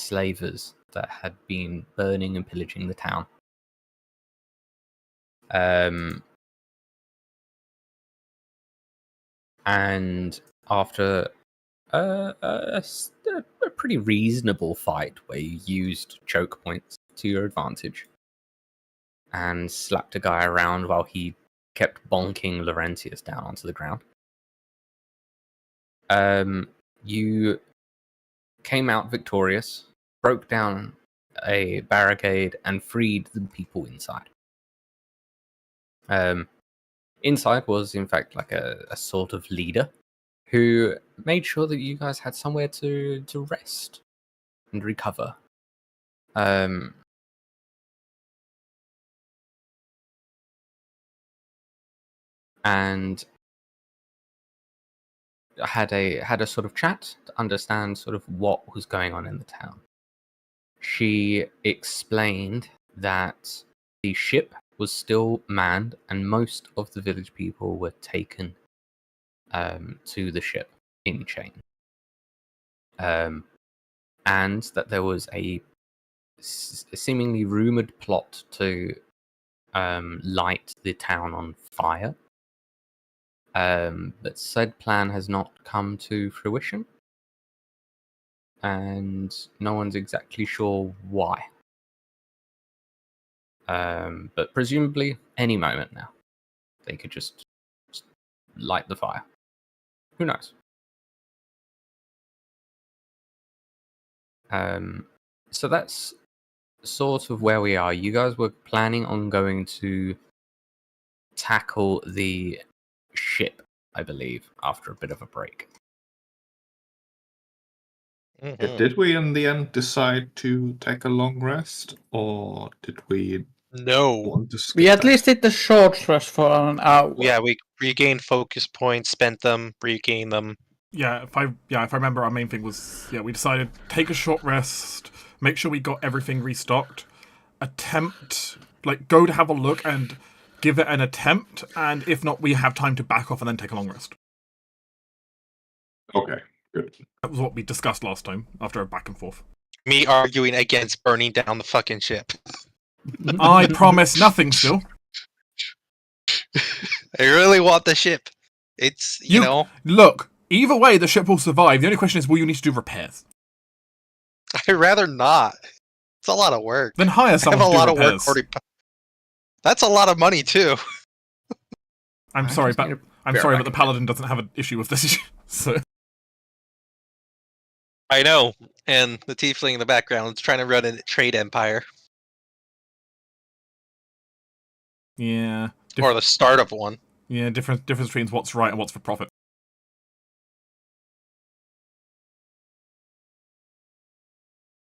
slavers that had been burning and pillaging the town. And after a pretty reasonable fight where you used choke points to your advantage and slapped a guy around while he kept bonking Laurentius down onto the ground, you came out victorious, broke down a barricade, and freed the people inside. Inside was, in fact, like a sort of leader who made sure that you guys had somewhere to rest and recover. And had a sort of chat to understand sort of what was going on in the town. She explained that the ship was still manned and most of the village people were taken to the ship in chain. And that there was a seemingly rumored plot to light the town on fire. But said plan has not come to fruition. And no one's exactly sure why. But presumably any moment now, they could just light the fire. Who knows? So that's sort of where we are. You guys were planning on going to tackle the ship, I believe, after a bit of a break. Mm-hmm. Did we in the end decide to take a long rest, or did we want to skip we at that? least did the short rest for an hour. Yeah, we regained focus points, spent them, regained them. Yeah, if I remember, our main thing was we decided take a short rest, make sure we got everything restocked, go to have a look and give it an attempt, and if not, we have time to back off and then take a long rest. Okay, good. That was what we discussed last time after a back and forth. Me arguing against burning down the fucking ship. I promise nothing still. I really want the ship. It's, you know. Look, either way, the ship will survive. The only question is, will you need to do repairs? I'd rather not. It's a lot of work. Then hire someone to do repairs. I have a lot of work already. That's a lot of money, too. I'm sorry, but the Paladin doesn't have an issue with this issue. So. I know, and the Tiefling in the background is trying to run a trade empire. Yeah. Or the start of one. Yeah, difference between what's right and what's for profit.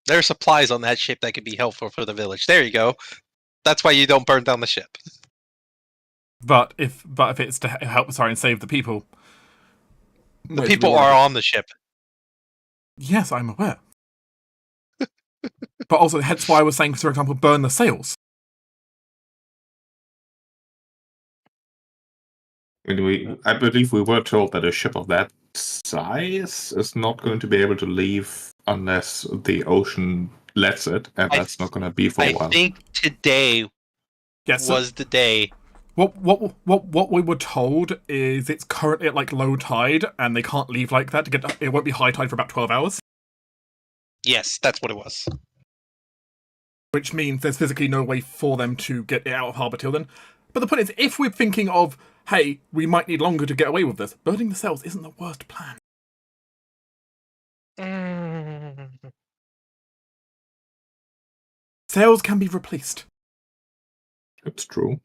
There are supplies on that ship that could be helpful for the village. There you go. That's why you don't burn down the ship. But if it's to help, and save the people. The people are on the ship. Yes, I'm aware. But also, hence why I was saying, for example, burn the sails. I believe we were told that a ship of that size is not going to be able to leave unless the ocean lets it, and that's not going to be for a while. I think today was the day. What we were told is it's currently at low tide, and they can't leave like that it won't be high tide for about 12 hours. Yes, that's what it was. Which means there's physically no way for them to get it out of harbour till then. But the point is, if we're thinking of, hey, we might need longer to get away with this, burning the sails isn't the worst plan. Sails can be replaced. It's true.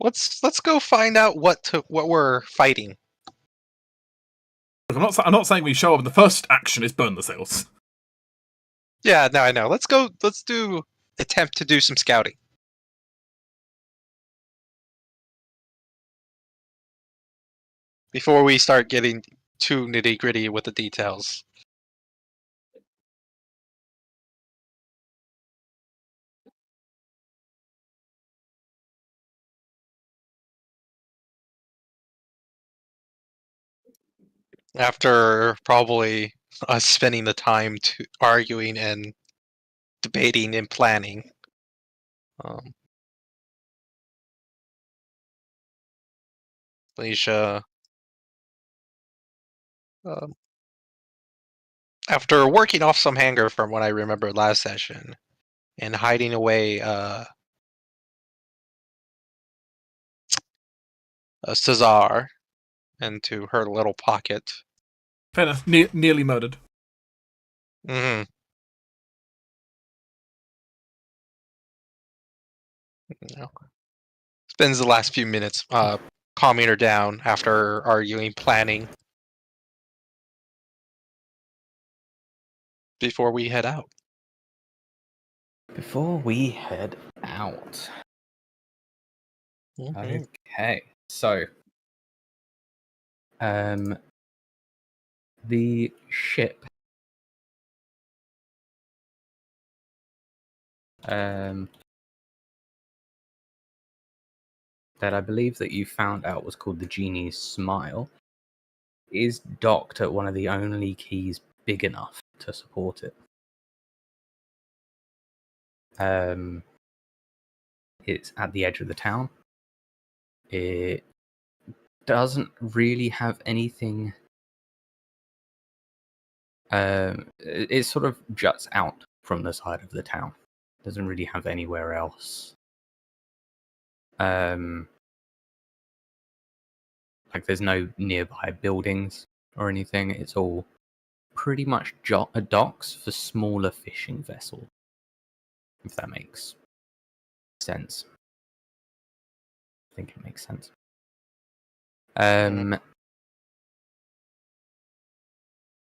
Let's go find out what we're fighting. Look, I'm not saying we show up and the first action is burn the sails. Yeah, no, I know. Let's attempt to do some scouting. Before we start getting too nitty-gritty with the details. After probably us spending the time to arguing and debating and planning. Alicia, after working off some anger from what I remember last session and hiding away Cesar into her little pocket. Fair enough. Nearly murdered. Mm-hmm. Spends the last few minutes calming her down after arguing, planning, before we head out. Before we head out. Mm-hmm. Okay, so the ship that I believe that you found out was called the Genie's Smile is docked at one of the only keys big enough to support it. It's at the edge of the town. It doesn't really have anything. It sort of juts out from the side of the town. Doesn't really have anywhere else. Like there's no nearby buildings or anything. It's all pretty much docks for smaller fishing vessels. If that makes sense. I think it makes sense.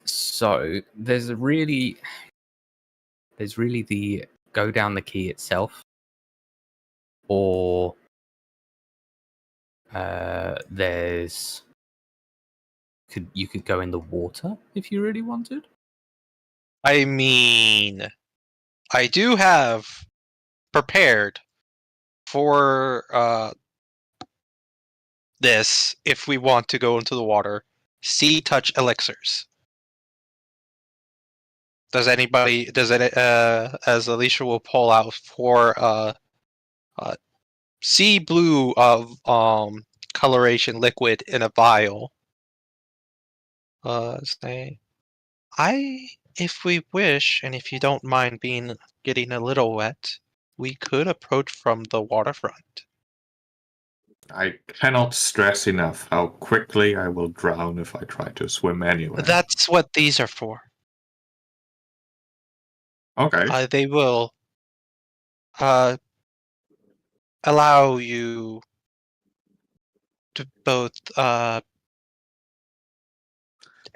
So there's really the go down the key itself, or you could go in the water if you really wanted. I mean, I do have prepared for this if we want to go into the water. Sea touch elixirs. Does anybody? As Alicia will pull out for sea blue of coloration liquid in a vial. Say, if we wish, and if you don't mind getting a little wet, we could approach from the waterfront. I cannot stress enough how quickly I will drown if I try to swim anywhere. That's what these are for. Okay. They will allow you to both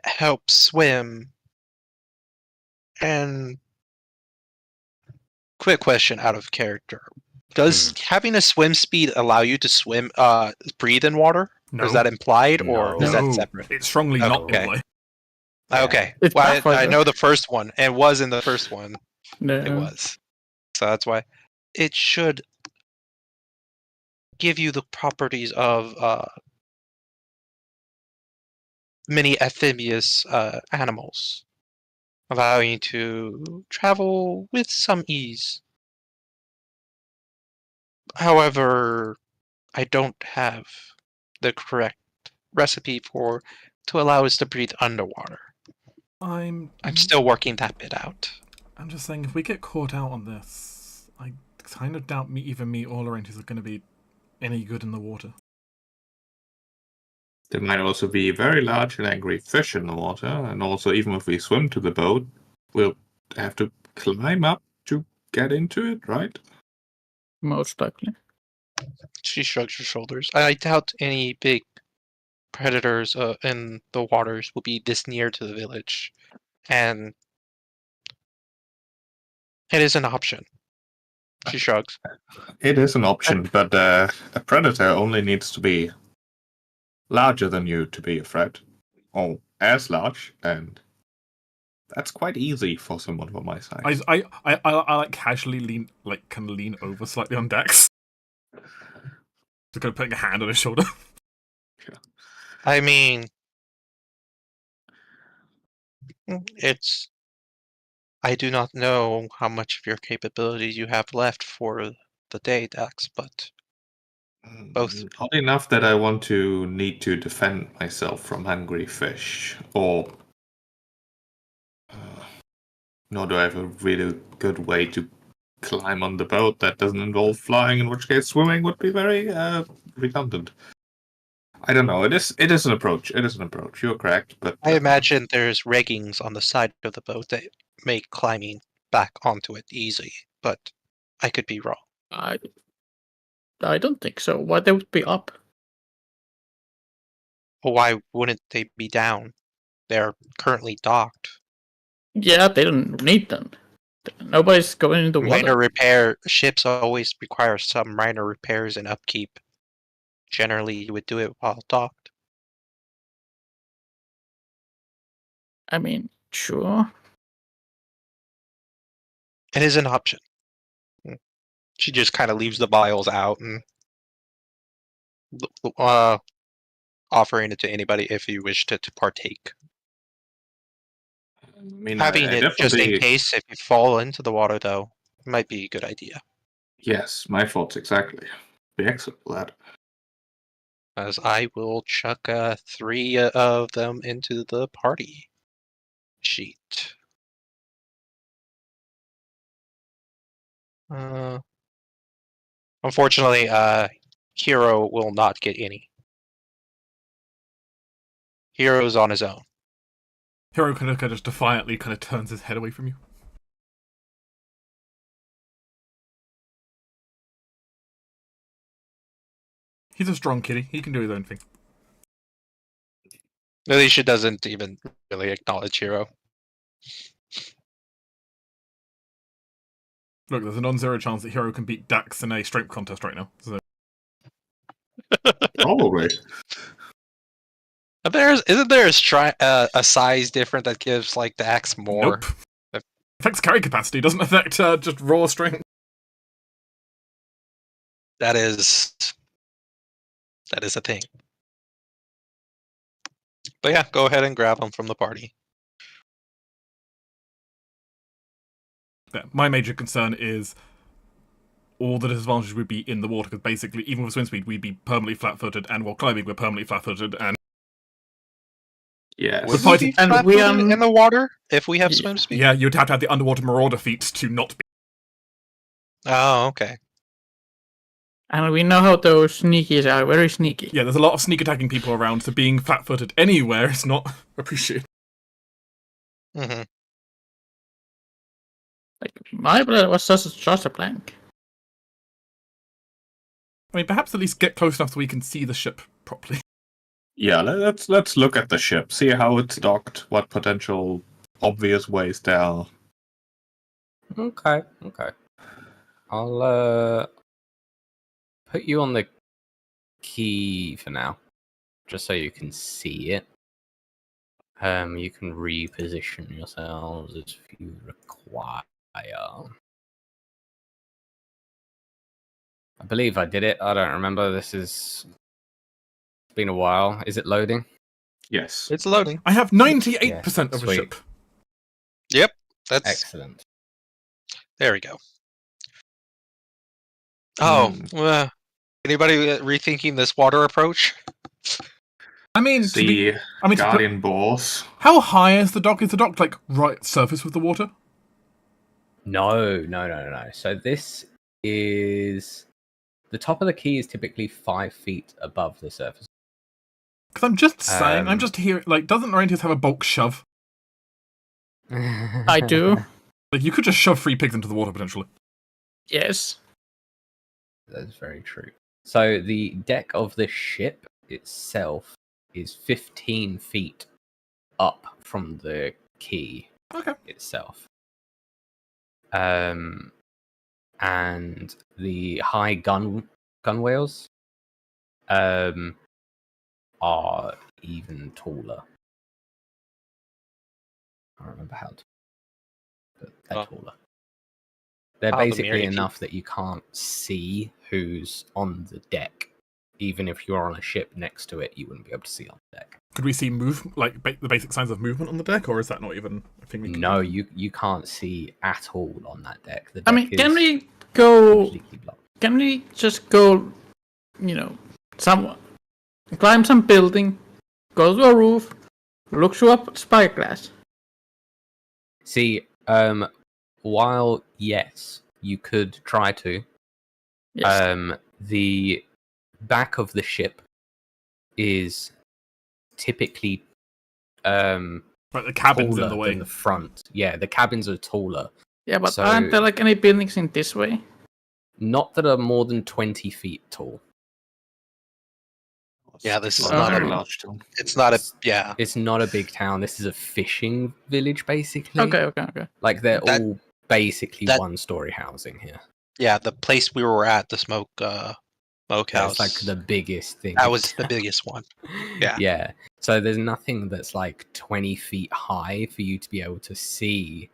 help swim and... Quick question out of character. Does having a swim speed allow you to swim, breathe in water? No. Or is that implied, or is that No. separate? It's strongly not Okay. implied. Okay. It's Well, I Pathfinder. know the first one, and was in the first one. No. It was. So that's why. It should give you the properties of many amphibious animals, allowing you to travel with some ease. However, I don't have the correct recipe to allow us to breathe underwater. I'm still working that bit out. I'm just saying, if we get caught out on this, I kind of doubt either me or Laurentius are going to be any good in the water. There might also be very large and angry fish in the water, and also even if we swim to the boat, we'll have to climb up to get into it, right? Most likely. She shrugs her shoulders. I doubt any big predators in the waters will be this near to the village, and it is an option. She shrugs. It is an option, but a predator only needs to be larger than you to be a threat, or as large, and that's quite easy for someone of my size. I like casually lean over slightly on Dex. Just kind of putting a hand on his shoulder. I mean, I do not know how much of your capabilities you have left for the day, Dax, but both. Not enough that I need to defend myself from hungry fish, or nor do I have a really good way to climb on the boat that doesn't involve flying, in which case swimming would be very redundant. I don't know. It is an approach. It is an approach. You're correct, but I imagine there's riggings on the side of the boat that make climbing back onto it easy, but I could be wrong. I don't think so. Why they would be up? Well, why wouldn't they be down? They're currently docked. Yeah, they don't need them. Nobody's going into Minor water. ships always require some minor repairs and upkeep. Generally, you would do it while docked. I mean, sure. It is an option. She just kind of leaves the vials out and offering it to anybody if you wish to partake. I mean, Having I it just in case if you fall into the water, though, might be a good idea. Yes, my fault exactly. Be excellent for that. As I will chuck 3 of them into the party sheet. Unfortunately, Hero will not get any. Hero's on his own. Hiro kind of just defiantly kind of turns his head away from you. He's a strong kitty. He can do his own thing. Alicia doesn't even really acknowledge Hero. Look, there's a non-zero chance that Hiro can beat Dax in a strength contest right now. So. Probably. Isn't there a size difference that gives like Dax more? Nope. Affects carry capacity, doesn't affect just raw strength. That is a thing. But yeah, go ahead and grab them from the party. Yeah, my major concern is all the disadvantages would be in the water, because basically, even with swim speed, we'd be permanently flat-footed, and while climbing, we're permanently flat-footed, and... Yes. Would we be flat-footed in the water if we have swim speed? Yeah, you'd have to have the underwater marauder feat to not be. Oh, okay. And we know how those sneakies are, very sneaky. Yeah, there's a lot of sneak attacking people around, so being flat-footed anywhere is not appreciated. Mm-hmm. Like, my brother was just a blank. I mean, perhaps at least get close enough so we can see the ship properly. Yeah, let's look at the ship, see how it's docked, what potential obvious ways there are. Okay. I'll put you on the key for now, just so you can see it. You can reposition yourselves if you require. I believe I did it. I don't remember. It's been a while. Is it loading? Yes. It's loading. I have 98% of a sweet. ship. Yep. That's Excellent. There we go. Oh, anybody rethinking this water approach? I mean, Guardian balls. How high is the dock? Is the dock like right surface with the water? No. So this is the top of the key is typically 5 feet above the surface. Because I'm just saying, I'm just hearing, like, doesn't Laurentius have a bulk shove? I do. Like, you could just shove 3 pigs into the water, potentially. Yes. That's very true. So the deck of the ship itself is 15 feet up from the key itself. And the high gunwales are even taller. I don't remember how, but they're taller. They're basically enough that you can't see who's on the deck. Even if you're on a ship next to it, you wouldn't be able to see on the deck. Could we see the basic signs of movement on the deck, or is that not even a thing we can No, do? you can't see at all on that deck. The I deck mean, can is we go? completely blocked. Can we just go? Climb some building, go to a roof, look through a spyglass. See, while yes, you could try to. Yes. The back of the ship is typically Like the cabin's in taller the way. than the front. Yeah, the cabins are taller. Yeah, but so- aren't there like any buildings in this way? Not that are more than 20 feet tall. Yeah, this is not not a very very large town. It's not a yeah. It's not a big town. This is a fishing village, basically. Okay. Like they're That- all basically that- one-story housing here. Yeah, the place we were at, the smoke Yeah, house. it's like the biggest thing. That was the biggest one. Yeah. Yeah. So there's nothing that's like 20 feet high for you to be able to see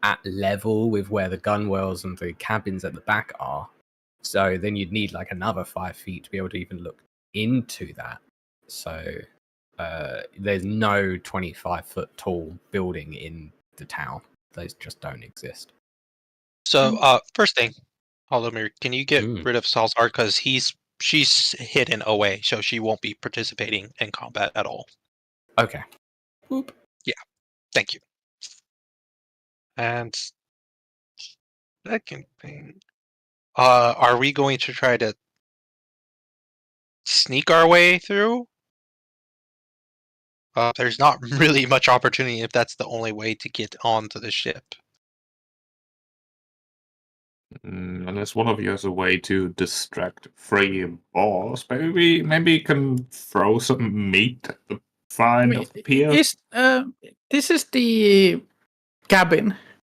at level with where the gunwales and the cabins at the back are. So then you'd need like another 5 feet to be able to even look into that. So there's no 25-foot tall building in the town. Those just don't exist. So, first thing, Halldamir, can you get Mm. rid of Salzar because she's hidden away, so she won't be participating in combat at all. Okay. Boop. Thank you. And second thing, are we going to try to sneak our way through? There's not really much opportunity if that's the only way to get onto the ship. Unless one of you has a way to distract free boss, maybe you can throw some meat at the fine of the pier. This is the cabin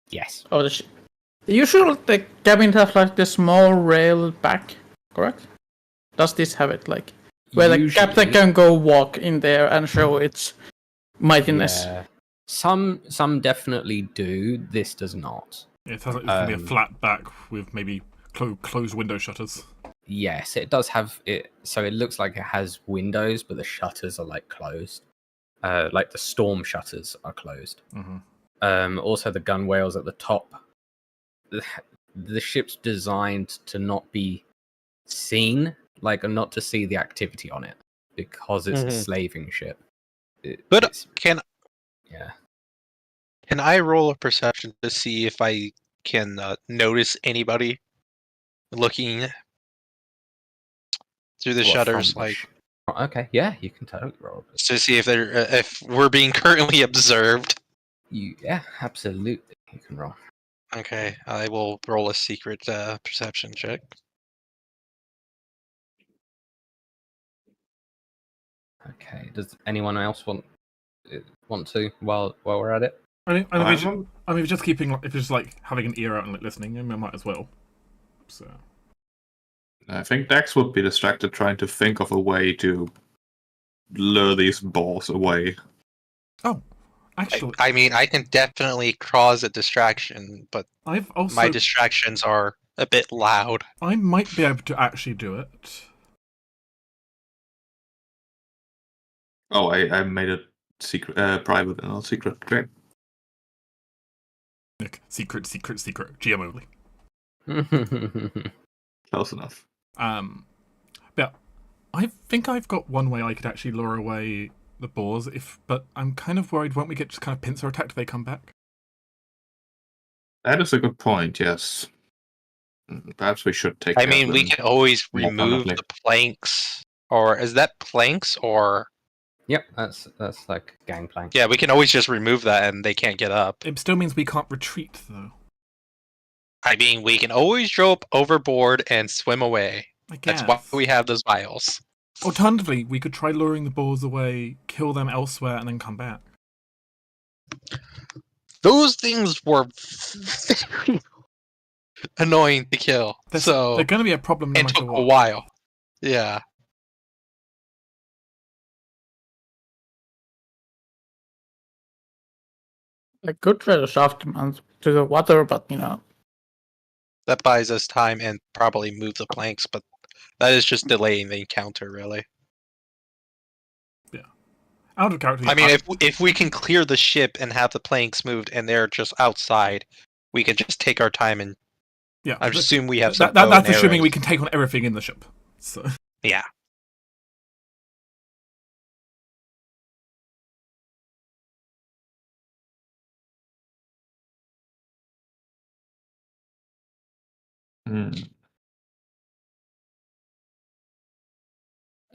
Yes. of the ship. Usually the cabin has like the small rail back, correct? Does this have it like where the captain can go walk in there and show its mightiness? Yeah. Some definitely do. This does not. It sounds like it's going to be a flat back with maybe closed window shutters. Yes, it does have it. So it looks like it has windows, but the shutters are like closed. Like the storm shutters are closed. Mm-hmm. Also, the gunwales at the top. The ship's designed to not be seen, like, and not to see the activity on it, because it's a slaving ship. But can Yeah. Can I roll a perception to see if I can notice anybody looking through the shutters, like Okay, yeah, you can totally roll. to see if they're if we're being currently observed? Yeah, absolutely, you can roll. Okay, I will roll a secret perception check. Okay, does anyone else want to while we're at it? I mean, just keeping if you're just like having an ear out and like listening, I might as well. So I think Dex would be distracted trying to think of a way to lure these balls away. Oh, actually, I mean, I can definitely cause a distraction, but I've also my distractions are a bit loud. I might be able to actually do it. Oh, I made it secret, private and not secret. Great. Nick, secret, GM only. Close enough. Yeah, I think I've got one way I could actually lure away the boars. But I'm kind of worried. Won't we get just kind of pincer attacked if they come back? That is a good point. Yes. Perhaps we should take. I mean, we can always more remove permanently. the planks, or is that planks or? Yep, that's like gangplank. Yeah, we can always just remove that and they can't get up. It still means we can't retreat, though. I mean, we can always jump overboard and swim away. I guess. That's why we have those vials. Alternatively, we could try luring the boars away, kill them elsewhere, and then come back. Those things were very annoying to kill. They're going to be a problem no it matter took what. a while. Yeah. I could try to shaft them to the water, but That buys us time and probably move the planks, but that is just delaying the encounter, really. Out of character. I mean, if we can clear the ship and have the planks moved, and they're just outside, we can just take our time and. Yeah, I assume we have some. That's assuming we can take on everything in the ship. So. Yeah.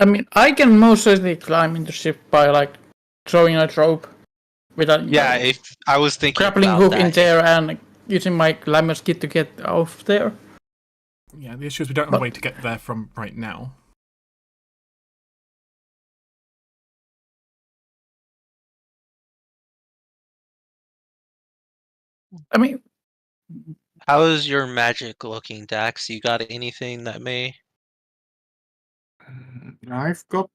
I mean, I can most certainly climb in the ship by like throwing a rope with a If I was thinking grappling about hook that, in there and using my climbers kit to get off there. Yeah, the issue is we don't have a way to get there from right now. I mean, how is your magic looking, Dax? You got anything that may? I've got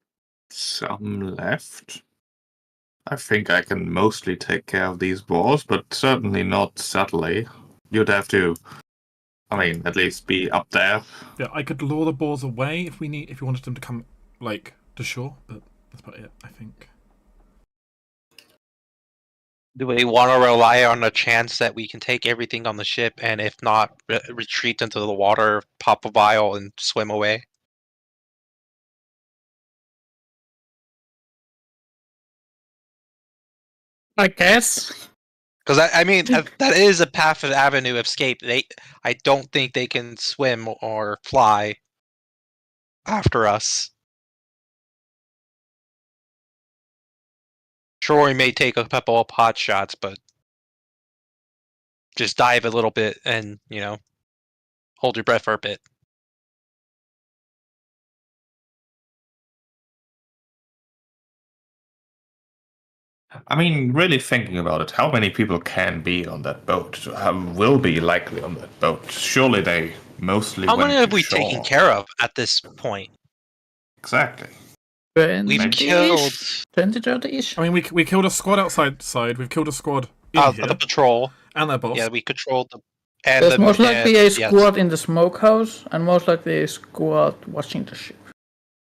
some left. I think I can mostly take care of these boars, but certainly not subtly. You'd have to, at least be up there. Yeah, I could lure the boars away if you wanted them to come, to shore, but that's about it, I think. Do we want to rely on a chance that we can take everything on the ship, and if not, retreat into the water, pop a vial, and swim away? I guess. Because that is a path of avenue of escape. I don't think they can swim or fly after us. Sure, we may take a couple of pot shots, but just dive a little bit and, hold your breath for a bit. Really thinking about it, how many people can be on that boat? Will be likely on that boat? Surely they mostly How went many have we shore. taken care of at this point? Exactly. We've killed 20, 30-ish. We killed a squad outside. We've killed a squad in here. The patrol. And their boss. Yeah, we controlled the. There's most likely a squad in the smokehouse, and most likely a squad watching the ship.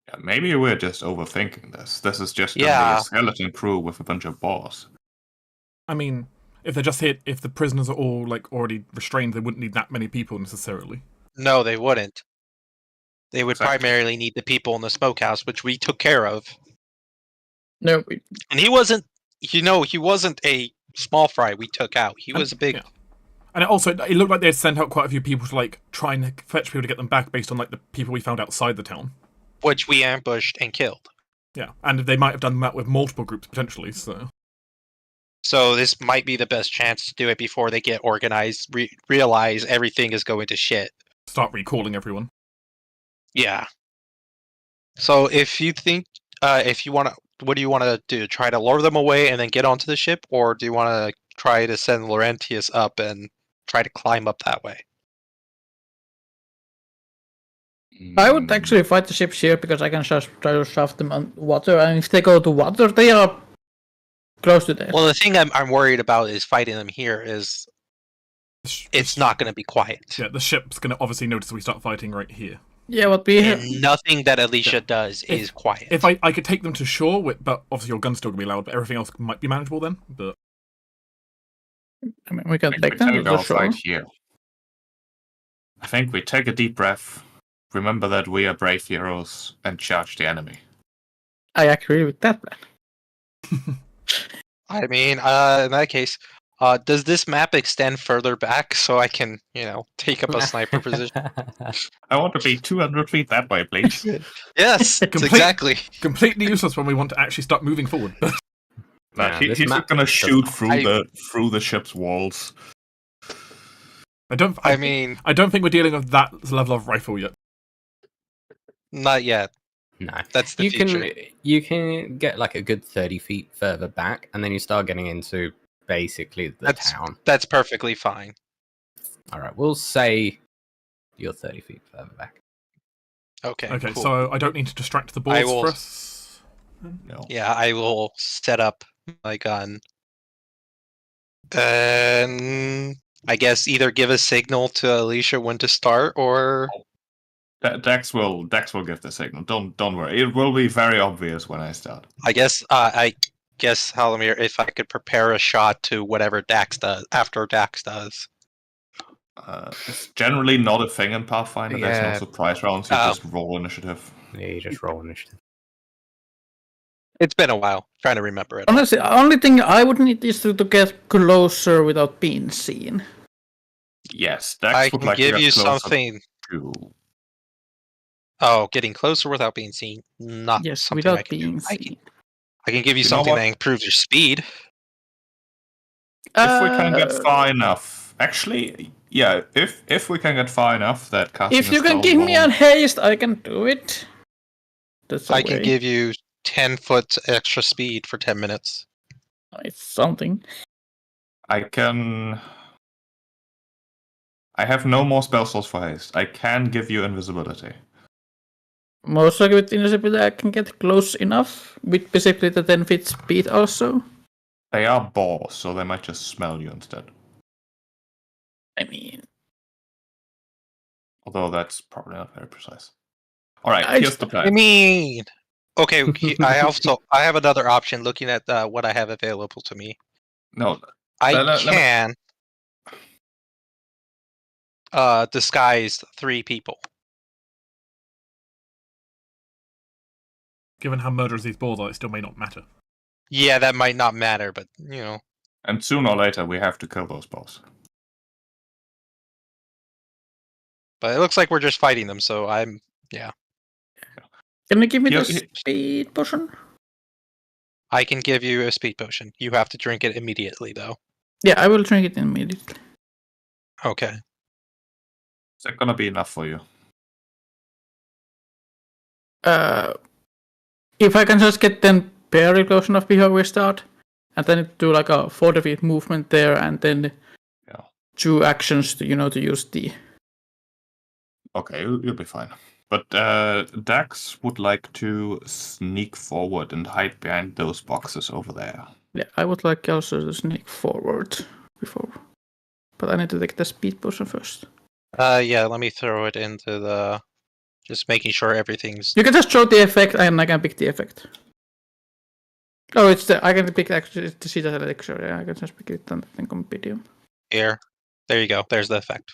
Yeah, maybe we're just overthinking this. This is just gonna be a skeleton crew with a bunch of boars. If they're just here, if the prisoners are all already restrained, they wouldn't need that many people necessarily. No, they wouldn't. They would primarily need the people in the smokehouse, which we took care of. No, and he wasn't. He wasn't a small fry we took out. He was a big. Yeah. And it looked like they had sent out quite a few people to try and fetch people to get them back based on the people we found outside the town, which we ambushed and killed. Yeah, and they might have done that with multiple groups potentially. So this might be the best chance to do it before they get organized, realize everything is going to shit. Start recalling everyone. Yeah. So if you think, if you want to, what do you want to do? Try to lure them away and then get onto the ship, or do you want to try to send Laurentius up and try to climb up that way? I would actually fight the ships here because I can just try to shove them on water, and if they go to water, they are close to death. Well, the thing I'm worried about is fighting them here is it's not going to be quiet. Yeah, the ship's going to obviously notice we start fighting right here. Yeah, what we have... nothing that Alicia does is quiet. If I could take them to shore, but obviously your gun's still going to be loud, but everything else might be manageable then. But we can take them to the shore. Right here. I think we take a deep breath, remember that we are brave heroes, and charge the enemy. I agree with that plan. In that case, does this map extend further back so I can, take up a sniper position? I want to be 200 feet that way, please. Yes, exactly. Completely useless when we want to actually start moving forward. He's not going to shoot through the ship's walls. I don't think we're dealing with that level of rifle yet. Not yet. No, that's the future. You can get a good 30 feet further back, and then you start getting into basically the town. That's perfectly fine. All right, we'll say you're 30 feet further back. Okay. Okay, cool. so I don't need to distract the boards for us. No. Yeah, I will set up my gun. And I guess either give a signal to Alicia when to start, or Dex will give the signal. Don't worry. It will be very obvious when I start. I guess Halldamir, if I could prepare a shot to whatever Dax does after Dax does. It's generally not a thing in Pathfinder. There's no Yeah. surprise rounds. You just roll initiative. Yeah, you just roll initiative. It's been a while. Trying to remember it. Honestly, the only thing I would need is to get closer without being seen. Yes, Dex I would can like to give get you closer something. to. Oh, getting closer without being seen. Not Yes, something I without can being do. seen. I can give you You know something what? that improves your speed. If we can get far enough, actually, yeah. If we can get far enough that casting If a you can spell give me a won't- haste, I can do it. That's a I can way. give you 10 foot extra speed for 10 minutes. It's something. I have no more spell slots for haste. I can give you invisibility. Most likely with invisibility I can get close enough. With basically the 10 feet speed also. They are boars, so they might just smell you instead. I mean... Although that's probably not very precise. Alright, I here's the I plan. mean, okay. I have another option. Looking at what I have available to me, No, I let me- can disguise 3 people. Given how murderous these balls are, it still may not matter. Yeah, that might not matter, but you know. and sooner or later we have to kill those boars. But it looks like we're just fighting them, so I'm Can you give me Here- the speed potion? I can give you a speed potion. You have to drink it immediately, though. Yeah, I will drink it immediately. Okay. Is that gonna be enough for you? If I can just get them very close enough before we start, and then do like a 40 feet movement there, and then Yeah. 2 actions to use the... Okay, you'll be fine. But Dax would like to sneak forward and hide behind those boxes over there. Yeah, I would like also to sneak forward before. But I need to take the speed potion first. Yeah, let me throw it into the... Just making sure everything's... You can just show the effect and I can pick the effect. Oh, it's the... I can pick actually to see that elixir. Yeah, I can just pick it and then continue. Here. There you go. There's the effect.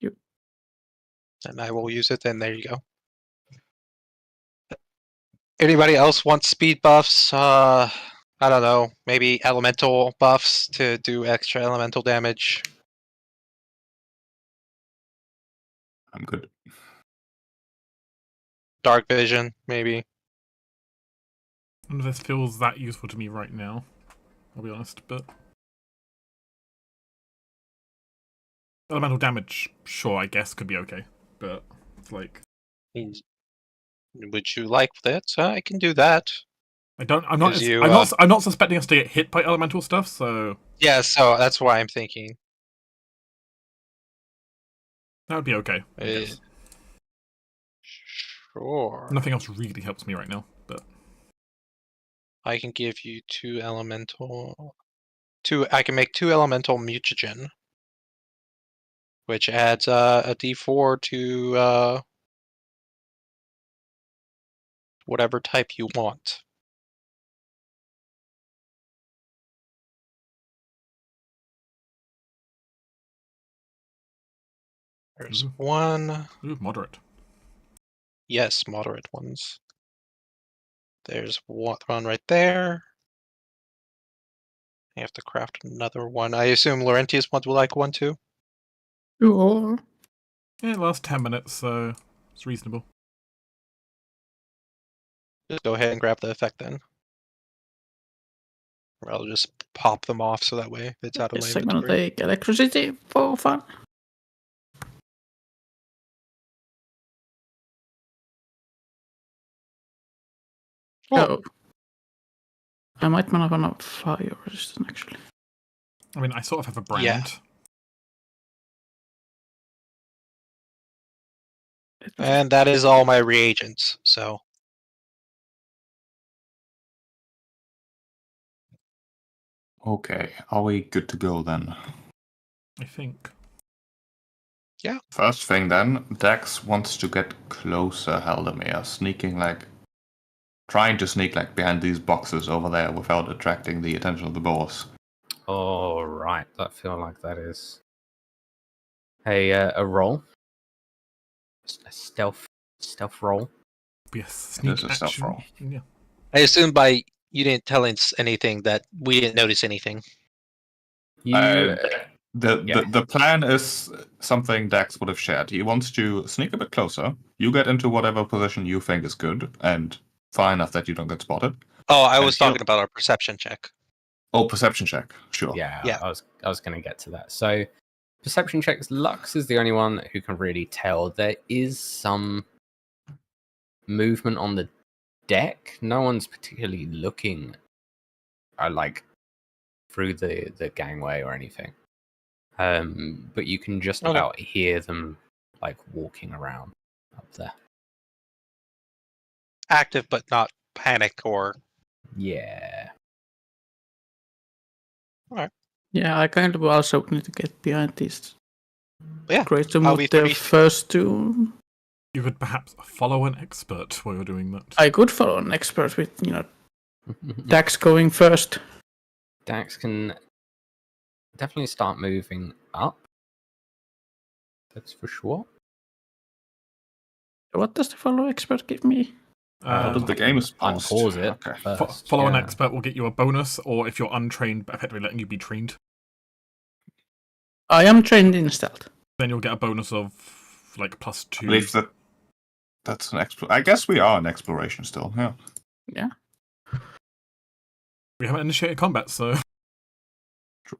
Yep. And I will use it, and there you go. Anybody else want speed buffs? I don't know. Maybe elemental buffs to do extra elemental damage. I'm good. Dark vision, maybe. None of this feels that useful to me right now, I'll be honest, but... Elemental damage, sure, I guess, could be okay, but it's like... Would you like that? I can do that. I'm not 'Cause you, I'm not suspecting us to get hit by elemental stuff, so Yeah, so that's why I'm thinking. that would be okay, I guess. Sure. Nothing else really helps me right now, but... I can give you 2 elemental... I can make 2 elemental mutagen. Which adds a d4 to whatever type you want. There's one. Ooh, moderate. Yes, moderate ones. There's one right there. I have to craft another one. I assume Laurentius would like one too? Sure. Yeah, it lasts 10 minutes, so it's reasonable. Just go ahead and grab the effect then. Or I'll just pop them off so that way it's out of my Yes, I'm gonna inventory. take electricity for fun. Oh. I might not have enough fire resistance actually. I mean, I sort of have a brand. Yeah. And that is all my reagents, so. Okay, are we good to go then? I think. First thing then, Dax wants to get closer, Halldamir, trying to sneak behind these boxes over there without attracting the attention of the boss. All right, I feel like that is a roll, a stealth roll. Be a sneak This is stealth action. roll. Yeah. I assume by you didn't tell us anything that we didn't notice anything. You The plan is something Dax would have shared. He wants to sneak a bit closer. You get into whatever position you think is good and far enough that you don't get spotted. Oh, I And was talking about our perception check. Oh, perception check. Sure. Yeah. I was going to get to that. So, perception checks. Lux is the only one who can really tell. There is some movement on the deck. No one's particularly looking, through the gangway or anything. But you can just Okay. about hear them walking around up there. Active, but not panic or. Yeah. Yeah, I kind of also need to get behind these. Yeah, Great to I'll move be the 30 first two. You could perhaps follow an expert while you're doing that. I could follow an expert with, Dax going first. Dax can definitely start moving up. That's for sure. What does the follow expert give me? The game is paused. Unpause it Okay. first. Follow an yeah. expert will get you a bonus, or if you're untrained, effectively letting you be trained, I am trained in stealth. then you'll get a bonus of +2. I believe that's an I guess we are in exploration still. Yeah. Yeah. We haven't initiated combat, so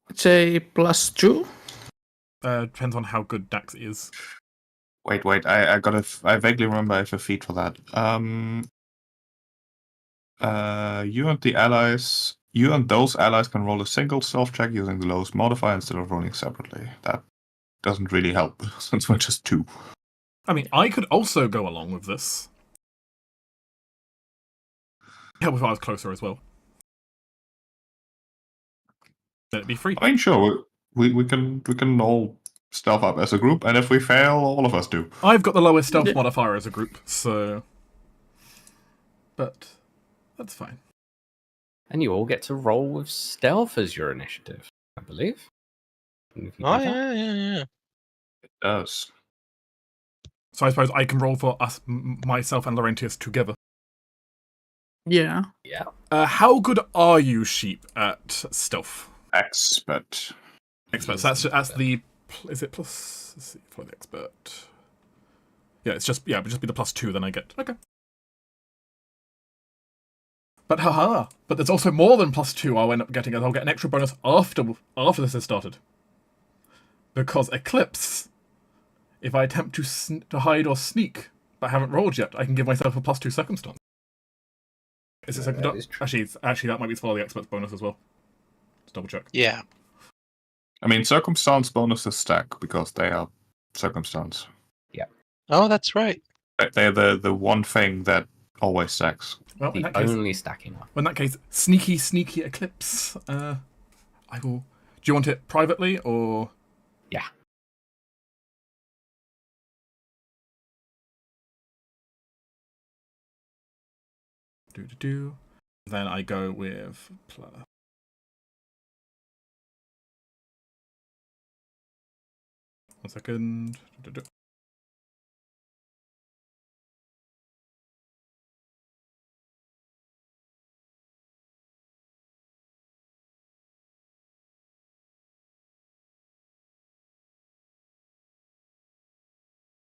It's a +2. depends on how good Dax is. Wait. I vaguely remember I have a feat for that. You and those allies can roll a single stealth check using the lowest modifier instead of rolling separately. That doesn't really help since we're just 2. I mean, I could also go along with this. Help if I was closer as well. Then it'd be free. I mean, sure, we can all stealth up as a group, and if we fail, all of us do. I've got the lowest stealth Yeah. modifier as a group, so. But that's fine. And you all get to roll with stealth as your initiative, I believe. If you do Oh, that. yeah. It does. So I suppose I can roll for us, myself and Laurentius together. Yeah. Yeah. How good are you, Sheep, at stealth? Expert. Expert. So that's the. Is it plus? Let's see, for the expert. Yeah, it would just be the +2. Then I get okay. But but there's also more than +2 I'll end up getting, as I'll get an extra bonus after this has started. Because Eclipse, if I attempt to hide or sneak, but haven't rolled yet, I can give myself a +2 circumstance. Is it that is true. Actually, that might be for the expert's bonus as well. Let's double check. Yeah. I mean, circumstance bonuses stack because they are circumstance. Oh, that's right. They're the one thing that always stacks. Well, in The that case, only stacking one. in that case, sneaky Eclipse. I will. Do you want it privately or? Yeah. Then I go with One second.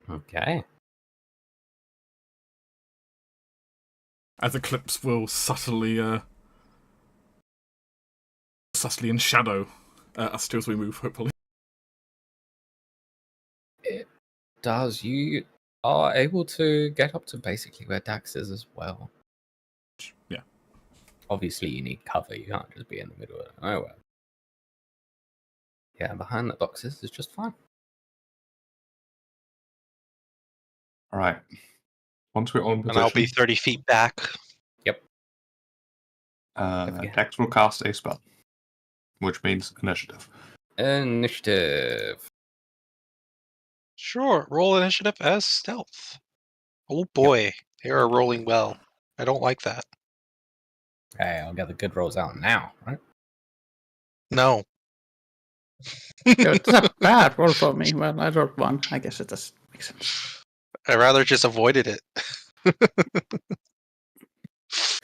Okay. As Eclipse will subtly in shadow us two as we move, hopefully. It does. You are able to get up to basically where Dax is as well. Yeah. Obviously, you need cover. You can't just be in the middle of nowhere. Yeah, behind the boxes is just fine. All right. Once we're on position, And I'll be 30 feet back. Dex will cast a spell, which means initiative. Initiative. Sure, roll initiative as stealth. Oh boy, they are rolling well. I don't like that. Hey, I'll get the good rolls out now, right? No. It's a bad roll for me. Well, I rolled 1. I guess it does make sense. I rather just avoided it.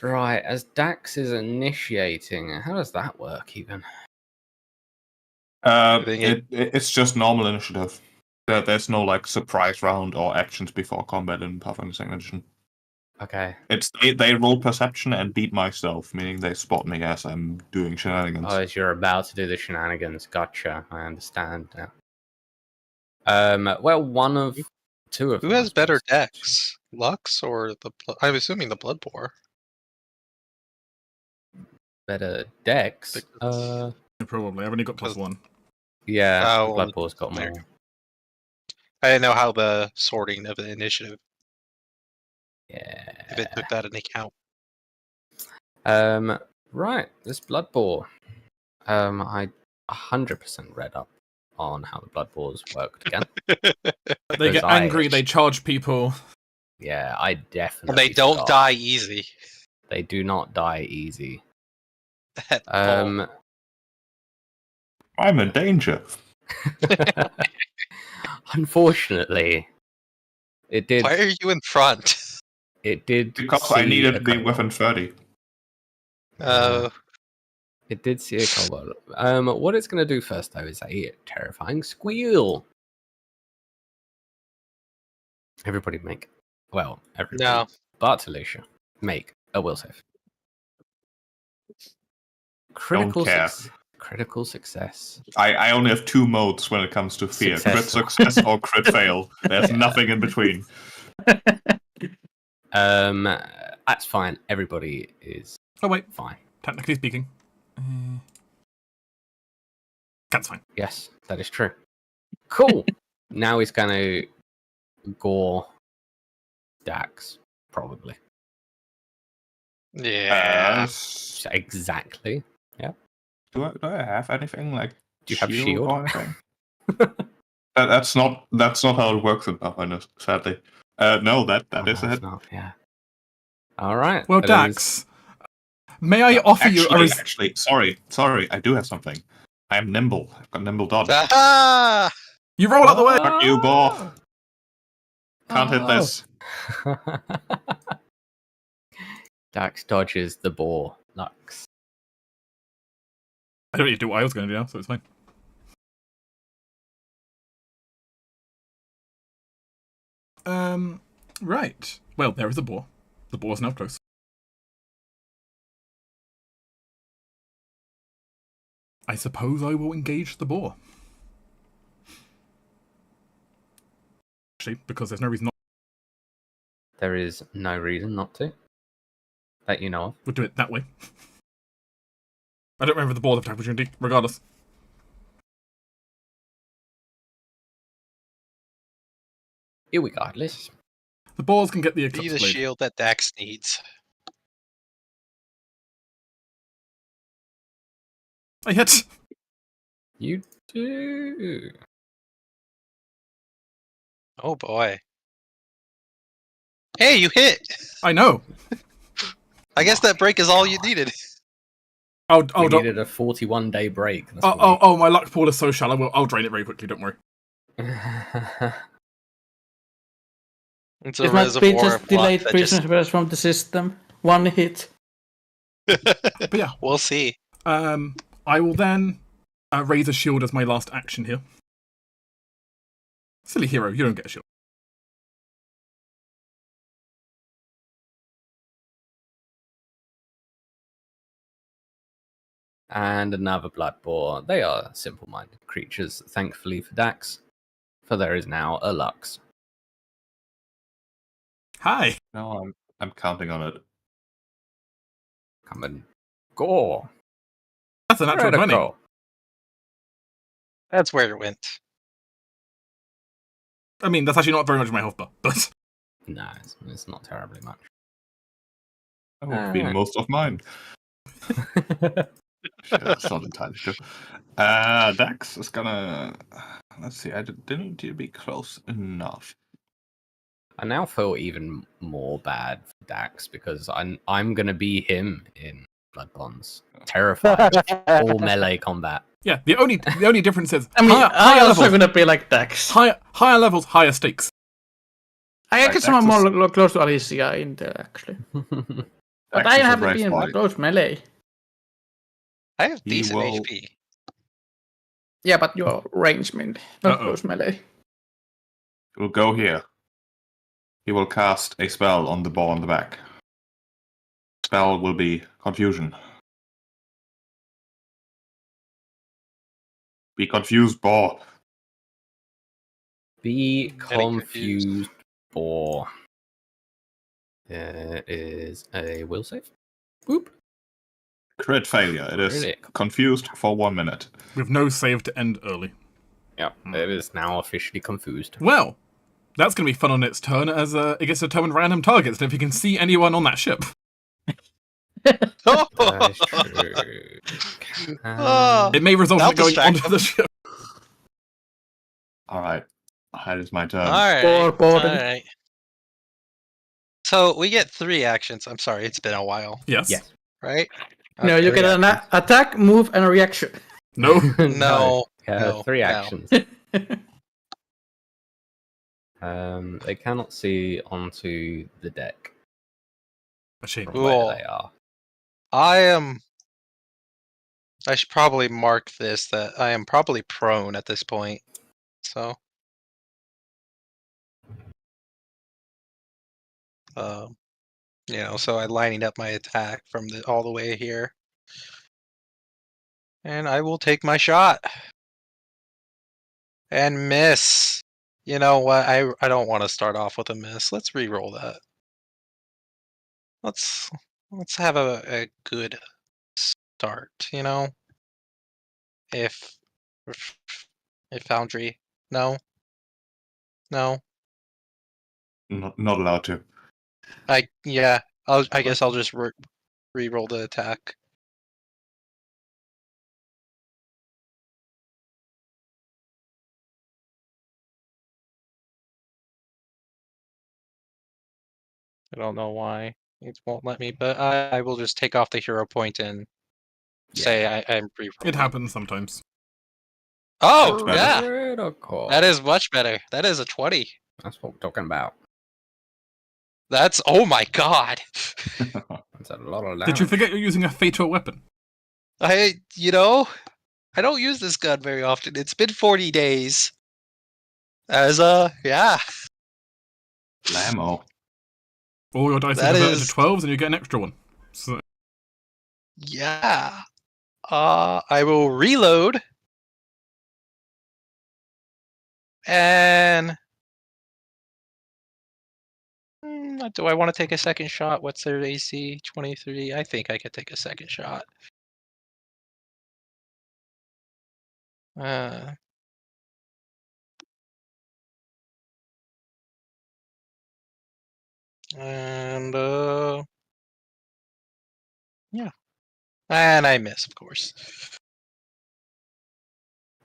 Right, as Dax is initiating, how does that work even? It's just normal initiative. There's no like surprise round or actions before combat in Pathfinder 2nd Edition. Okay. It's they roll perception and beat myself, meaning they spot me as I'm doing shenanigans. Oh, as you're about to do the shenanigans. Gotcha. I understand now. Well, one of two of Who them, I has better suppose. decks? Lux or the... I'm assuming the Bloodbore. Better decks? Probably. I've only got +1. Yeah, Oh, Blood Bowl's got there. more. I didn't know how the sorting of the initiative, Yeah. if it took that into account. Right, this Blood Bowl. I 100% read up on how the Blood Bowls worked again. They get angry, they charge people. Yeah, I definitely. And they don't forgot. die easy. They do not die easy. At all. I'm in danger. Unfortunately, it did. Why are you in front? It did Because I see needed a to be kobold. within 30. It did see a kobold. What it's going to do first, though, is a terrifying squeal. Everybody make. Well, everybody. No. But Alicia, make a will save. Critical care. Critical success. I only have 2 modes when it comes to fear: Success. crit success or crit fail. There's Yeah. nothing in between. That's fine. Everybody is Oh wait, fine. technically speaking, that's fine. Yes, that is true. Cool. Now he's going to gore Dax, probably. Yeah. Exactly. Do I have anything like? Do you have shield? or anything? That's not how it works in Pathfinder, sadly. No, that is Oh, it. it's not. Yeah. All right. Well, that Dax, may I offer you a Actually, sorry, I do have something. I am nimble. I've got nimble dodge. Ah! You roll out the way. Fuck you, boar. Can't hit this. Dax dodges the boar. Lux. I don't need to do what I was going to do now, so it's fine. Right. Well, there is a boar. The boar's now close. I suppose I will engage the boar. Actually, because there's no reason not There is no reason not to. That you know of. to do it that way. I don't remember the boar's attack opportunity, regardless. Irregardless. The boars can get the Be Eclipse the Blade. shield that Dax needs. I hit. You do. Oh boy. Hey, you hit! I know. I guess that break is all you needed. Oh, We don't. needed a 41-day break. That's what Oh, my luck pool is so shallow. I'll drain it very quickly. Don't worry. It's a It might be reservoir just of luck delayed that just... prisoners from the system. 1 hit. But yeah, We'll see. I will then raise a shield as my last action here. Silly hero, you don't get a shield. And another blood boar. They are simple-minded creatures, thankfully for Dax, for there is now a Lux. Hi. No, I'm counting on it. Come and gore. That's a natural 20. Critical. That's where it went. I mean, that's actually not very much of my health bar, but No, it's not terribly much. That would be most of mine. Shit, that's not entirely true. Dax is gonna Let's see. I didn't need to be close enough. I now feel even more bad for Dax because I'm gonna be him in Blood Bonds. Terrified of all melee combat. Yeah, the only difference is I mean, higher I'm also levels, gonna be like Dax. higher levels, higher stakes. I Right, guess Dax I'm more is- close to Alicia in there, actually. But Dax I is a haven't brave been boy. close melee. I have He decent will- HP. Yeah, but you're range mid, not Uh-oh. close melee. He will go here. He will cast a spell on the ball on the back. Spell will be Confusion. Be confused, ball. Be Getting confused. confused, or is a will save. Whoop. Crit failure. It is Critic. confused for 1 minute. With no save to end early. Yep, it is now officially confused. Well, that's going to be fun on its turn as it gets to determine random targets, and if you can see anyone on that ship. That is true. Oh. It may result in That'll it going distract onto them. the ship. Alright. That is my turn. Alright. Boarding. Alright. So we get 3 actions. I'm sorry, it's been a while, Yes. Yes. right? No, you Three get an actions. attack, move, and a reaction. No. No. no, 3 no. actions. They cannot see onto the deck A shame. from Cool. where they are. I should probably mark this that I am probably prone at this point. So. So I'm lining up my attack from all the way here. And I will take my shot. And miss. You know what? I don't want to start off with a miss. Let's re-roll that. Let's have a good start, If Foundry. No. Not allowed to. I guess I'll just re-roll the attack. I don't know why it won't let me, but I will just take off the hero point and say I'm re-rolling. It happens sometimes. Oh, Much yeah. Critical. That is much better. That is a 20. That's what we're talking about. That's, oh my god. That's a lot of damage. Did you forget you're using a fatal weapon? I don't use this gun very often. It's been 40 days. Yeah. Blammo. All your dice are That converted is- to 12s and you get an extra one. So, Yeah. I will reload. And do I want to take a second shot? What's their AC? 23. I think I could take a second shot. And yeah. And I miss, of course.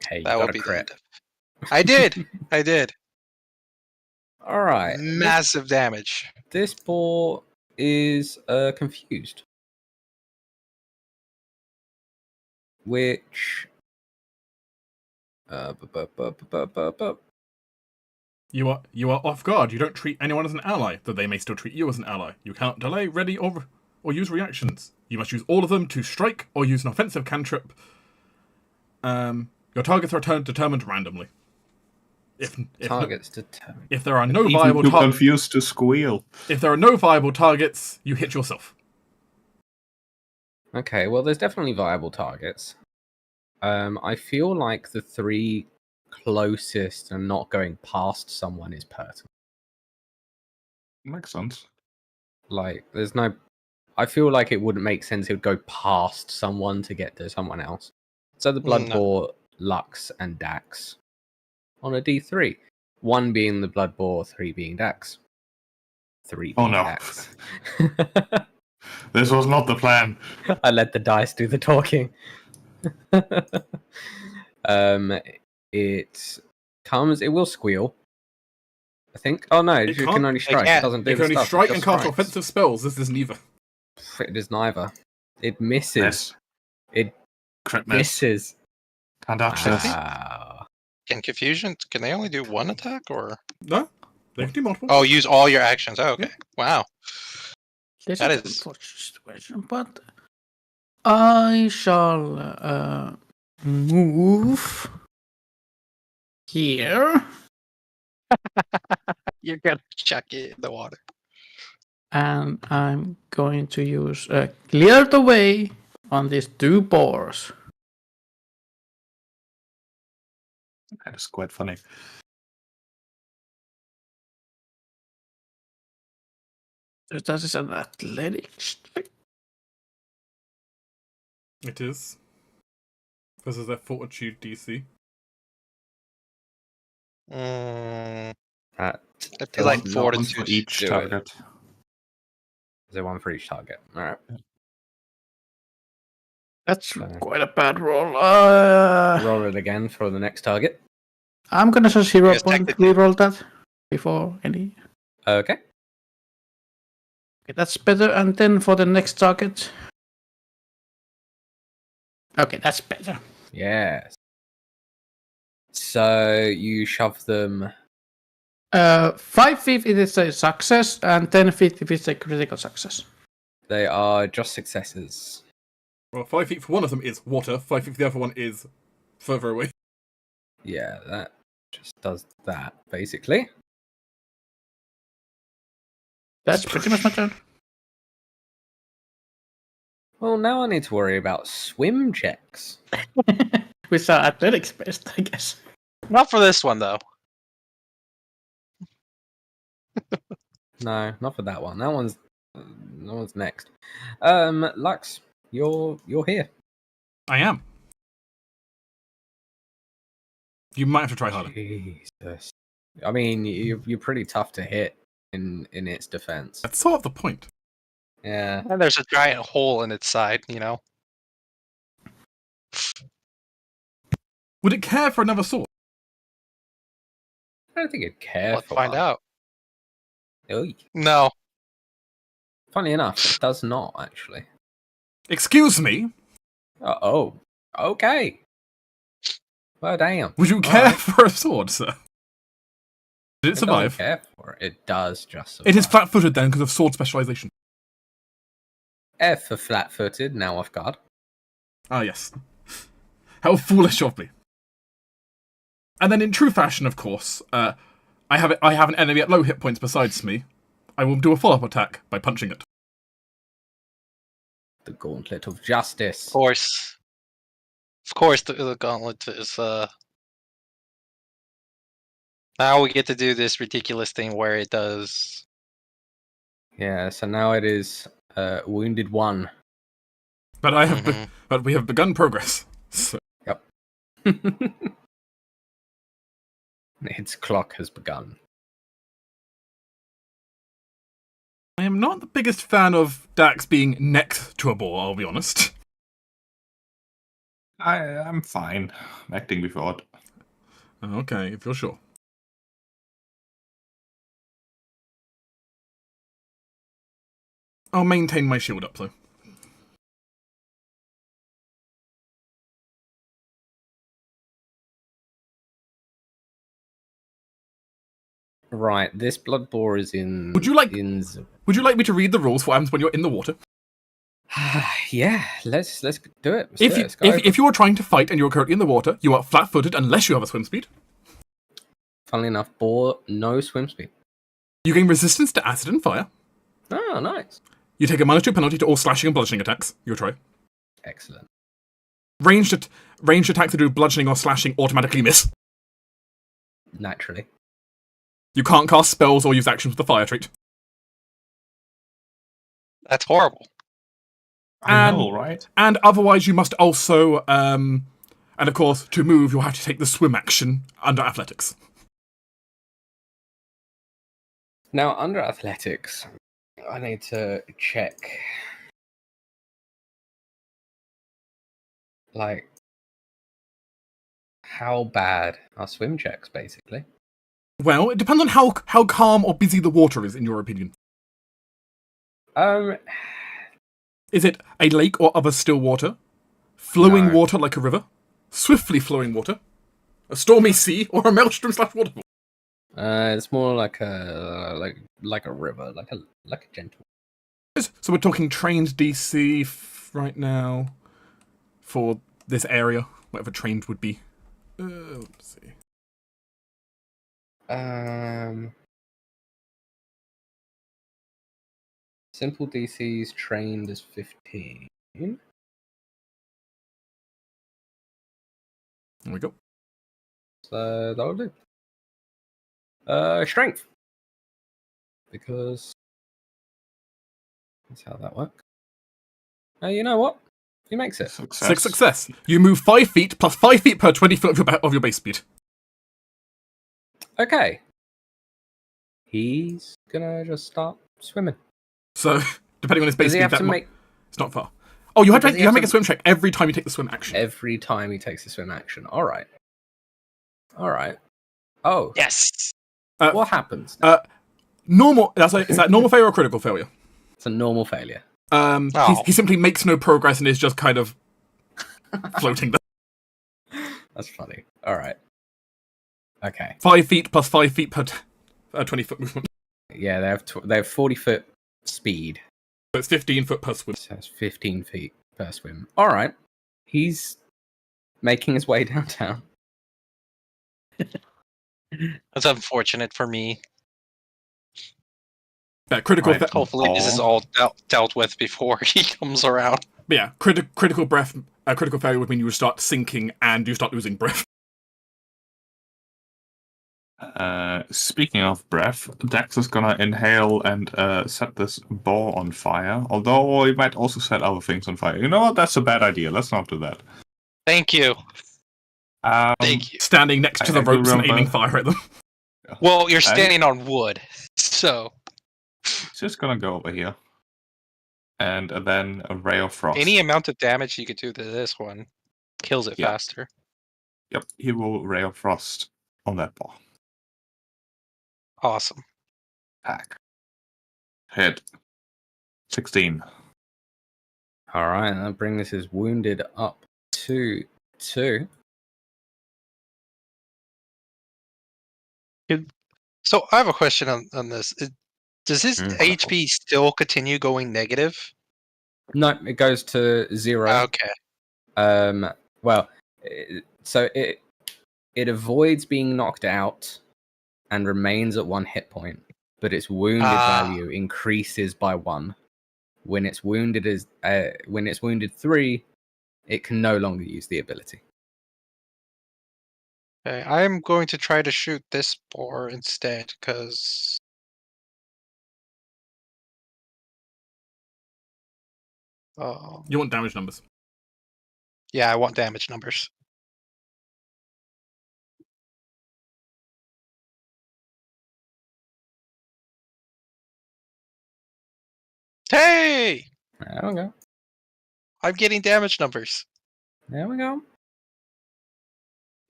Hey, you That got will a be crit. I did. I did. All right. Massive damage. This ball is confused. Which you are off guard. You don't treat anyone as an ally, though they may still treat you as an ally. You cannot delay, ready, or use reactions. You must use all of them to strike or use an offensive cantrip. Your targets are determined randomly. If targets determined. if there are no Even viable too targets, confused to squeal. if there are no viable targets, you hit yourself. Okay, well, there's definitely viable targets. I feel like the 3 closest and not going past someone is pertinent. Makes sense. Like, there's no. I feel like it wouldn't make sense. It would go past someone to get to someone else. So the Blood No. Boar, Lux, and Dax on a D3. 1 being the Blood Boar, 3 being Dax. 3 Oh, being no. Dax. This was not the plan. I let the dice do the talking. It comes, it will squeal. I think. Oh no, it can can't- only strike. It can't. doesn't do It can the only stuff. strike it and just cast strikes. offensive spells. This is neither. It is neither. It misses. Miss. It Crit miss. misses. Can't dodge this. Wow. Can confusion? Can they only do one attack or? No, they can do multiple. Oh, use all your actions. Oh, okay. Yeah. Wow. This That is an is- unfortunate situation, but I shall move here, You're gonna chuck it in the water. and I'm going to use clear the way on these 2 boars. That is quite funny. So that is an athletics check. It is. This is their fortitude DC. That It'd be like Not One for fortitude. each do it. target. is there one for each target. All right. That's So- quite a bad roll. Roll it again for the next target. I'm gonna just 0 Yes, point technically. reroll that before any. Okay. Okay, that's better. And then for the next target. Okay, that's better. Yes. So you shove them. 5 feet if it's a success, and 10 feet if it's a critical success. They are just successes. Well, 5 feet for one of them is water. 5 feet for the other one is further away. Yeah, that just does that basically. That's pretty much my turn. Well, now I need to worry about swim checks. With our athletics based, I guess. Not for this one though. No, not for that one. That one's next. Lux, you're here. I am. You might have to try harder. Jesus. I mean, you're pretty tough to hit in its defense. That's sort of the point. Yeah. And there's a giant hole in its side, you know. Would it care for another sword? I don't think it'd care Let's for find one. out. Oy. No. Funny enough, it does not actually. Excuse me? Oh. Okay. Well, damn. Would you All care right. for a sword, sir? Did it It doesn't survive? care for it. It does just survive. It is flat-footed then because of sword specialization. F for flat-footed. Now off guard. Ah, yes. How foolish of me. And then in true fashion, of course, I have an enemy at low hit points besides me. I will do a follow-up attack by punching it. The Gauntlet of Justice. Of course. Of course the gauntlet is now we get to do this ridiculous thing where it does Yeah. So now it is wounded 1. But Mhm. but we have begun progress. So, Its clock has begun. I am not the biggest fan of Dax being next to a boar, I'll be honest. I'm fine. I'm acting before it. Okay, if you're sure. I'll maintain my shield up, though. Right. This blood boar is in. Would you like- In... Would you like me to read the rules for what happens when you're in the water? yeah. Let's do it. If you are trying to fight and you're currently in the water, you are flat-footed unless you have a swim speed. Funnily enough, boar no swim speed. You gain resistance to acid and fire. Oh, nice. You take a -2 penalty to all slashing and bludgeoning attacks. Your try. Excellent. Ranged attacks that do bludgeoning or slashing automatically miss. Naturally. You can't cast spells or use actions with the fire trait. that's horrible. I And- know, right? And otherwise, you must also, and of course, to move, you'll have to take the swim action under athletics. Now, under athletics, I need to check. Like, How bad are swim checks, basically? Well, it depends on how calm or busy the water is, in your opinion. Is it a lake or other still water? Flowing No. water like a river? Swiftly flowing water? A stormy sea? Or a maelstrom/waterfall? It's more like a river, like a gentle. So we're talking trained DC right now for this area, whatever trained would be. Let's see. Simple DC's trained as 15. There we go. So that'll do. Strength. Because that's how that works. You know what? He makes it. Success. You move 5 feet plus 5 feet per 20 foot of your base speed. Okay. He's gonna just start swimming. So, depending on his base Does he speed, have to make it's not far. Oh, you have to Does he have make to- a swim check every time you take the swim action. every time he takes a swim action? All right. Oh, Yes. what happens? Normal. Is that normal failure or critical failure? It's a normal failure. He simply makes no progress and is just kind of floating there. That's funny. All right. Okay. 5 feet plus 5 feet per 20 foot movement. Yeah, they have 40 foot speed. So it's 15 foot per swim. So it's 15 feet per swim. All right. He's making his way downtown. That's unfortunate for me. Critical. Right. Hopefully, this is all dealt with before he comes around. But yeah, critical breath. Critical failure would mean you would start sinking and you start losing breath. Speaking of breath, Dex is gonna inhale and set this ball on fire. Although he might also set other things on fire. You know what? That's a bad idea. Let's not do that. Thank you. Thank you. Standing next to the I do ropes and remember- aiming fire at them. Well, you're standing on wood, so It's just gonna go over here. And then a ray of frost. any amount of damage you could do to this one kills it Yeah. faster. Yep, he will ray of frost on that ball. Awesome. Attack. Hit. 16. All right. That brings his wounded up to 2. So I have a question on this. Does his Mm. HP still continue going negative? No, it goes to 0. Okay. Well, so it avoids being knocked out and remains at 1 hit point, but its wounded value increases by 1. When it's wounded 3, it can no longer use the ability. Okay, I'm going to try to shoot this boar instead, because You want damage numbers. yeah, I want damage numbers. Hey! There we go. I'm getting damage numbers. There we go.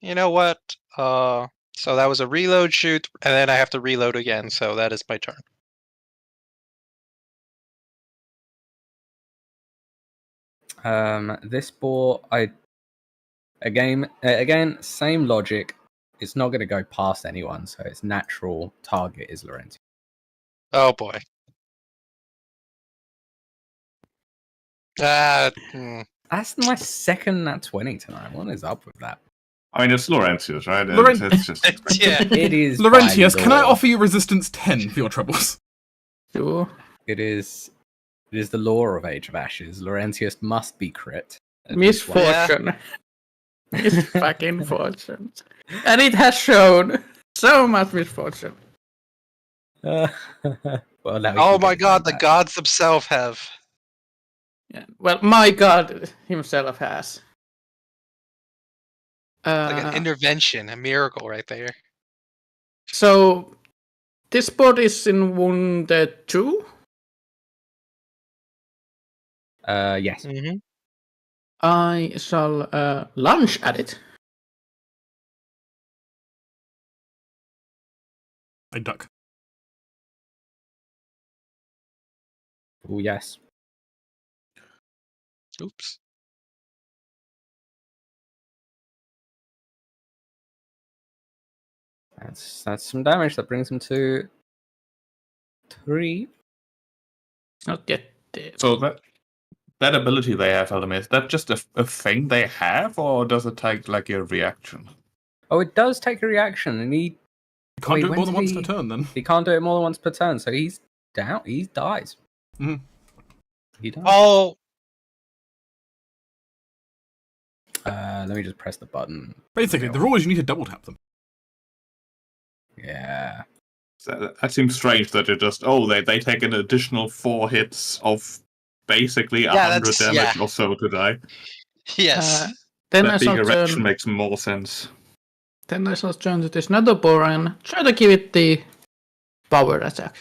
You know what? So that was a reload shoot, and then I have to reload again, so that is my turn. This boar, again, same logic. It's not going to go past anyone, so its natural target is Laurentius. Oh boy. That's my second nat 20 tonight. What is up with that? I mean, it's Laurentius, right? It's just Yeah. It is. Laurentius, by can I law. offer you resistance 10 for your troubles? Sure. It is the law of Age of Ashes. Laurentius must be crit. at least once. Misfortune. It's fucking fortune. And it has shown so much misfortune. Well, now we Oh can my get god, the that. gods themselves have. Yeah. Well, my god himself has. Like an intervention, a miracle right there. So, this board is in wounded 2. Yes. Mm-hmm. I shall lunge at it. I duck. Oh, yes. Oops. That's some damage. That brings him to 3. Not yet dead. So that ability they have, Halldamir, is that just a thing they have, or does it take like a reaction? Oh, it does take a reaction, and he You can't do it when more than did once he- per turn, then. He can't do it more than once per turn, so he's down. He dies. Mhm. He dies. Oh, Let me just press the button. Basically, the rule is you need to double tap them. Yeah. That seems strange that it just they take an additional 4 hits of basically Yeah, 100 that's- damage yeah. or so to die. yes. Then I That being shall a reaction turn. makes more sense. Then I shall turn to this nether boar and try to give it the power attack.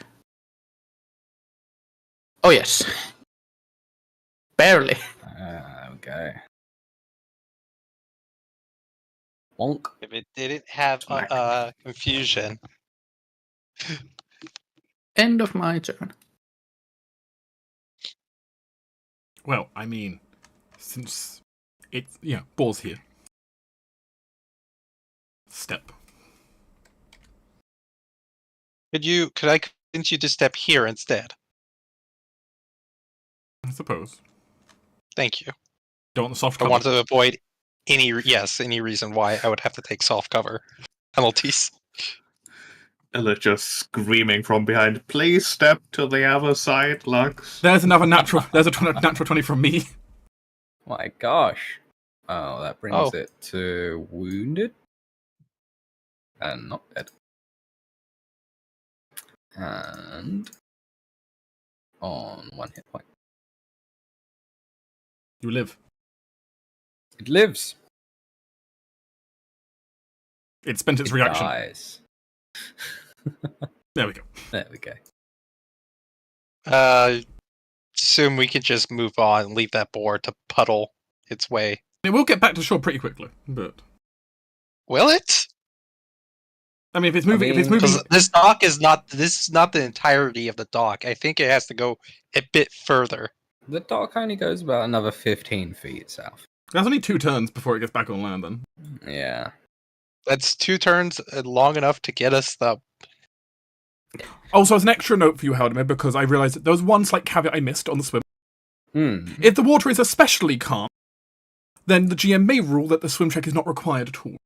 Oh yes. Barely. Okay. Wonk. If it didn't have Smack. confusion. End of my turn. Well, I mean, since it's boar's here. Step. Could I convince you to step here instead? I suppose. Thank you. Don't want the soft I cover. want to avoid any reason why I would have to take soft cover penalties. Alicia screaming from behind, please step to the other side, Lux. There's another natural. There's a natural 20 from me. My gosh. Oh, that brings Oh. it to wounded. And not dead. And on 1 hit point. You live. It lives. It spent its It reaction. dies. There we go. There we go. Assume we could just move on and leave that boar to puddle its way. It will get back to shore pretty quickly, but Will it? I mean, if it's moving, Because this dock is not. This is not the entirety of the dock. I think it has to go a bit further. The dock only goes about another 15 feet south. there's only 2 turns before it gets back on land. Then Yeah. That's 2 turns long enough to get us the. also, as an extra note for you, Halldamir, because I realised that there was one slight caveat I missed on the swim. If the water is especially calm, then the GM may rule that the swim check is not required at all.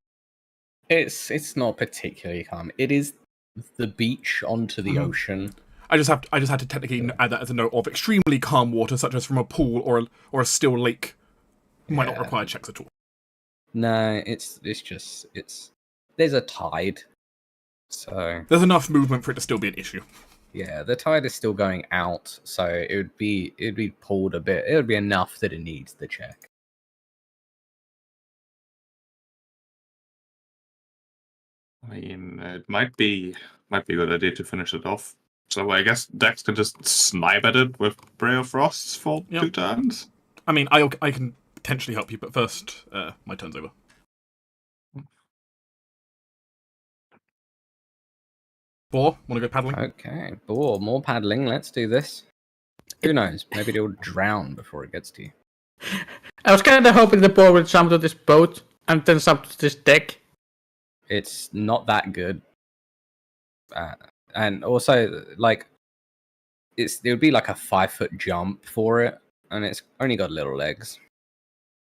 It's not particularly calm. It is the beach onto the ocean. I just had to technically add that as a note of extremely calm water, such as from a pool or a still lake, might not Yeah. require checks at all. No, it's just there's a tide. So There's enough movement for it to still be an issue. yeah, the tide is still going out, so it'd be pulled a bit. It would be enough that it needs the check. I mean, it might be a good idea to finish it off. So I guess Dex can just snipe at it with Bray of Frosts for Yep. 2 turns. I mean, I can potentially help you, but first, my turn's over. Boar, want to go paddling? Okay, more paddling. Let's do this. Who knows? Maybe it'll drown before it gets to you. I was kind of hoping the boar would jump to this boat and then jump to this deck. It's not that good. And also, like, it would be like a 5-foot jump for it, and it's only got little legs.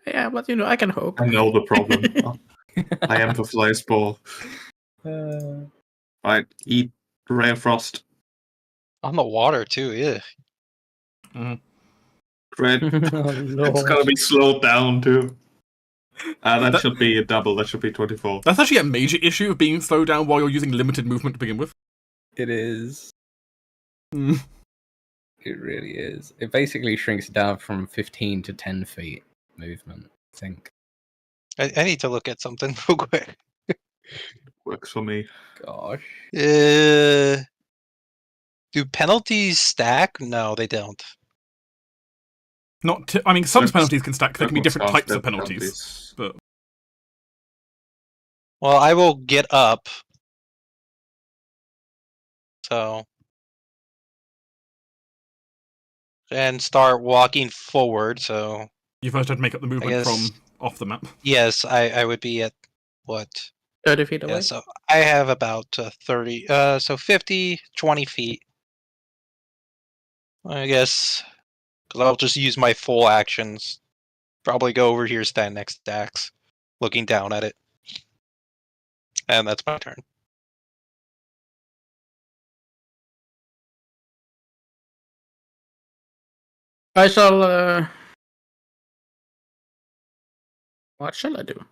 Yeah, but I can hope. I know the problem. I empathize, Boar. Right, eat Ray of Frost. On the water too, yeah. Great. It's gonna be slowed down too. That should be a double. That should be 24. That's actually a major issue of being slowed down while you're using limited movement to begin with. It is. Mm. It really is. It basically shrinks down from 15 to 10 feet movement, I think. I need to look at something real quick. Works for me. Gosh. Do penalties stack? No, they don't. I mean, some That's- penalties can stack. There can be different Sounds types of good penalties. But Well, I will get up So, and start walking forward. So, You first had to make up the movement guess- from off the map. yes, I would be at what? 30 feet away. Yeah, so I have about 30, so 50, 20 feet. I guess, because I'll just use my full actions. Probably go over here, stand next to Dax, looking down at it. And that's my turn. I shall. What shall I do?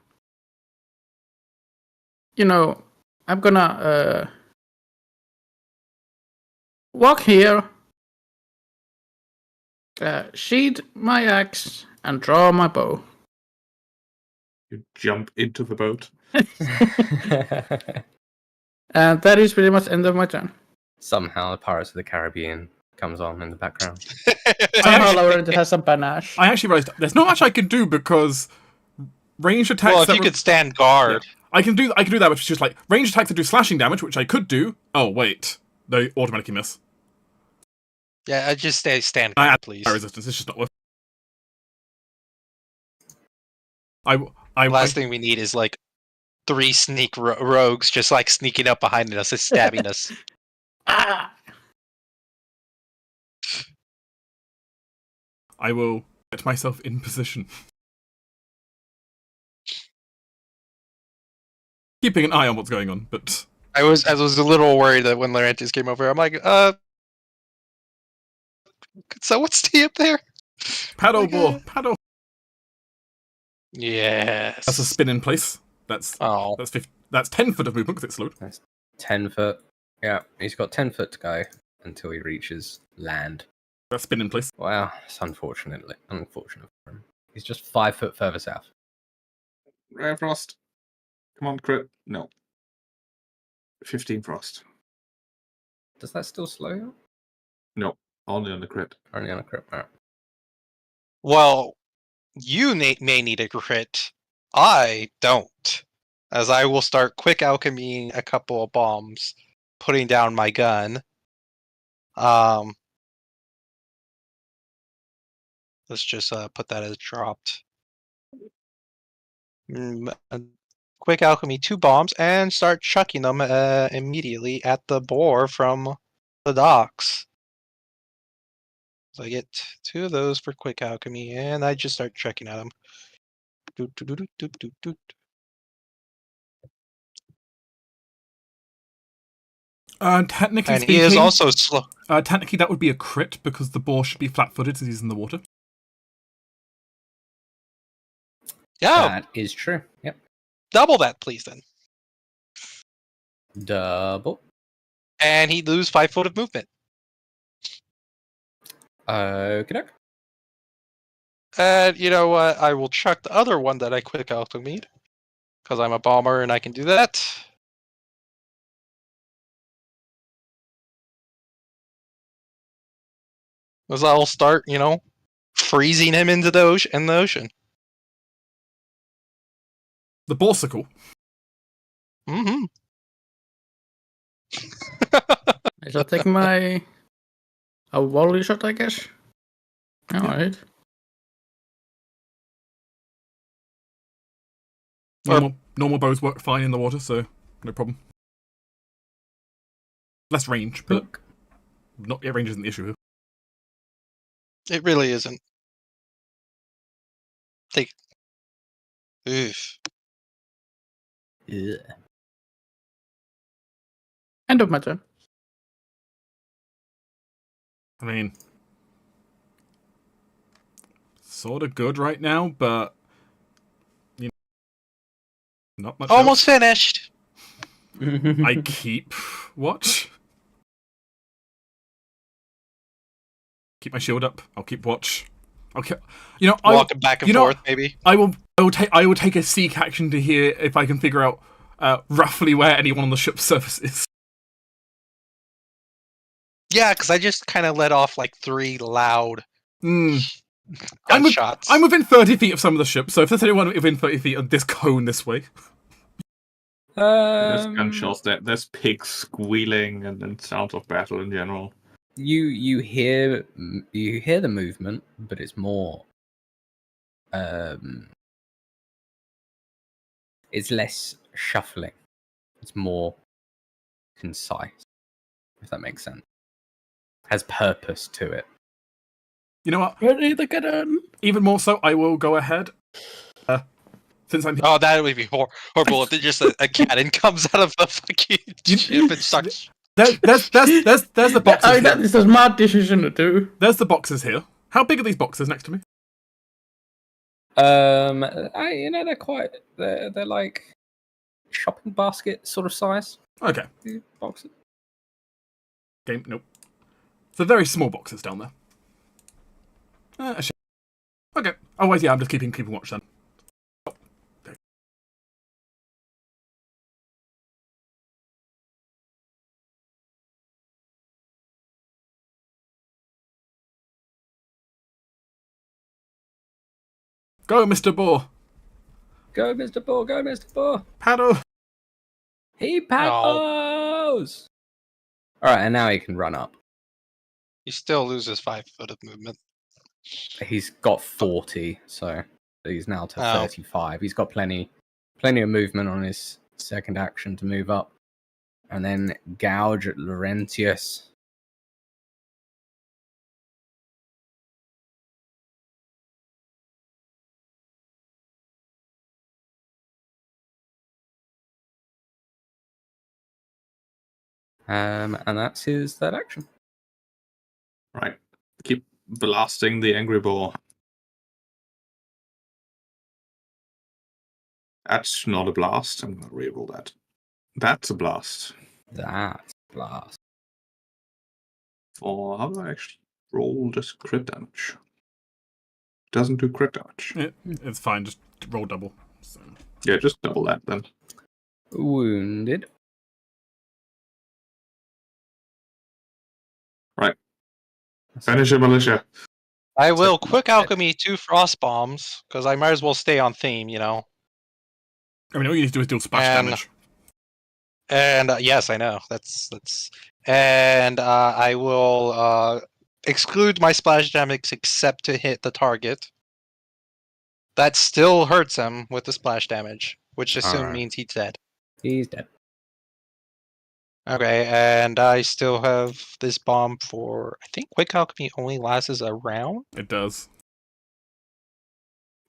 You know, I'm gonna walk here, sheathe my axe, and draw my bow. You jump into the boat. And that is pretty much end of my turn. Somehow, the Pirates of the Caribbean comes on in the background. Somehow Laurentius has some panache. I actually realized there's not much I can do because ranged attacks. Well, if you could stand guard. Yeah. I can do that, which is just like ranged attacks that do slashing damage, which I could do. Oh wait, they automatically miss. Yeah, I just stand guard, please. Resistance. It's just not worth. Last thing we need is like 3 sneak rogues just like sneaking up behind us and stabbing us. Ah! I will get myself in position. Keeping an eye on what's going on, but I was a little worried that when Laurentius came over, I'm like, could someone stay up there? paddle ball, paddle. Yes. That's a spin in place. That's 10 foot of movement because it's slowed. That's 10 foot. Yeah, he's got 10 foot to go until he reaches land. That's spin in place. Wow, it's unfortunate for him. He's just 5 foot further south. Rare frost. Come on, crit. No. 15 frost. Does that still slow you? No, only on the crit. Only on a crit. Right. Well, you may need a crit. I don't. As I will start quick alchemying a couple of bombs, putting down my gun. Let's just put that as dropped. Quick alchemy 2 bombs and start chucking them immediately at the boar from the docks. So I get 2 of those for quick alchemy, and I just start chucking at them. Doot, doot, doot, doot, doot, doot. Technically And speaking, he is also slow. technically that would be a crit because the boar should be flat-footed since he's in the water. Yeah, That is true. Yep. double that, please, then. Double. And he'd lose 5 foot of movement. Okay. And you know what? I will chuck the other one that I quick alchemied. Because I'm a bomber and I can do that. As I'll start, freezing him into the ocean. The Borsicle. Mm-hmm. I shall take a volley shot, I guess. Alright. Normal bows work fine in the water, so no problem. Less range, but range isn't the issue here. It really isn't. Oof. Yeah. End of my turn. I mean, sort of good right now, but not much. Almost finished. I keep watch. Keep my shield up. I'll keep watch. Okay, Walking back and forth, maybe. I will take a seek action to hear if I can figure out roughly where anyone on the ship's surface is. Yeah, because I just kind of let off like 3 loud gunshots. I'm within 30 feet of some of the ship, so if there's anyone within 30 feet of this cone this way. There's gunshots, there's pigs squealing, and then sounds of battle in general. You hear the movement, but it's more. It's less shuffling. It's more concise, if that makes sense. Has purpose to it. You know what? Ready the cannon. Even more so, I will go ahead. Since I'm Oh, that would be horrible if just a cannon comes out of the fucking ship and starts. there's the boxes. I mean, that is a smart decision to do. There's the boxes here. How big are these boxes next to me? They're like shopping basket sort of size. Okay. Boxes. Game. Nope. So very small boxes down there. Okay. Otherwise, yeah, I'm just keeping watch then. Oh, there. Go, Mr. Boar. Go, Mr. Boar. Go, Mr. Boar. Paddle. He paddles. All right, and now he can run up. He still loses 5 foot of movement. He's got 40, so he's now to 35. He's got plenty of movement on his second action to move up. And then gouge at Laurentius. And that's his third action. Right. Keep blasting the angry boar. That's not a blast. I'm gonna reroll that. That's a blast. That's a blast. Or how do I actually roll just crit damage? Doesn't do crit damage. It's fine. Just roll double. So. Yeah, just double that then. Wounded. Right. Finish him, Alicia. I will quick alchemy 2 frost bombs because I might as well stay on theme, you know. I mean, all you need to do is deal splash damage. And yes, I know. That's. And I will exclude my splash damage except to hit the target. That still hurts him with the splash damage, which means he's dead. He's dead. Okay, and I still have this bomb for. I think quick alchemy only lasts a round. It does.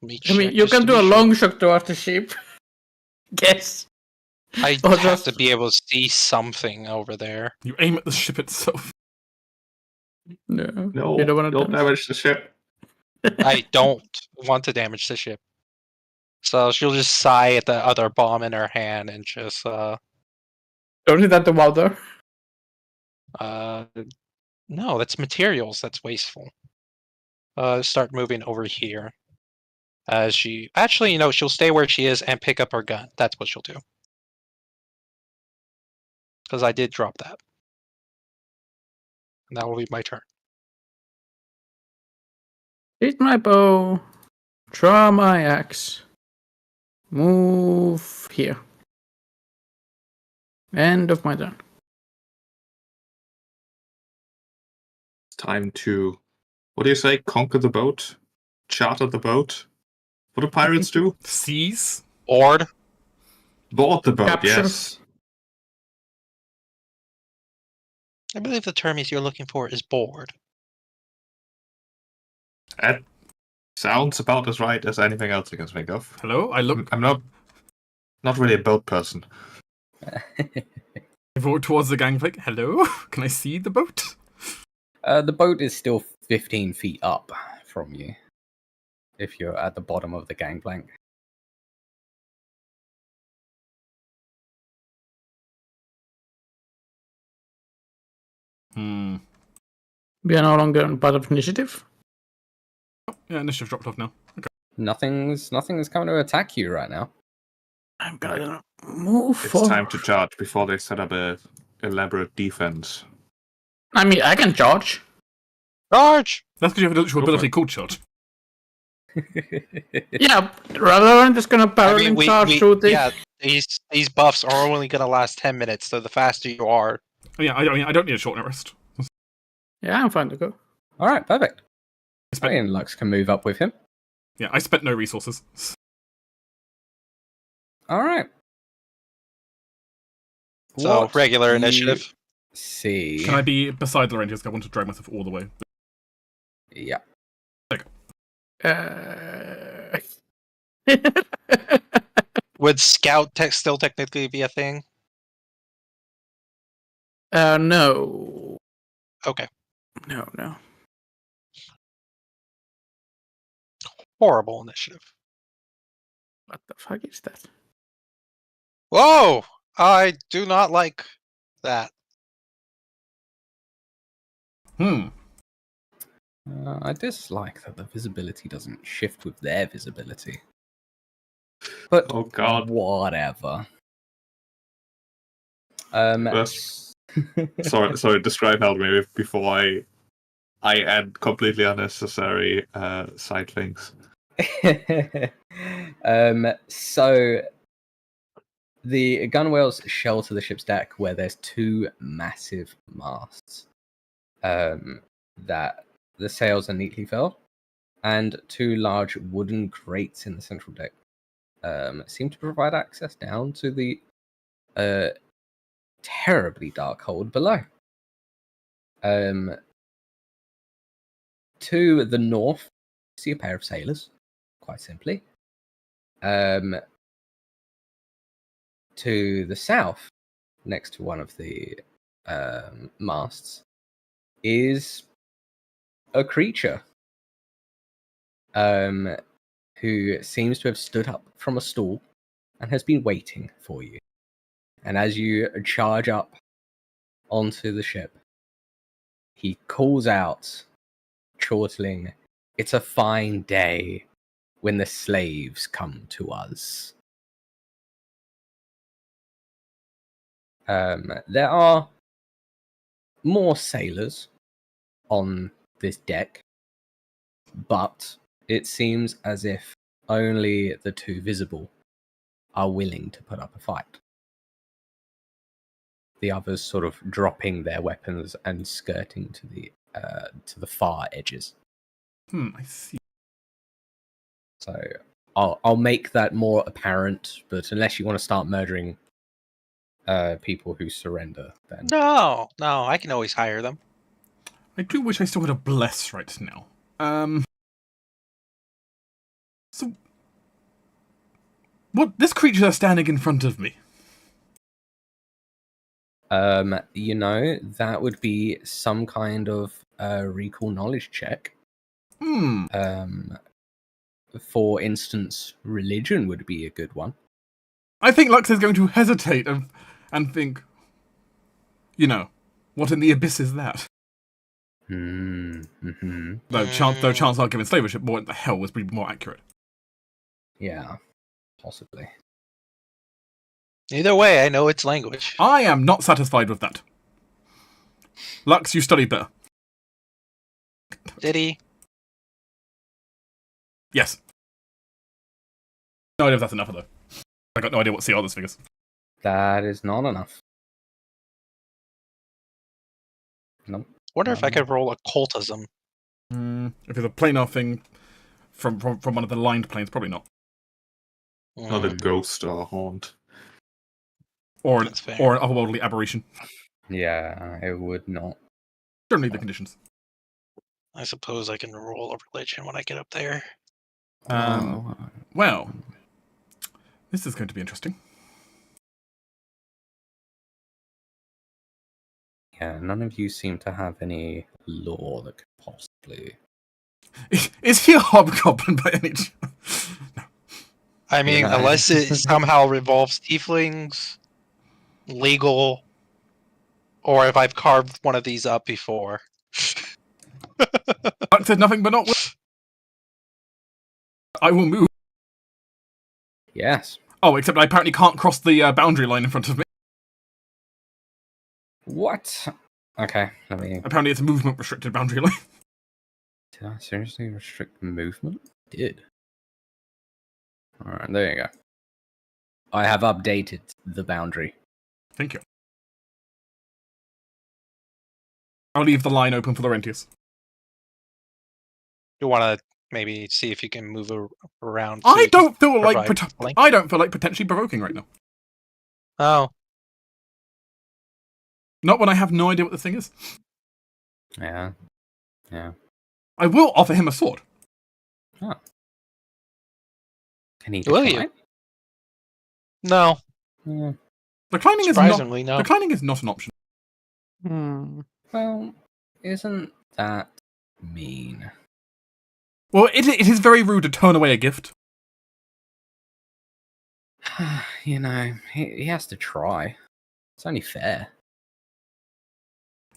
I mean, you can do a long shot towards the ship. Guess. I Or have just- to be able to see something over there. You aim at the ship itself. No, No, you don't want to damage the ship. I don't want to damage the ship. So she'll just sigh at the other bomb in her hand and just Don't hit that the water. no, that's materials, that's wasteful. Start moving over here. She actually, she'll stay where she is and pick up her gun. That's what she'll do. Because I did drop that. And that will be my turn. Hit my bow. Draw my axe. Move here. End of my turn. It's time to, what do you say, conquer the boat? Charter the boat? What do pirates do? Seize. Board. Board the boat, Capture. yes. I believe the term you're looking for is board. That sounds about as right as anything else I can think of. Hello? I look I'm not really a boat person. forward towards the gangplank. Hello? Can I see the boat? The boat is still 15 feet up from you. If you're at the bottom of the gangplank. We are no longer on part of initiative. Yeah, initiative dropped off now. Okay. Nothing's coming to attack you right now. I'm gonna move It's forward. time to charge before they set up a elaborate defense. I mean, I can charge. Charge! That's because you have a literal Go for ability it. called charge. Yeah, Laurentius is gonna barrel in charge through the. Yeah, these buffs are only gonna last 10 minutes, so the faster you are. Yeah, I don't need a short rest. Yeah, I'm fine to go. All right, perfect. spent- And Lux can move up with him. Yeah, I spent no resources. All right. So What regular you initiative. See. Can I be beside Laurentius? I want to drag myself all the way. Yeah. Would scout still technically be a thing? No. Okay. No. Horrible initiative. What the fuck is that? Whoa! I do not like that. I dislike that the visibility doesn't shift with their visibility. But Oh god. whatever. Sorry, describe Halldamir before I add completely unnecessary side things. So the gunwales shelter the ship's deck where there's two massive masts that the sails are neatly furled, and two large wooden grates in the central deck seem to provide access down to the terribly dark hold below. To the north, you see a pair of sailors, quite simply. To the south, next to one of the masts, is a creature who seems to have stood up from a stool and has been waiting for you. And as you charge up onto the ship, he calls out, chortling, "It's a fine day when the slaves come to us." There are more sailors on this deck, but it seems as if only the two visible are willing to put up a fight. The others sort of dropping their weapons and skirting to the far edges. I see. So I'll make that more apparent, but unless you want to start murdering people who surrender, then No, I can always hire them. I do wish I still had a bless right now. So, what? This creature is standing in front of me. that would be some kind of recall knowledge check. For instance, religion would be a good one. I think Lux is going to hesitate and think, what in the abyss is that? Mm-hmm. Though chance I'll give it slavership, what the hell was probably more accurate. Yeah, possibly. Either way, I know its language. I am not satisfied with that. Lux, you studied better. Did he? Yes. No idea if that's enough, though. I got no idea what CR this figures. That is not enough. Nope. Wonder if I could roll occultism. If it's a planar thing from one of the lined planes, probably not. Not a ghost or a haunt. Or an That's fair. otherworldly aberration. Yeah, it would not. Don't need the conditions. I suppose I can roll a religion when I get up there. Well, this is going to be interesting. Yeah, none of you seem to have any law that could possibly. Is he a hobgoblin by any chance? No. I mean, Yeah. unless it somehow involves tieflings, legal, or if I've carved one of these up before. Lux said nothing but not. I will move. Yes. Oh, except I apparently can't cross the boundary line in front of me. What? Okay, let me. Apparently it's a movement restricted boundary line. Did I seriously restrict movement? did. Alright, there you go. I have updated the boundary. Thank you. I'll leave the line open for Laurentius. You want to maybe see if you can move around. I don't feel like flank? I don't feel like potentially provoking right now. Oh, Not when I have no idea what this thing is. Yeah. I will offer him a sword. Oh. Can he Will decline? you? No. Yeah. Declining Surprisingly, no. Declining is not an option. Well, isn't that mean? Well, it is very rude to turn away a gift. You know, he has to try. It's only fair.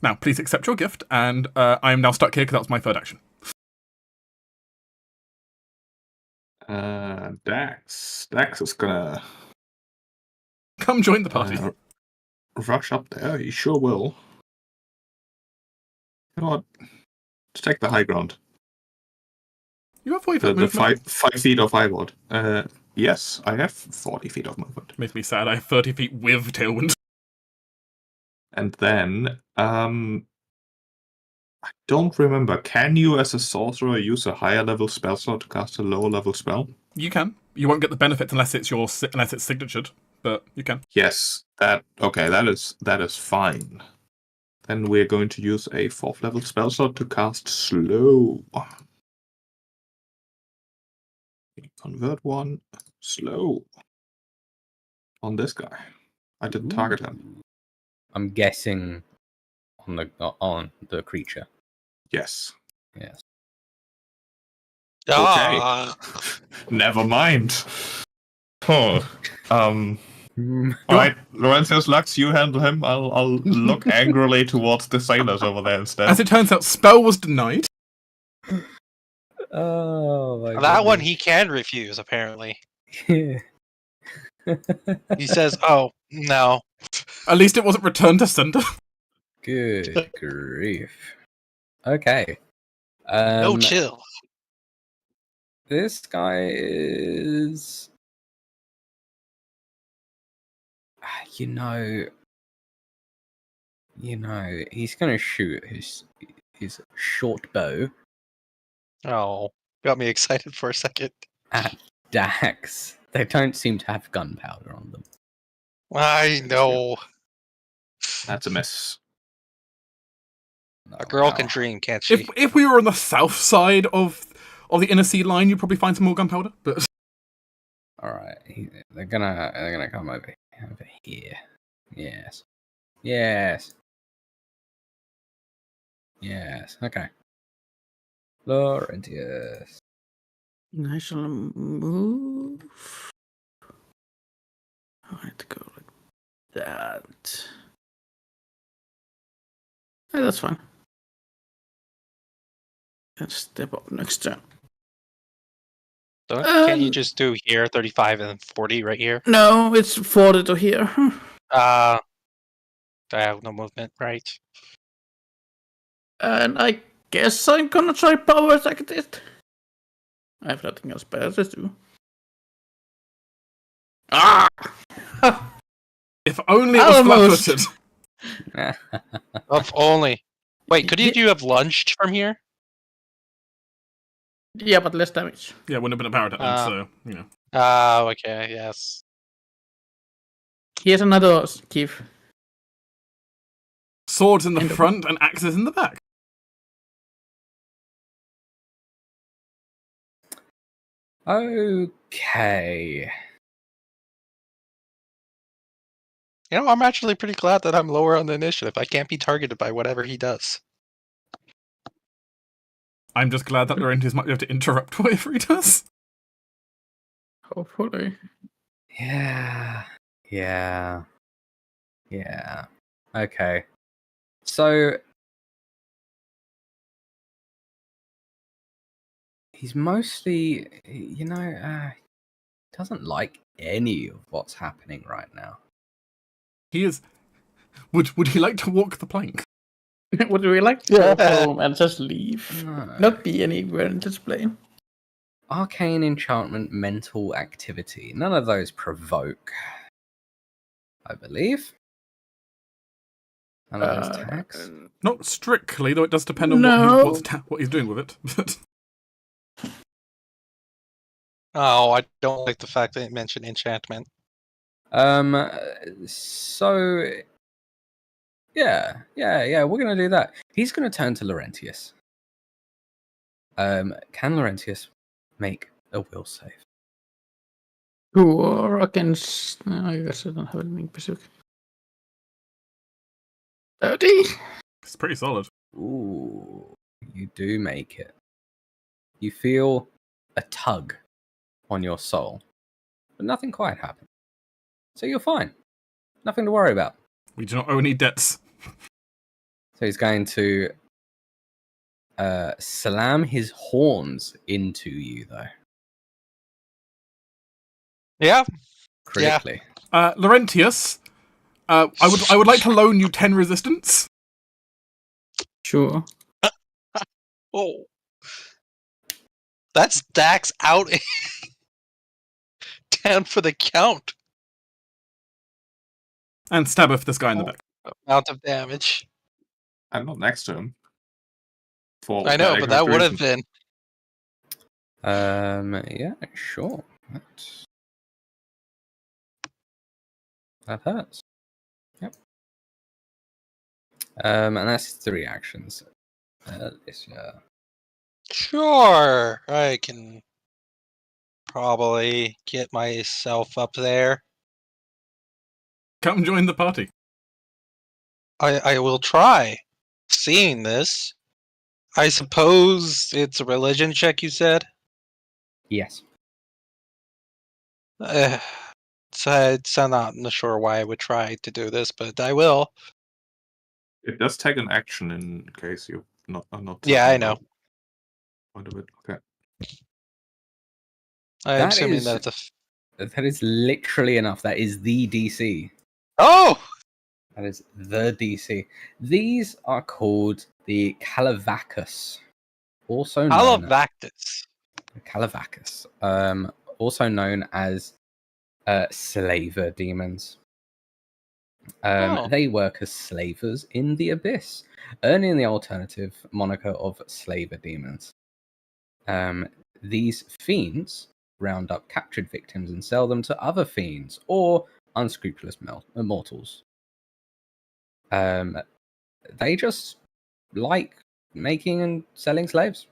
Now, please accept your gift, and I am now stuck here because that was my third action. Dax. Dax is gonna Come join the party. rush up there. He sure will. You know what? Let's take the high ground. You have 40 The foot movement. 5 feet of high ward. Yes, I have 40 feet of movement. Makes me sad. I have 30 feet with Tailwind. And then, I don't remember. Can you, as a sorcerer, use a higher level spell slot to cast a lower level spell? You can. You won't get the benefits unless it's signatured, but you can. Yes. That is fine. Then we're going to use a 4th level spell slot to cast slow. Convert one slow on this guy. I didn't target him. I'm guessing on the creature. Yes. Yes. Ah. Never mind. Oh. Alright, Laurentius Lux, you handle him. I'll look angrily towards the sailors over there instead. As it turns out, spell was denied. Oh, my That one he can refuse, apparently. goodness. He says, oh, no. At least it wasn't returned to sender. Good grief. Okay. No chill. This guy is... You know, he's going to shoot his short bow Oh, got me excited for a second. at Dax. They don't seem to have gunpowder on them. I know. That's a miss. A girl wow. can dream, can't she? If we were on the south side of the inner sea line, you'd probably find some more gunpowder. But All right, they're gonna come over here. Yes. Okay. Laurentius. I shall move. I have to go like that. Yeah, that's fine. And step up next turn. Can't you just do here, 35 and 40 right here? No, it's 40 to here. I have no movement, right? And I guess I'm gonna try power attack it. I have nothing else better to do. Ah! if only it was Almost. flat-footed. If only. Wait, couldn't you have lunged from here? Yeah, but less damage. Yeah, it wouldn't have been a power attack, so, you know. Oh, okay, yes. Here's another Keith. Swords in the front and axes in the back. Okay. You know, I'm actually pretty glad that I'm lower on the initiative. I can't be targeted by whatever he does. I'm just glad that Laurentius might be able to interrupt whatever he does. Hopefully. Yeah. Okay. So he's mostly, doesn't like any of what's happening right now. He is. Would he like to walk the plank? Would we like to go home and just leave? No. Not be anywhere in this plane. arcane enchantment, mental activity. None of those provoke, I believe. None of those tags. Not strictly, though it does depend on No. what he's doing with it. Oh, I don't like the fact that it mentioned enchantment. So yeah, we're gonna do that. He's gonna turn to Laurentius. Can Laurentius make a will save? Sure, against... No, I guess I don't have anything specific. 30? It's pretty solid. Ooh, you do make it. You feel a tug on your soul, but nothing quite happened. So you're fine. Nothing to worry about. We do not owe any debts. So he's going to slam his horns into you, though. Yeah. Critically. Laurentius, I would like to loan you 10 resistance. Sure. Oh. That's Dax out down for the count. And stabbeth this guy in the back. Amount of damage. I'm not next to him. For I know, but that would have reason. been. Yeah, sure. That hurts. Yep. And that's 3 actions. Alicia. Sure, I can probably get myself up there. Come join the party. I will try. Seeing this, I suppose it's a religion check, you said? Yes. So I'm not sure why I would try to do this, but I will. It does take an action in case you are not. Yeah, I know. Point of it. Okay. I'm assuming that it's That is literally enough. That is the DC. Oh! That is the DC. These are called the Calavacus, also known Calavactus. Also known as slaver demons. They work as slavers in the abyss, earning the alternative moniker of slaver demons. These fiends round up captured victims and sell them to other fiends or unscrupulous mortals. They just like making and selling slaves.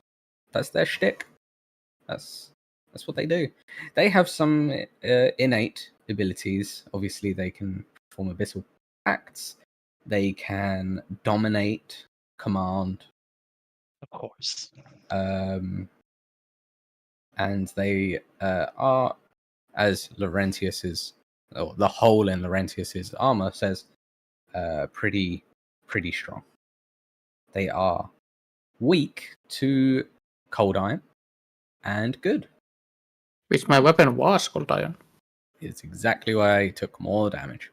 That's their shtick. That's what they do. They have some innate abilities. Obviously, they can perform abyssal acts. They can dominate, command. Of course. And they are, as Laurentius's, or the hole in Laurentius's armor says, pretty strong. They are weak to cold iron and good. Which my weapon was cold iron. It's exactly why I took more damage.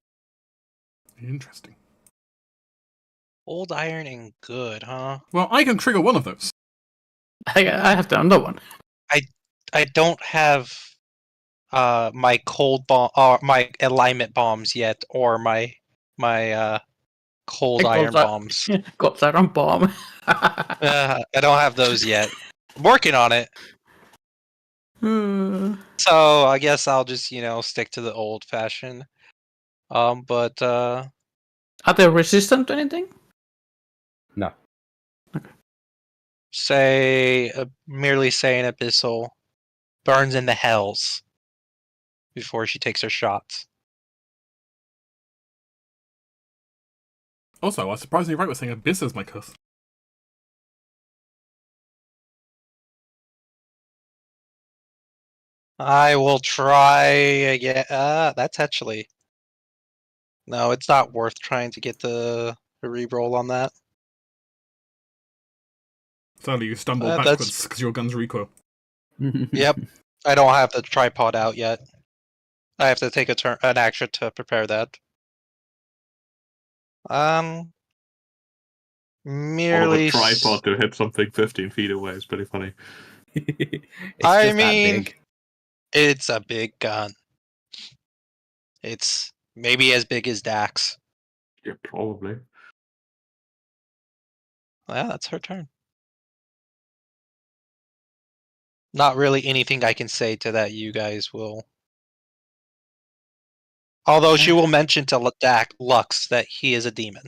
Interesting. Old iron and good, huh? Well, I can trigger one of those. I have the other one. I don't have my cold bomb or my alignment bombs yet, or my cold iron bombs. Cold iron bomb. I don't have those yet. I'm working on it. So I guess I'll just stick to the old fashioned. But are they resistant to anything? No. Okay. Merely say an abyssal burns in the hells before she takes her shots. Also, I was surprisingly right with saying abyss is my curse. I will try again. That's actually... No, it's not worth trying to get the reroll on that. Sadly, you stumble backwards because your gun's recoil. Yep. I don't have the tripod out yet. I have to take an action to prepare that. Merely... All of a tripod to hit something 15 feet away is pretty funny. It's I just that mean, big. it's a big gun. It's maybe as big as Dax. Yeah, probably. Yeah, that's her turn. Not really anything I can say to that you guys will. Although she will mention to Lux that he is a demon.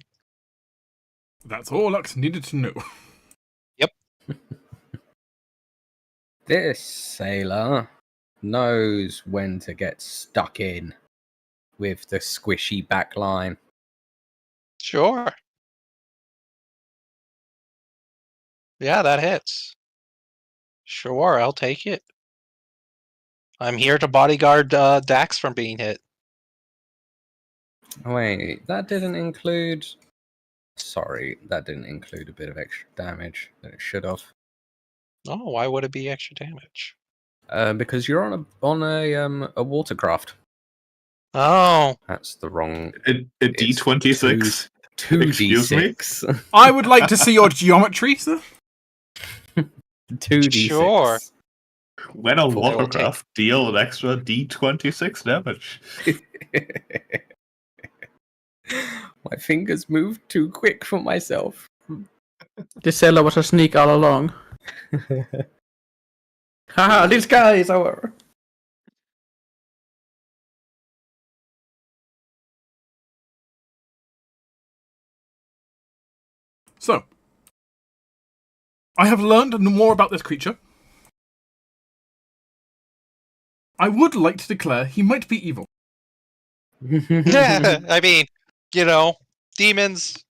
That's all Lux needed to know. This sailor knows when to get stuck in with the squishy back line. Sure. Yeah, that hits. Sure, I'll take it. I'm here to bodyguard Dax from being hit. Wait, that didn't include... Sorry, that didn't include a bit of extra damage that it should have. Oh, why would it be extra damage? Because you're on a watercraft. Oh, That's the wrong... A It's D26? Excuse me? 2d6. I would like to see your geometry, sir. 2d6. Sure. When a For- watercraft, deal an extra D26 damage. My fingers moved too quick for myself. This sailor was a sneak all along. Haha, this guy is our. So, I have learned more about this creature. I would like to declare he might be evil. I mean, demons,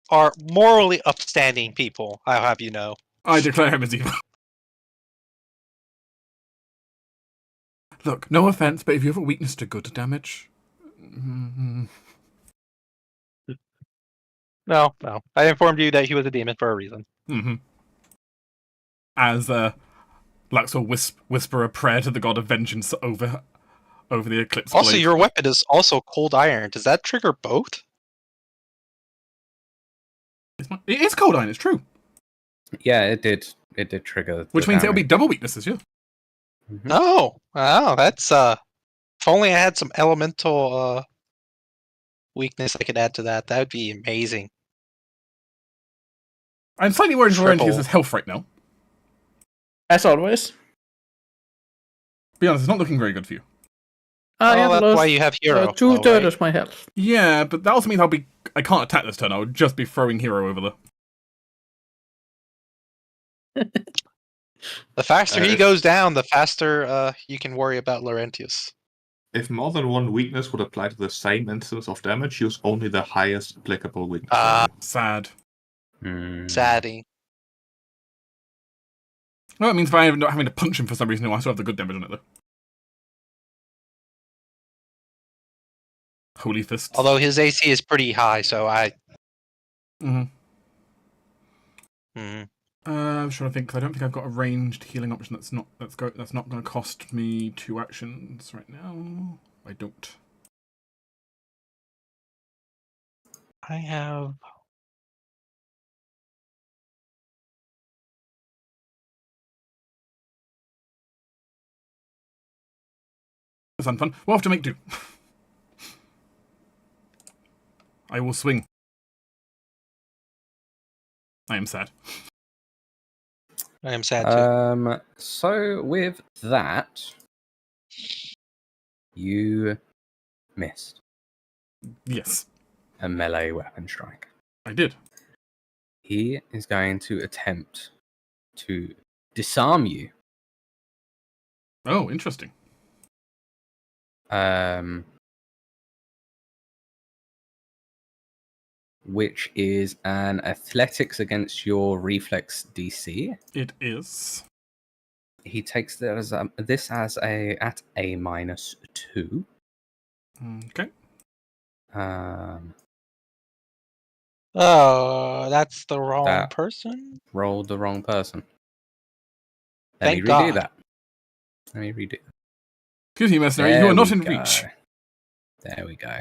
are morally upstanding people, I'll have you know. I declare him as evil. Look, no offense, but if you have a weakness to good damage... No. I informed you that he was a demon for a reason. Mm-hmm. As Lux will whisper a prayer to the god of vengeance over the eclipse Also, blade. your weapon is also cold iron. Does that trigger both? It is cold iron, it's true. Yeah, it did. It did trigger. Which means it'll be double weaknesses, yeah. Mm-hmm. Oh, wow, that's if only I had some elemental weakness I could add to that, that would be amazing. I'm slightly worried for Triple. Laurentius' health right now. As always. Be honest, it's not looking very good for you. I have that's lost why you have hero. 2/3 of my health. Yeah, but that also means I can't attack this turn. I would just be throwing hero over there. The faster he if- goes down, the faster you can worry about Laurentius. If more than one weakness would apply to the same instance of damage, use only the highest applicable weakness. value. Sad. Saddy. Well, it means if I end up not having to punch him for some reason, I still have the good damage on it, though. Holy fist. Although his AC is pretty high, so I. Mm-hmm. Hmm. I'm trying to think, 'cause I don't think I've got a ranged healing option that's not going to cost me 2 actions right now. I don't. I have. That's unfun. We'll have to make do. I will swing. I am sad. I am sad too. So with that, you missed Yes, a melee weapon strike. I did. He is going to attempt to disarm you. Oh, interesting. Which is an athletics against your reflex DC. It is. He takes this as at a -2. Okay. Oh, that's the wrong That- person. Rolled the wrong person. Let Thank me redo God. that. Let me redo. Excuse me, mercenary, you There are not we in go. reach. There we go.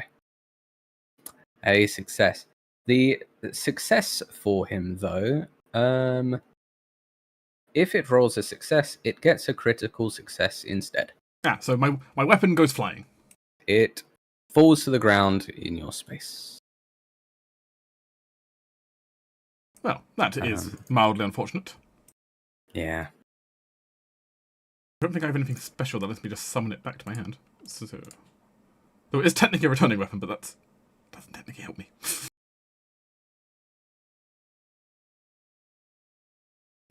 A success. The success for him, though, If it rolls a success, it gets a critical success instead. So my weapon goes flying. It falls to the ground in your space. Well, that is mildly unfortunate. Yeah. I don't think I have anything special that lets me just summon it back to my hand. So it is technically a returning weapon, but that doesn't technically help me.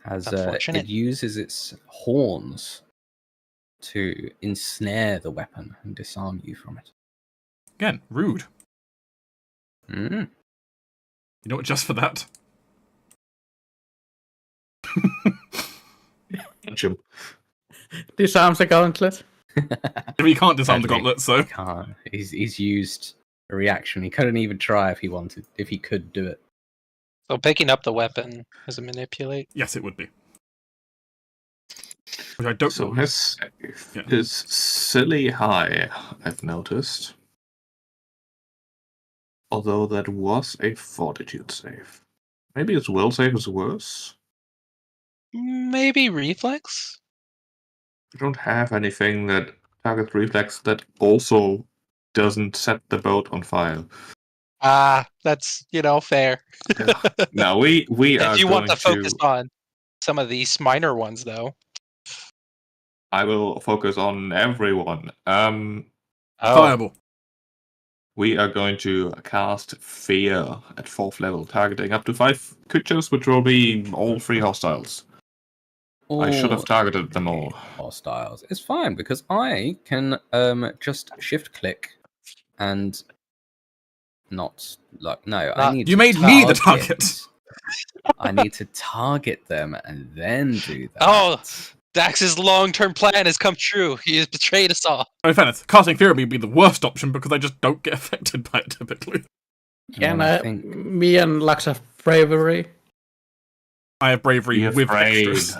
As Unfortunate. it uses its horns to ensnare the weapon and disarm you from it. Again, rude. Mm. You know what? Just for that. Jim. Disarms the gauntlet. You can't disarm the Sadly, gauntlet, so. he can't. He's used a reaction. He couldn't even try if he wanted, if he could do it. So picking up the weapon is a manipulate. Yes, it would be. Which I don't So know. his save is silly high, I've noticed. Although that was a fortitude save. Maybe his will save is worse? Maybe reflex? I don't have anything that targets reflex that also doesn't set the boat on fire. That's, fair. Now we are If you want going to focus on some of these minor ones, though. I will focus on everyone. Fireball. We are going to cast Fear at 4th level, targeting up to 5 creatures, which will be all 3 hostiles. I should have targeted them all. Hostiles. It's fine because I can just shift click and not like no. I need. You to made me the target. I need to target them and then do that. Oh, Dax's long-term plan has come true. He has betrayed us all. In fairness, casting Fear would be the worst option because I just don't get affected by it typically. And I think me and Lux have bravery. I have bravery with afraid. extras.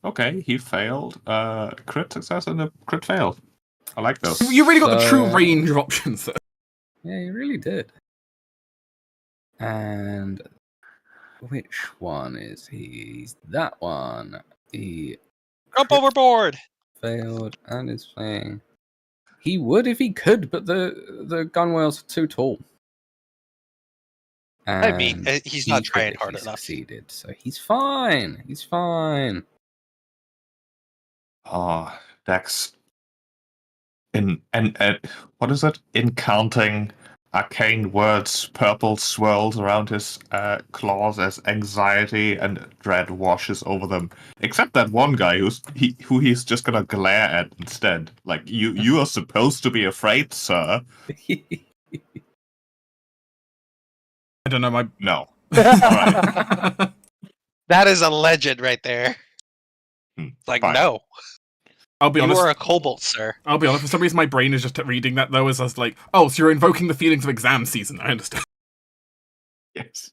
Okay, he failed. Crit success and a crit fail. I like those. You really got the true range of options there. Yeah, you really did. And which one is he? He's that one. He Jump overboard! failed and is playing. He would if he could, but the gunwales are too tall. I mean, And he's not he trying hard critically enough. Succeeded, so he's fine. He's fine. Dex. And what is it? Incanting arcane words, purple swirls around his claws as anxiety and dread washes over them. Except that one guy who he's just gonna glare at instead. Like you are supposed to be afraid, sir. I don't know, No. Right. That is a legend right there. Like, Fine. no. I'll be honest. You are a kobold, sir. I'll be honest, for some reason my brain is just reading that though as like, oh, so you're invoking the feelings of exam season. I understand. Yes.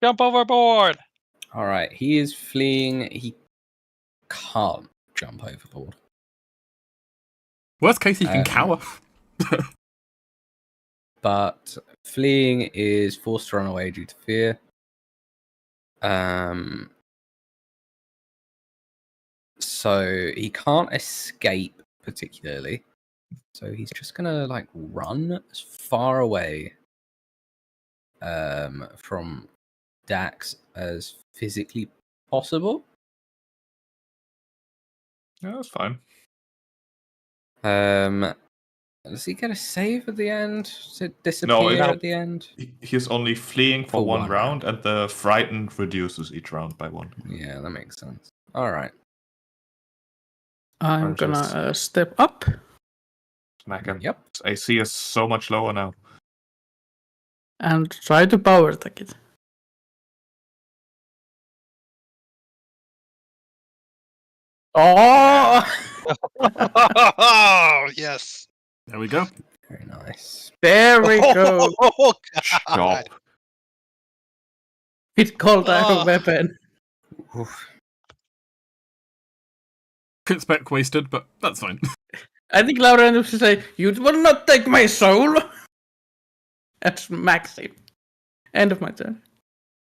Jump overboard! Alright, he is fleeing. He can't jump overboard. Worst case, he can cower. But fleeing is forced to run away due to fear. So he can't escape particularly. So he's just gonna like run as far away from Dax as physically possible. Yeah, that's fine. Does he get a save at the end? Does it disappear at the end? He's only fleeing for one round, round, and the frightened reduces each round by 1. Yeah, that makes sense. All right. I'm gonna step up. Smack him. Yep. AC is so much lower now. And try to power attack it. Oh! Oh, yes. There we go. Very nice. There we go. Oh, Stop. God. It's called a Oh. weapon. Oof. Crit spec wasted, but that's fine. I think Laurentius will say, "You will not take my soul." That's maxing. End of my turn.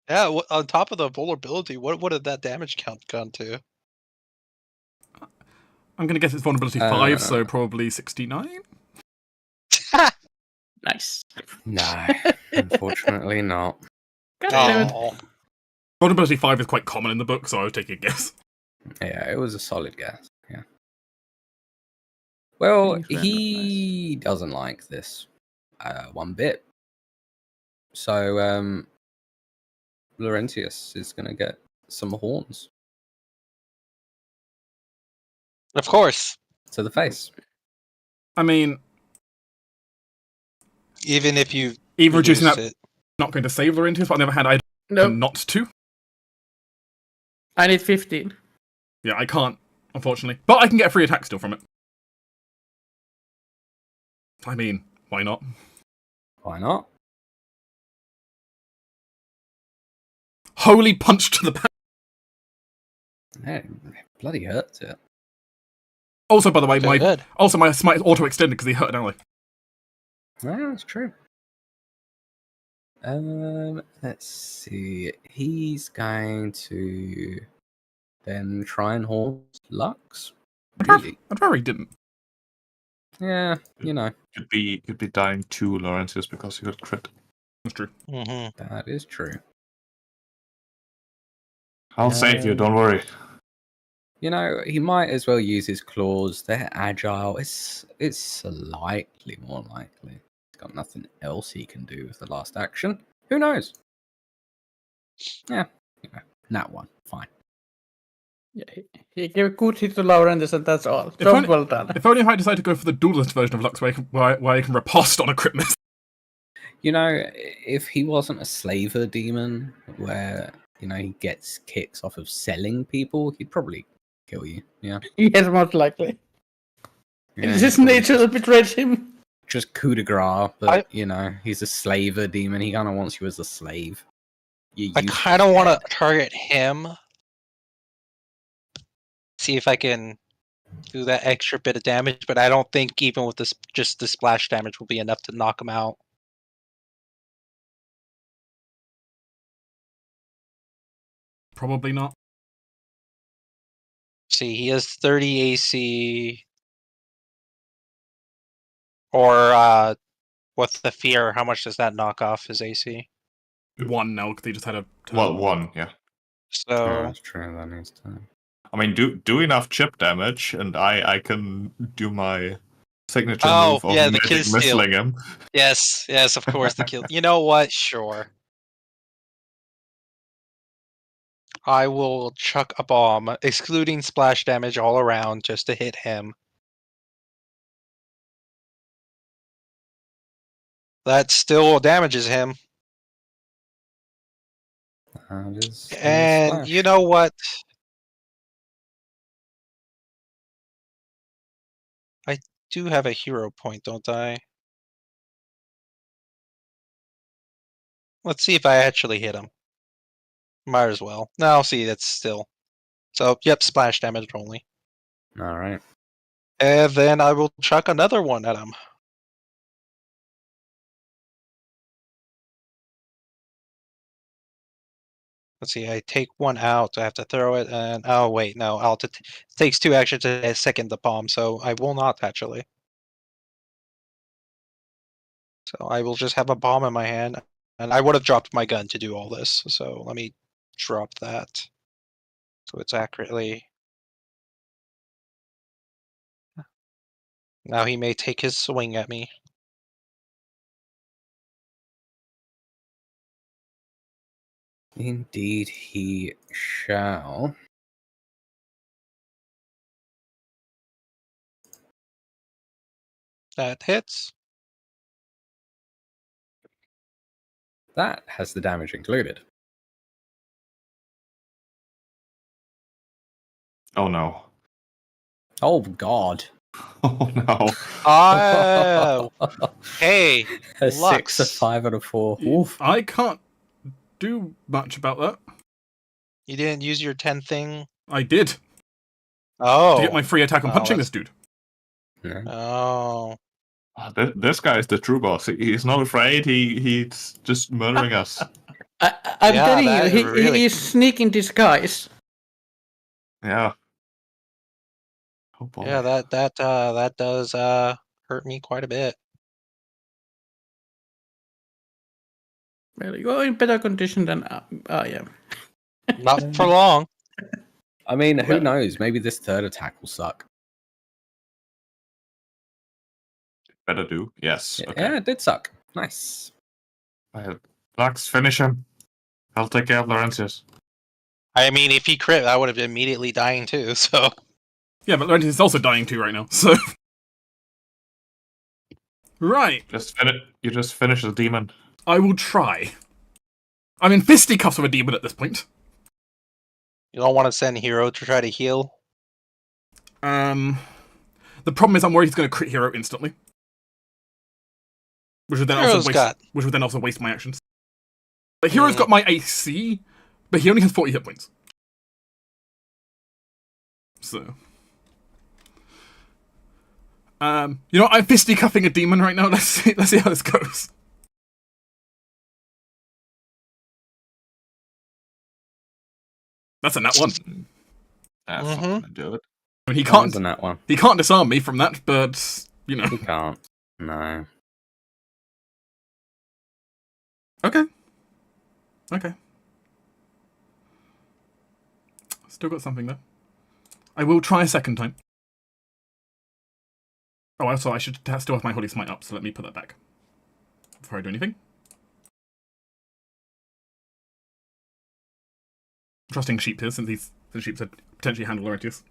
Yeah, on top of the vulnerability, what did that damage count gone to? I'm going to guess it's vulnerability 5, so probably 69? Nice. No, unfortunately not. God damn it. Oh, Vulnerability 5 is quite common in the book, so I was taking a guess. Yeah, it was a solid guess. Yeah. Well, Thanks, random, he doesn't like this one bit. So, Laurentius is going to get some horns of course. to the face. I mean, Even if you even reducing reduced that, it. not going to save Laurentius, but on the other hand, I Nope. not to. I need 15. Yeah, I can't, unfortunately. But I can get a free attack still from it. I mean, why not? Why not? Holy punch to the back. It bloody hurts it. Also, by the way, Very good. my smite is auto-extended because he hurt an ally. Yeah, that's true. Let's see. He's going to then try and horn Lux. Really? I'd rather he didn't. Yeah, you know, Could be dying to Laurentius because he got crit. That's true. Mm-hmm. that is true. I'll save you, don't worry. You know, he might as well use his claws. They're agile. It's slightly more likely. He's got nothing else he can do with the last action. Who knows? Yeah, that one. Fine. Yeah, he gave a good hit to Laurentius, and that's all. If Job only- well done. If only if I decide to go for the duelist version of Lux, where I can riposte on a crit miss. You know, if he wasn't a slaver demon, where he gets kicks off of selling people, he'd probably kill you. Yeah. Yes, most likely. Yeah, It's his he'd probably nature that betrays him. just coup de grace, but he's a slaver demon. He kind of wants you as a slave. I kind of want to target him. See if I can do that extra bit of damage, but I don't think even with this, just the splash damage will be enough to knock him out. Probably not. See, he has 30 AC. Or with the fear, how much does that knock off his AC? 1 now, because he just had a... Well, 1, yeah. So that's true. That needs time. I mean, do enough chip damage, and I can do my signature Oh, move of yeah, the magic kill steal. missling him. yes, of course the kill. You know what? Sure. I will chuck a bomb, excluding splash damage all around, just to hit him. That still damages him. That is And splash. you know what? I do have a hero point, don't I? Let's see if I actually hit him. Might as well. No, see, that's still. So, yep, splash damage only. All right. And then I will chuck another one at him. Let's see, I take one out, I have to throw it, and oh wait, no, it takes 2 actions to second the bomb, so I will not actually. So I will just have a bomb in my hand, and I would have dropped my gun to do all this, so let me drop that. So it's accurately. Now he may take his swing at me. Indeed, he shall. That hits. That has the damage included. Oh no. Oh God. Oh no. Oh, hey, A Lux. 6, a 5, and a 4. Oof. I can't do much about that. You didn't use your 10 thing? I did. Oh. To get my free attack on Oh, punching that's- this dude. Yeah. Oh. This guy is the true boss. He's not afraid. He's just murdering us. I'm Yeah, telling that you, really- he is sneaking disguise. Yeah. Oh boy. Yeah, that does hurt me quite a bit. Well, you're in better condition than I am. Not for long. I mean, who Well- knows? Maybe this third attack will suck. Better do. Yes. Okay. Yeah, it did suck. Nice. Lux, finish him. I'll take care of Laurentius. I mean, if he crit, I would have been immediately dying too. So Yeah, but Laurentius is also dying too right now, so... Right, You just finish the demon. I will try. I'm in fisticuffs with a demon at this point. you don't want to send Hero to try to heal. The problem is I'm worried he's going to crit hero instantly. Which would then also waste my actions. But Hero's got my AC, but he only has 40 hit points. So... I'm fisticuffing a demon right now. Let's see how this goes. That's a nat one. That's not gonna do it. I mean, he That was can't. in that one. He can't disarm me from that, but He can't. No. Okay. Still got something though. I will try a second time. Oh, also I should still have my Holy Smite up, so let me put that back before I do anything. I'm trusting Sheep here, since Sheep said potentially handle Laurentius.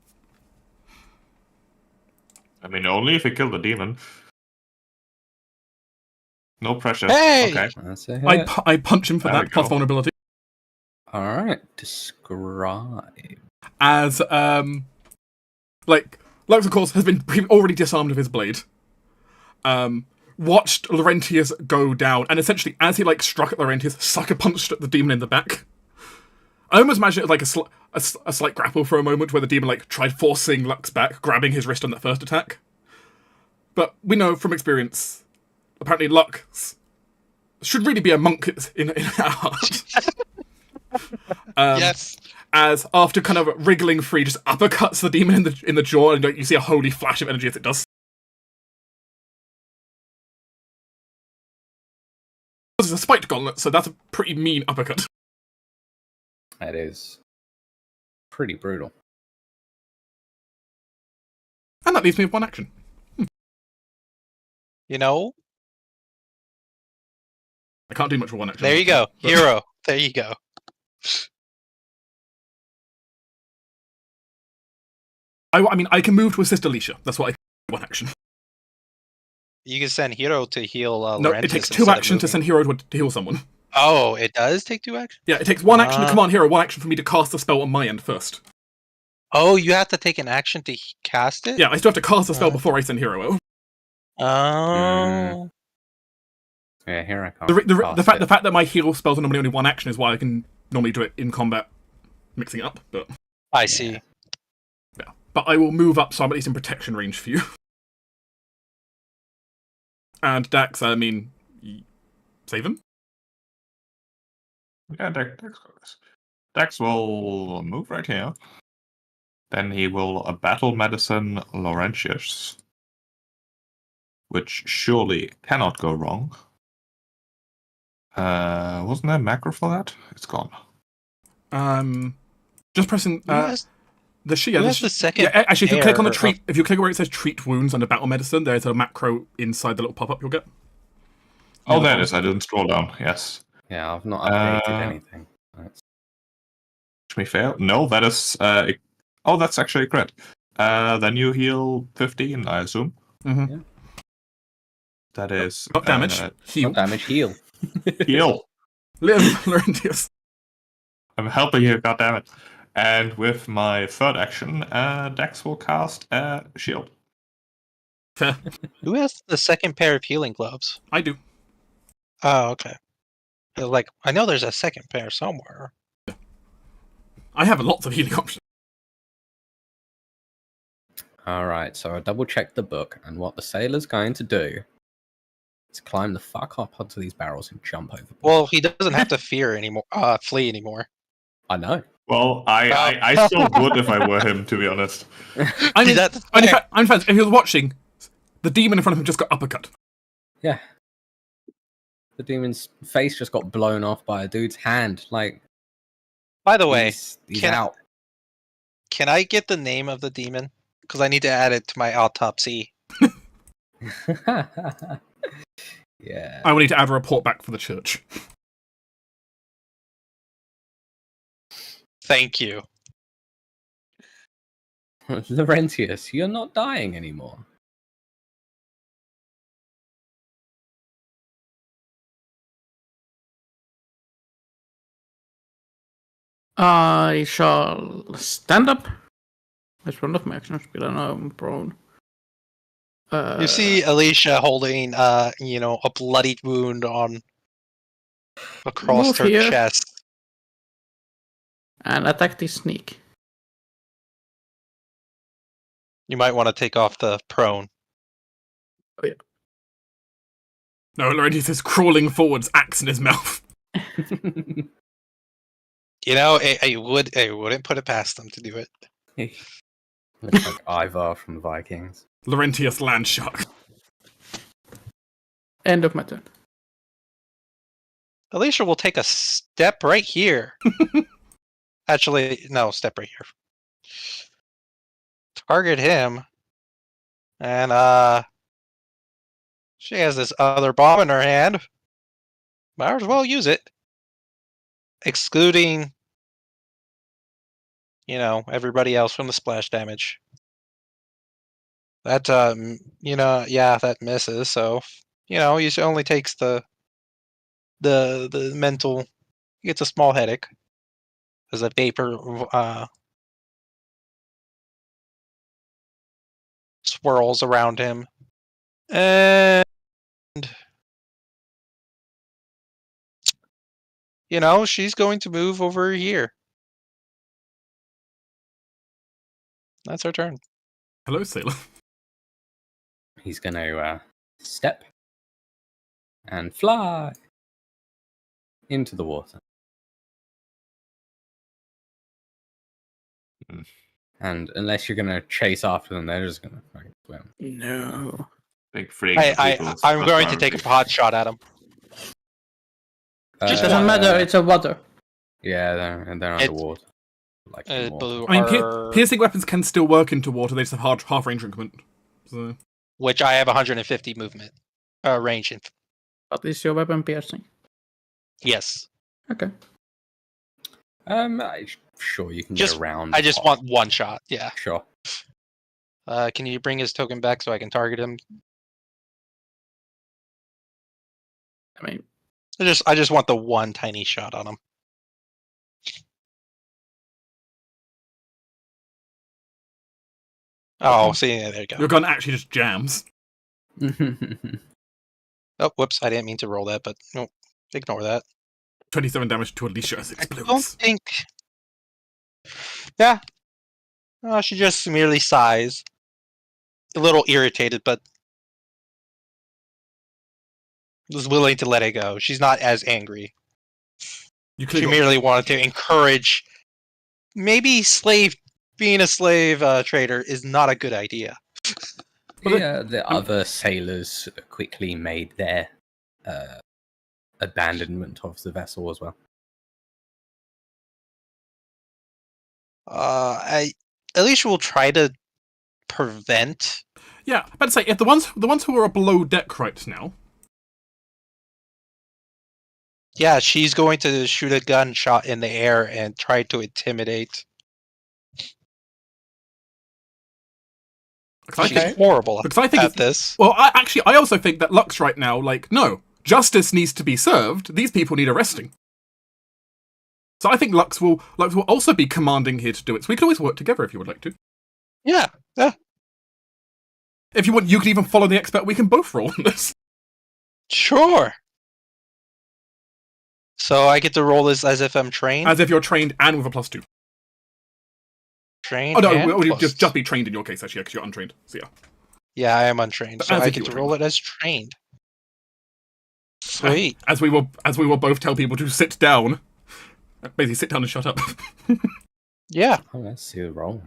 I mean, only if you kill the demon. No pressure. Hey! Okay. That's a I hit. I punch him for There we that plus go. vulnerability. Alright. Describe. As Lux of course has been already disarmed of his blade. Watched Laurentius go down, and essentially as he struck at Laurentius, sucker punched at the demon in the back. I almost imagine it like a slight grapple for a moment, where the demon tried forcing Lux back, grabbing his wrist on that first attack. But we know from experience, apparently Lux should really be a monk in our heart. Yes. As after kind of wriggling free, just uppercuts the demon in the jaw, and you see a holy flash of energy as it does. This is a spiked gauntlet, so that's a pretty mean uppercut. That is pretty brutal. And that leaves me with one action. You know, I can't do much with one action. there you go. But- Hero. There you go. I mean, I can move to assist Alicia. That's what I can do with one action. You can send Hero to heal No, Laurentius it takes 2 instead of actions to moving. send Hero to heal someone. Oh, it does take 2 actions? Yeah, it takes 1 action to come on Hero, 1 action for me to cast the spell on my end first. Oh, you have to take an action to cast it? Yeah, I still have to cast the spell before I send Hero out. Oh. Yeah, here I come. The fact that my heal spells are normally only 1 action is why I can normally do it in combat, mixing it up. But I see. yeah, but I will move up so I'm at least in protection range for you. And Dax, I mean, save him. Yeah, Dex goes. Dex will move right here. Then he will battle medicine Laurentius, which surely cannot go wrong. Wasn't there macro for that? It's gone. Just pressing Who has the she. who has the second Yeah, actually, if you click on the pair treat, if you click where it says treat wounds under battle medicine, there's a macro inside the little pop-up you'll get. Oh, there it is. I didn't scroll down. Yes. Yeah, I've not updated anything. That's... Which may fail. No, that is. Oh, that's actually a crit. Then you heal 15, I assume. Mm-hmm. Yeah. That is. Not damage. Heal. Not damage, heal. Heal. Live, Laurentius. I'm helping you, goddammit. And with my third action, Dex will cast a shield. Fair. Who has the second pair of healing gloves? I do. Oh, okay. I know there's a second pair somewhere. I have lots of healing options. Alright, so I double checked the book, and what the sailor's going to do Let's climb the fuck up onto these barrels and jump over. Well, he doesn't have to fear anymore. Flee anymore. I know. Well, I still would if I were him, to be honest. I mean, That's in fair. fact, if he was watching, the demon in front of him just got uppercut. Yeah. The demon's face just got blown off by a dude's hand. Like, By the way, he's can out. can I get the name of the demon? Because I need to add it to my autopsy. Yeah. I will need to add a report back for the church. Thank you. Laurentius, you're not dying anymore. I shall stand up. That's one of my actions, but I know I'm prone. You see Alicia holding, a bloodied wound across Move her here. chest. And attack this sneak. You might want to take off the prone. No, Laurentius is crawling forwards, axe in his mouth. You know, I wouldn't put it past them to do it. Looks like Ivar from Vikings. Laurentius Landshark. End of my turn. Alicia will take a step right here. Actually, no, step right here. Target him. And, she has this other bomb in her hand. Might as well use it. Excluding, everybody else from the splash damage. That, that misses, so, he only takes the mental, he gets a small headache. As a vapor, swirls around him. And, she's going to move over here. That's her turn. Hello, sailor. He's going to step and fly into the water. And unless you're going to chase after them, they're just going to fucking swim. No. Like freeing I'm going to take a pot shot at him. It doesn't matter, it's a water. Yeah, they're underwater. Like Blue I mean, piercing weapons can still work into water, they just have half range increment. So. Which I have 150 movement. Range. But is your weapon piercing? Yes. Okay. Sure, you can Just- get around. I just want one shot, yeah. Sure. Can you bring his token back so I can target him? I mean, I just want the one tiny shot on him. Oh, see, there you go. Your gun actually just jams. Oh, whoops, I didn't mean to roll that, but no, ignore that. 27 damage to Alicia as it I don't explodes. think... Yeah. She just merely sighs. A little irritated, but was willing to let it go. She's not as angry. You She clearly got- merely wanted to encourage... Maybe being a slave trader is not a good idea. Yeah, the other sailors quickly made their abandonment of the vessel as well. Alicia will try to prevent. Yeah, but say if the ones who are below deck right now. Yeah, she's going to shoot a gunshot in the air and try to intimidate. She's horrible Because I think at this. Well, I also think that Lux right now, no, justice needs to be served. These people need arresting. So I think Lux will also be commanding here to do it. So we can always work together if you would like to. Yeah. If you want, you can even follow the expert. We can both roll on this. Sure. So I get to roll this as if I'm trained? As if you're trained and with a +2. Trained? Oh, no, and it would plus- just be trained in your case, actually, because you're untrained. So yeah. Yeah, I am untrained. But So as I if get you to were roll it as trained. Sweet. As we will both tell people to sit down. Basically, sit down and shut up. Yeah. Oh, let's see the roll.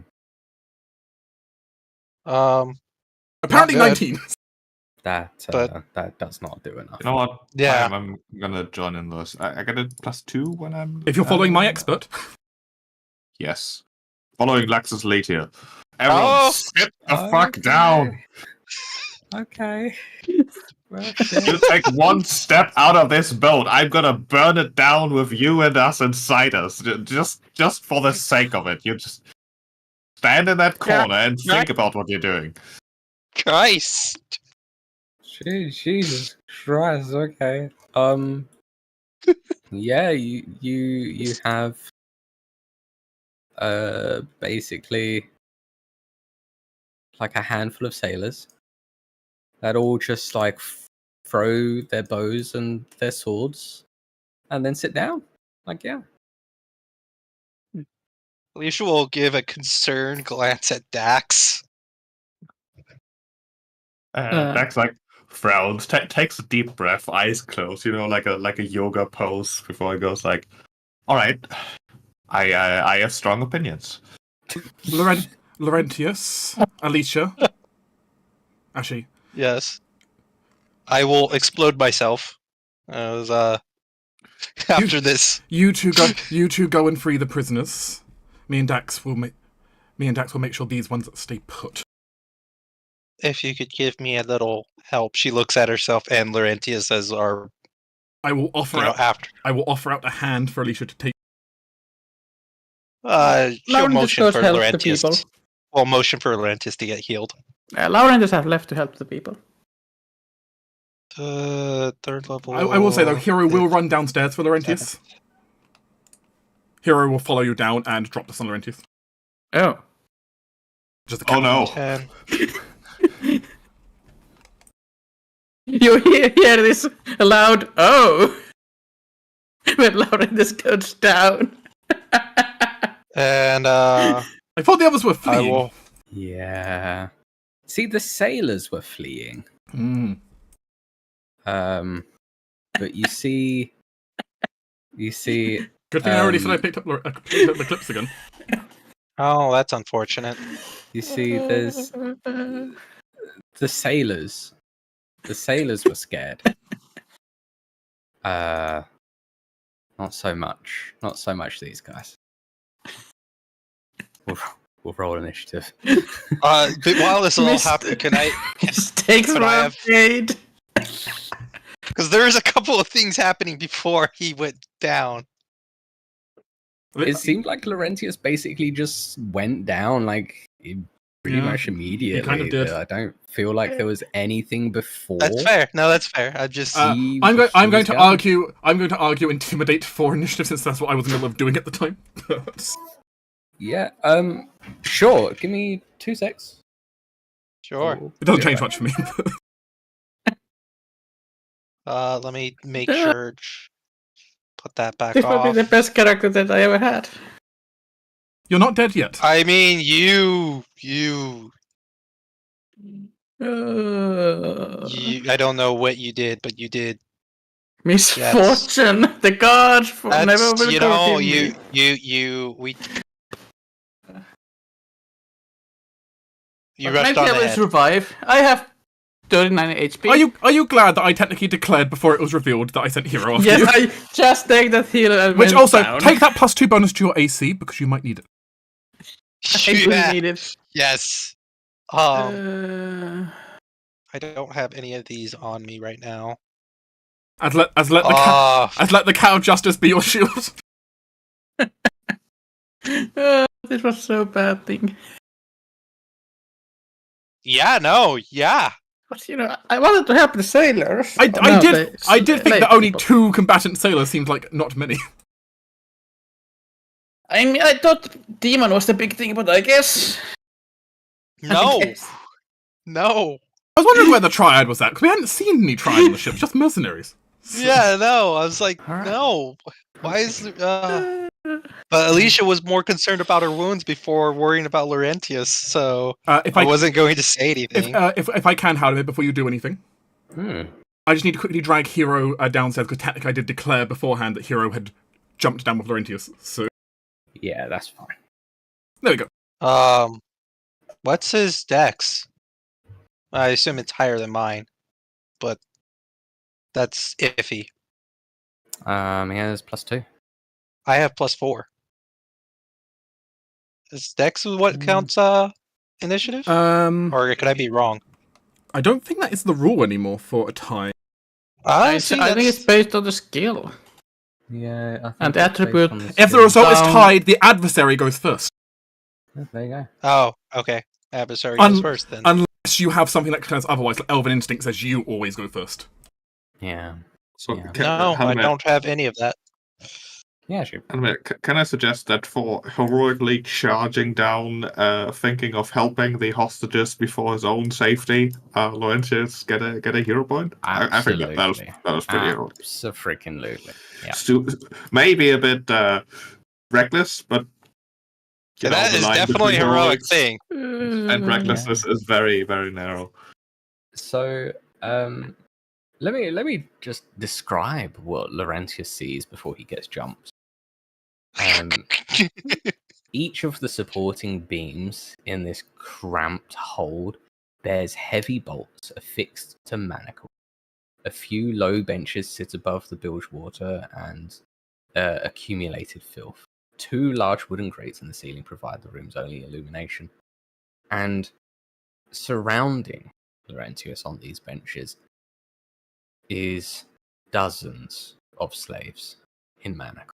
Apparently, Not good. 19. That But- that does not do enough. You know what? Yeah. I'm gonna join in this. I get a +2 when I'm. If you're following my expert. Yes. Following Lax's lead here. Everyone, Oh! sit the fuck down. Okay. You take one step out of this boat, I'm gonna burn it down with you and us inside us. Just for the sake of it. You just stand in that corner and think about what you're doing. Christ. Jesus Christ. Okay. Yeah, you have basically like a handful of sailors that all just like throw their bows and their swords and then sit down. Like, yeah. Alicia will give a concerned glance at Dax. Dax like frowns, takes a deep breath, eyes closed, like a yoga pose before he goes like, "All right, I have strong opinions." Laurentius, Alicia. Actually, Yes. I will explode myself. After this. you two go and free the prisoners. Me and Dax will make sure these ones stay put. If you could give me a little help. She looks at herself and Laurentius as our I will offer out after. I will offer out a hand for Alicia to take. She'll Laurentius motion goes for help the Laurentius. people. Well, motion for Laurentius to get healed. Laurentius have left to help the people. Third level. I will say though, Hero will run downstairs for Laurentius. Hero will follow you down and drop this on Laurentius. Oh. Just a Oh no! 10. You hear this loud "oh" when Laurentius goes down. And I thought the others were I fleeing. will. Yeah. See, the sailors were fleeing. Mm. But you see. Good thing I already said I picked up the clips again. Oh, that's unfortunate. You see, there's the sailors. The sailors were scared. Not so much. Not so much these guys. We'll roll initiative. But while this all happened, can I? Mistakes Could were I have- made. Because there's a couple of things happening before he went down. It seemed like Laurentius basically just went down like pretty much immediately. kind of did. I don't feel like there was anything before. That's fair. No, that's fair. I just. He I'm going was to going. argue intimidate for initiative since that's what I was in the middle of doing at the time. Yeah. Sure. Give me 2 secs. Sure. It doesn't change much for me. Let me make sure. Put that back This might be off. the best character that I ever had. You're not dead yet. I mean, you. I don't know what you did, but you did. Misfortune. The gods That's, never will you know, forgive me. you But rushed maybe on I will ahead. survive. I have 39 HP. Are you glad that I technically declared before it was revealed that I sent Hero after Yes, you? I just take that healer and Which went also, down. take that +2 bonus to your AC because you might need it. I really Yeah, need it. yes. Uh, I don't have any of these on me right now. As let the cow justice be your shield. this was so bad thing. Yeah, no, yeah. But I wanted to help the sailors. I did think lay that only people. 2 combatant sailors seemed like not many. I mean, I thought demon was the big thing, but I guess. No, I guess. no. I was wondering where the triad was at because we hadn't seen any triad on the ship, just mercenaries. Yeah, no. I was like, Alright. no. Why is? But Alicia was more concerned about her wounds before worrying about Laurentius, so If I I wasn't going to say anything. if I can, Halldamir, before you do anything, I just need to quickly drag Hero downstairs, because technically I did declare beforehand that Hero had jumped down with Laurentius. So Yeah, that's fine. there we go. What's his dex? I assume it's higher than mine, but that's iffy. He has +2. I have +4. Is dex what counts initiative? Or could I be wrong? I don't think that is the rule anymore for a tie. I think it's based on the skill. Yeah, I think And the it's based attribute. on the If the skill. result is tied, the adversary goes first. Oh, there you go. Oh, okay. Adversary goes first then. Unless you have something that turns otherwise, like Elven Instinct says you always go first. Yeah. So Yeah. No, I don't have any of that. Yeah, sure. Can I suggest that for heroically charging down, thinking of helping the hostages before his own safety, Laurentius get a hero point? I think that was pretty heroic. Absolutely. Yeah. Maybe a bit reckless, but That is definitely a heroic thing. And recklessness is very, very narrow. So, let me just describe what Laurentius sees before he gets jumped. Each of the supporting beams in this cramped hold bears heavy bolts affixed to manacles. A few low benches sit above the bilge water and accumulated filth. 2 large wooden grates in the ceiling provide the room's only illumination. And surrounding Laurentius on these benches is dozens of slaves in manacles.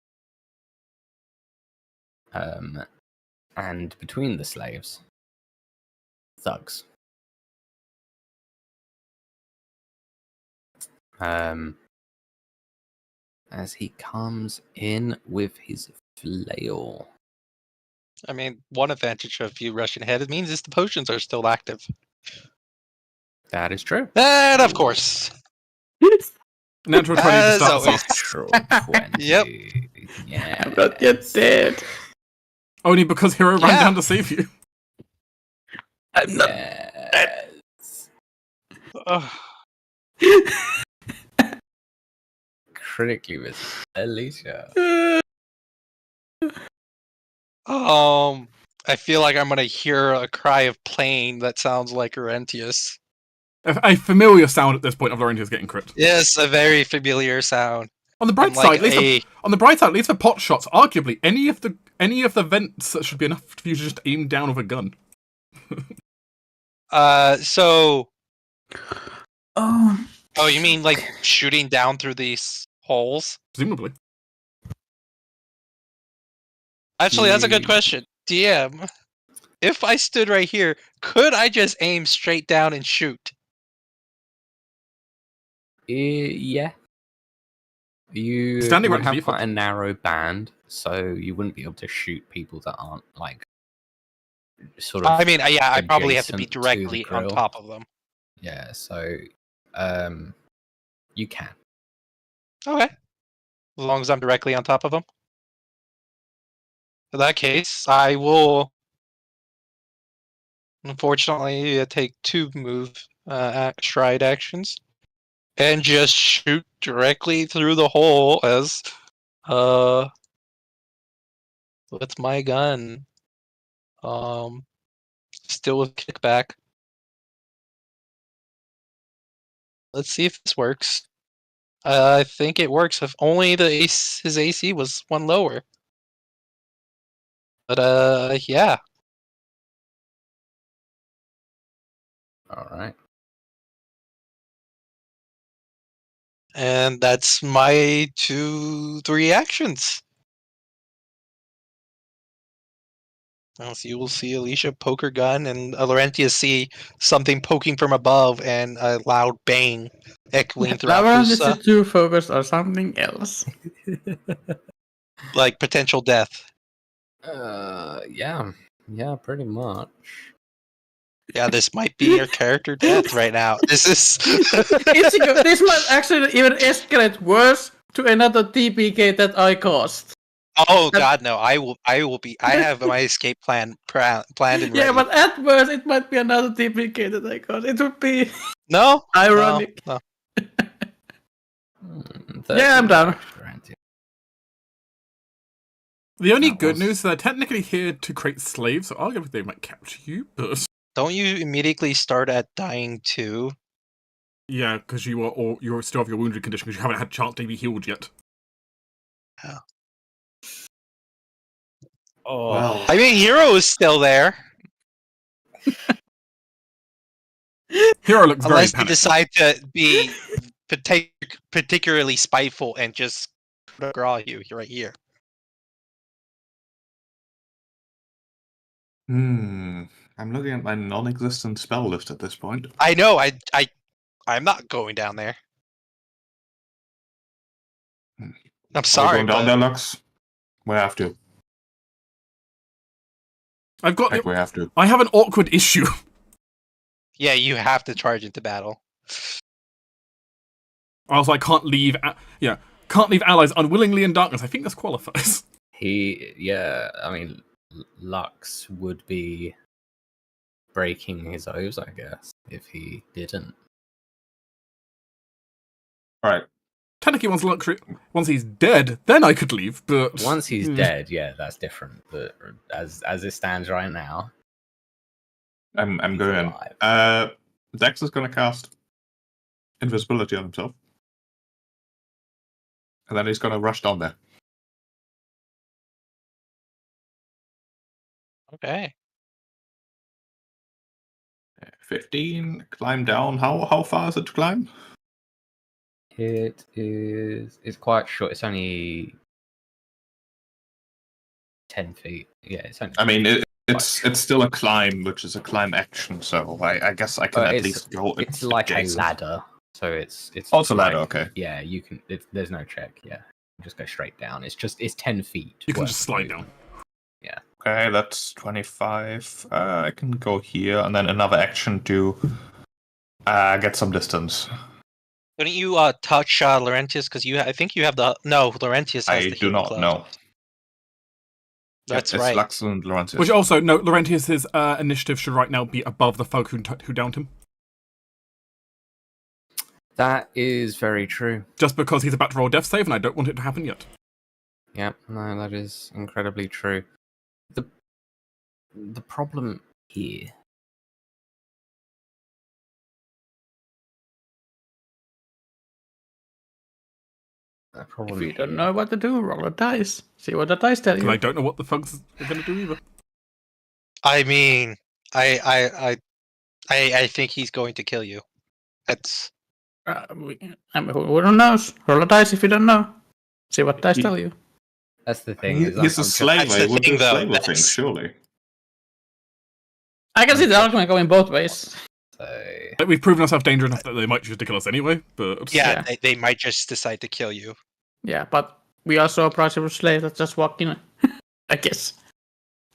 And between the slaves, thugs. As he comes in with his flail. I mean, one advantage of you rushing ahead, it means is the potions are still active. That is true. And of course. Natural 20 to start us off. Natural 20. Yep. Yeah. I'm not yet dead. Only because Hero ran down to save you. I'm not. Yes. Critically missed Alicia. I feel like I'm gonna hear a cry of pain that sounds like Laurentius. A familiar sound at this point of Laurentius getting crit. Yes, a very familiar sound. On the bright side, at least for pot shots, arguably any of the vents that should be enough for you to just aim down with a gun. So. Oh, you mean like shooting down through these holes? Presumably. Actually, that's a good question. DM, if I stood right here, could I just aim straight down and shoot? Yeah. You Standing would right have quite a narrow band, so you wouldn't be able to shoot people that aren't like sort of. I mean, yeah, I probably have to be adjacent to directly the on grill. top of them. Yeah, so you can. Okay. As long as I'm directly on top of them. In that case, I will unfortunately take 2 stride actions and just shoot directly through the hole as with my gun. Still with kickback. Let's see if this works. I think it works if only his AC was 1 lower. But yeah. Alright. And that's my 3 actions. So you will see Alicia poke her gun, and Laurentius see something poking from above, and a loud bang echoing throughout Laurentius this, is too focused on something else. like potential death. Yeah, pretty much. Yeah, this might be your character death right now. This is. Ichigo, this might actually even escalate worse to another TPK that I caused. Oh God, no! I will be. I have my escape plan planned and ready. Yeah, but at worst, it might be another TPK that I caused. It would be no ironic. No. Yeah, I'm down. The only That good was- news is they're technically here to create slaves, so arguably they might capture you, but... Don't you immediately start at dying too? Yeah, because you still have your wounded condition because you haven't had a chance to be healed yet. Oh, Well, I mean, Hero is still there. Hero looks very Unless you panicked. decide to be particularly spiteful and just graw you right here. I'm looking at my non-existent spell list at this point. I know. I'm not going down there. Hmm. I'm Are we sorry, going down but there, Lux? We have to. I've got. Heck, we have to. I have an awkward issue. yeah, you have to charge into battle. Also, I can't leave. Can't leave allies unwillingly in darkness. I think this qualifies. I mean, Lux would be breaking his oaths, I guess, if he didn't. All right. Technically, once he's dead, then I could leave. But Once he's dead, yeah, that's different. But as it stands right now, I'm he's going. alive. Dex is going to cast invisibility on himself, and then he's going to rush down there. Okay. 15. Climb down. How far is it to climb? It's quite short. It's only 10 feet. Yeah, it's only. I mean, it's still a climb, which is a climb action. So I guess I can at least go. It's like a ladder, so it's. Oh, it's a ladder. like- Okay. Yeah, you can. There's no check. Yeah, you just go straight down. It's 10 feet. you can worth just of slide movement. down. Okay, that's 25. I can go here, and then another action to get some distance. Couldn't you touch Laurentius? Because I think you have the Laurentius has I the do healing not cloud. know. That's it's right. Lux and Laurentius. Which also, no, Laurentius' initiative should right now be above the folk who downed him. That is very true. Just because he's about to roll a death save, and I don't want it to happen yet. Yep, no, that is incredibly true. The problem here. If you don't know what to do, roll a dice. See what the dice tell Because you. I don't know what the folks are going to do either. I mean, I think he's going to kill you. That's I mean, who knows? Roll a dice if you don't know. See what dice tell you. That's the thing. He's a slaver. That's the He would do thing, though. slaver things, That's- surely. I can see the argument going both ways. Like, we've proven ourselves dangerous enough that they might choose to kill us anyway, but... yeah. They might just decide to kill you. Yeah, but we also approachable slave that just walk in, I guess.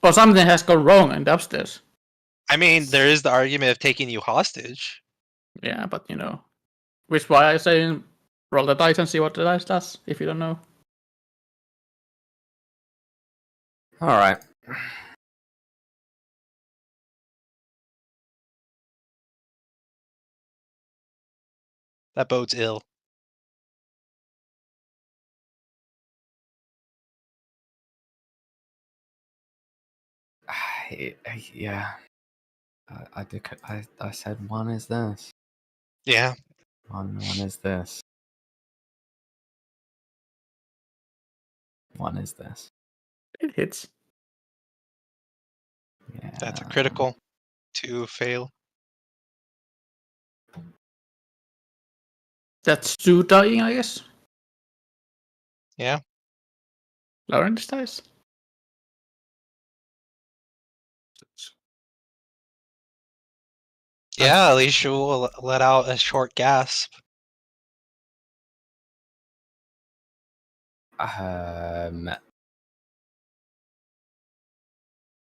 Or something has gone wrong in the upstairs. I mean, there is the argument of taking you hostage. Yeah, but which is why I say roll the dice and see what the dice does, if you don't know. All right. That bodes ill. Yeah. I said one is this. Yeah. One is this. One is this. It hits. Yeah. That's a critical to fail. That's 2 dying, I guess. Yeah. Laurentius dice. Yeah, Alicia will let out a short gasp.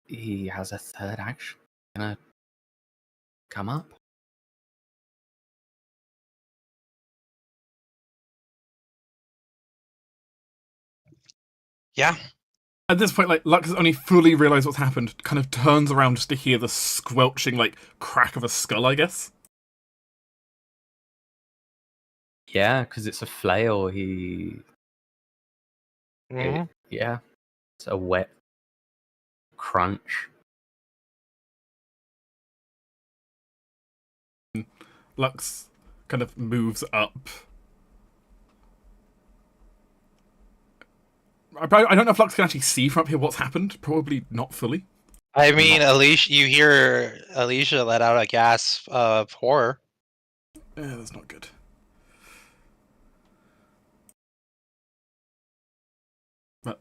He has a third action. Gonna come up. Yeah. At this point, Lux has only fully realised what's happened, kind of turns around just to hear the squelching, crack of a skull, I guess. Yeah, because it's a flail. Yeah, it's a wet crunch. Lux kind of moves up. I don't know if Lux can actually see from up here what's happened. Probably not fully. I mean, Alicia, you hear Alicia let out a gasp of horror. Yeah, that's not good. But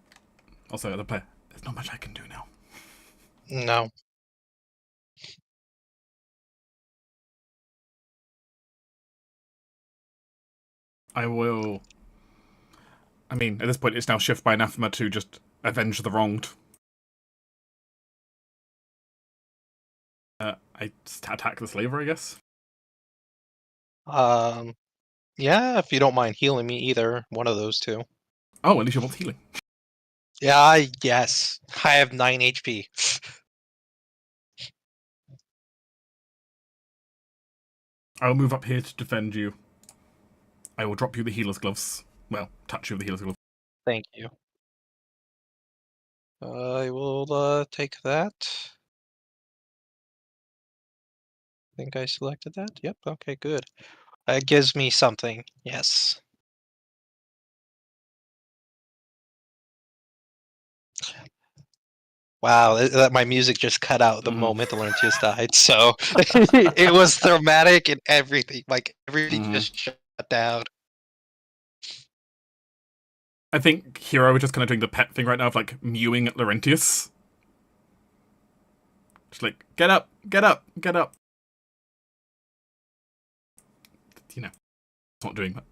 also, as a player, there's not much I can do now. No. I will. I mean, at this point, it's now shift by anathema to just avenge the wronged. I attack the slaver, I guess. Yeah, if you don't mind healing me either, one of those two. Oh, Alicia wants healing. Yeah, yes. I have 9 HP. I will move up here to defend you. I will drop you the healer's gloves. Well, touch you with the healer's gloves. Thank you. I will take that. I think I selected that. Yep, okay, good. That gives me something, yes. Wow, my music just cut out the moment Laurentius died, so it was dramatic and everything. Like, everything just shut down. I think Hero is just kind of doing the pet thing right now of like mewing at Laurentius. Just like, get up, get up, get up. You know, it's not doing that.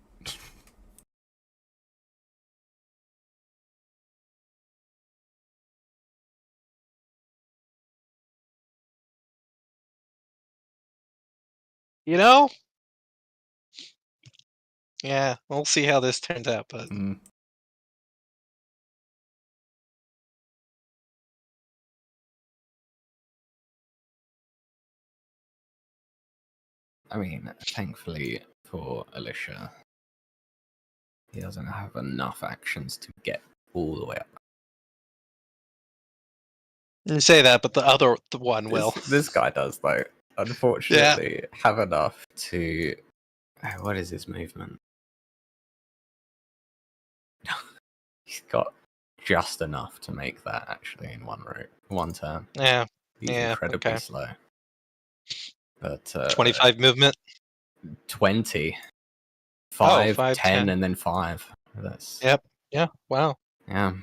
You know? Yeah, we'll see how this turns out, but I mean, thankfully for Alicia, he doesn't have enough actions to get all the way up. you say that, but the one will. This guy does, though, unfortunately, have enough to... What is his movement? He's got just enough to make that, actually, in one turn. Yeah. He's incredibly slow. But 25 movement? 20. 5, 5, 10, and then 5. That's... Yep. Yeah, wow. Yeah.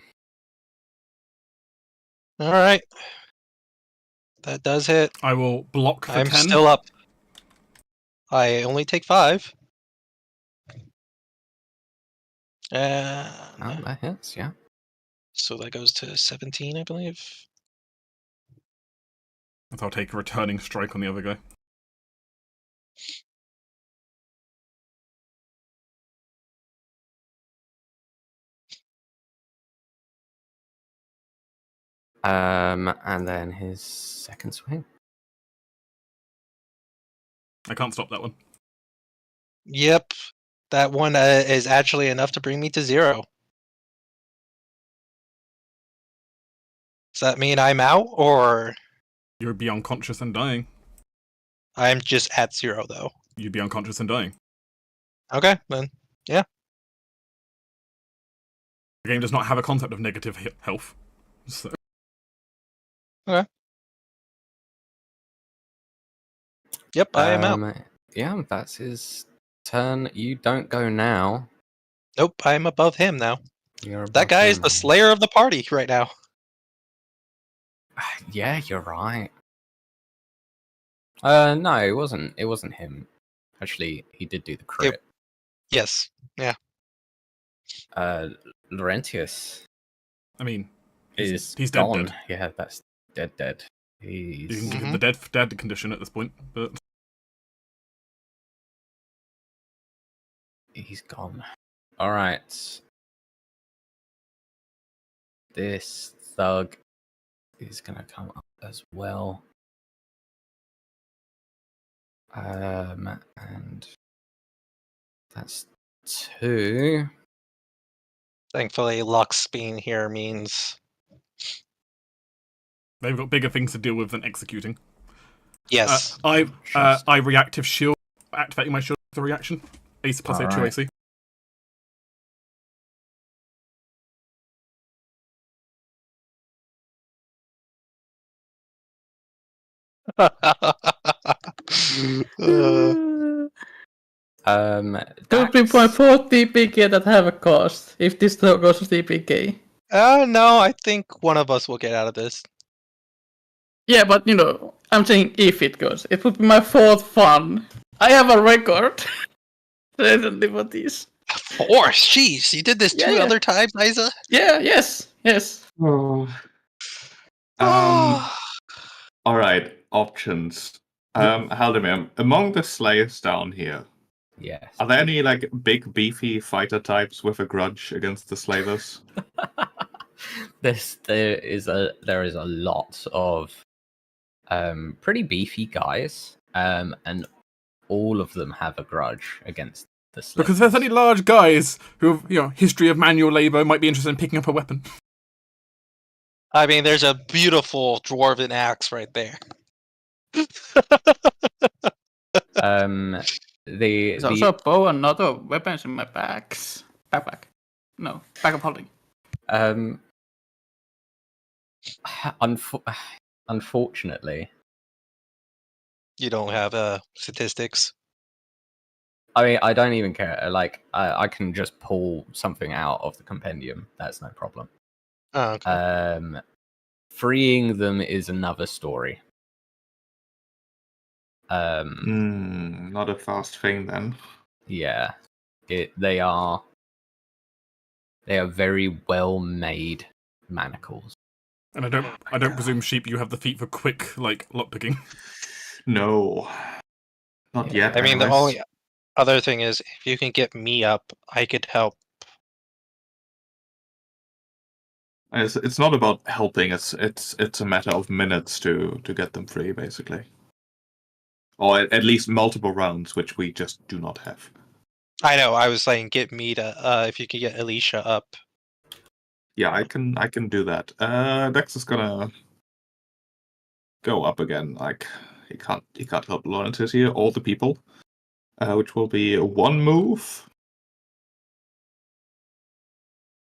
Alright. That does hit. I will block for 10. I'm still up. I only take 5. That hits, yeah. So that goes to 17, I believe. I'll take a returning strike on the other guy. And then his second swing. I can't stop that one. Yep. That one is actually enough to bring me to 0. Does that mean I'm out, or You'd be unconscious and dying. I'm just at 0, though? You'd be unconscious and dying. Okay, then. Yeah. The game does not have a concept of negative health. So. Okay. Yep, I am out. Yeah, that's his turn. You don't go now. Nope, I'm above him now. You're That guy is the slayer of the party right now. Yeah, you're right. No, it wasn't. It wasn't him. Actually, he did do the crit. Yes. Yeah. Laurentius. I mean, he's gone. Dead. Yeah, that's dead. He's You can get the dead condition at this point, but he's gone. All right. This thug is gonna come up as well. And that's 2. Thankfully, Lux being here means They've got bigger things to deal with than executing. yes. I reactive shield, activating my shield with a reaction. AC plus A2 Alright. AC. Could be Dax, my 4 TPK that have a cost, if this goes to TPK. No, I think one of us will get out of this. Yeah, but I'm saying if it goes. It would be my 4th fun. I have a record. Recently for this. 4? Jeez, you did this two Yeah. other times, Isa? Yeah, yes. Oh. All right, options. Halldamir, among the slayers down here, yes. are there any like big beefy fighter types with a grudge against the slavers? There is a lot of pretty beefy guys, and all of them have a grudge against the slavers. Because there's any large guys who have, history of manual labor, might be interested in picking up a weapon. I mean, there's a beautiful dwarven axe right there. There's also a bow and other weapons in my backpack. No, bag of holding. Unfortunately, You don't have statistics. I mean, I don't even care. Like, I can just pull something out of the compendium. That's no problem. Oh, okay. Freeing them is another story. Not a fast thing then. Yeah, they are very well made manacles. And I don't presume, Sheep, you have the feat for quick lockpicking. No, not yet. I mean, the anyways. only other thing is, if you can get me up, I could help. It's not about helping. It's a matter of minutes to get them free, basically, or at least multiple rounds, which we just do not have. I know. I was saying, get me to. If you could get Alicia up. Yeah, I can do that. Dex is gonna go up again. Like he can't help Laurentius here. All the people, which will be one move.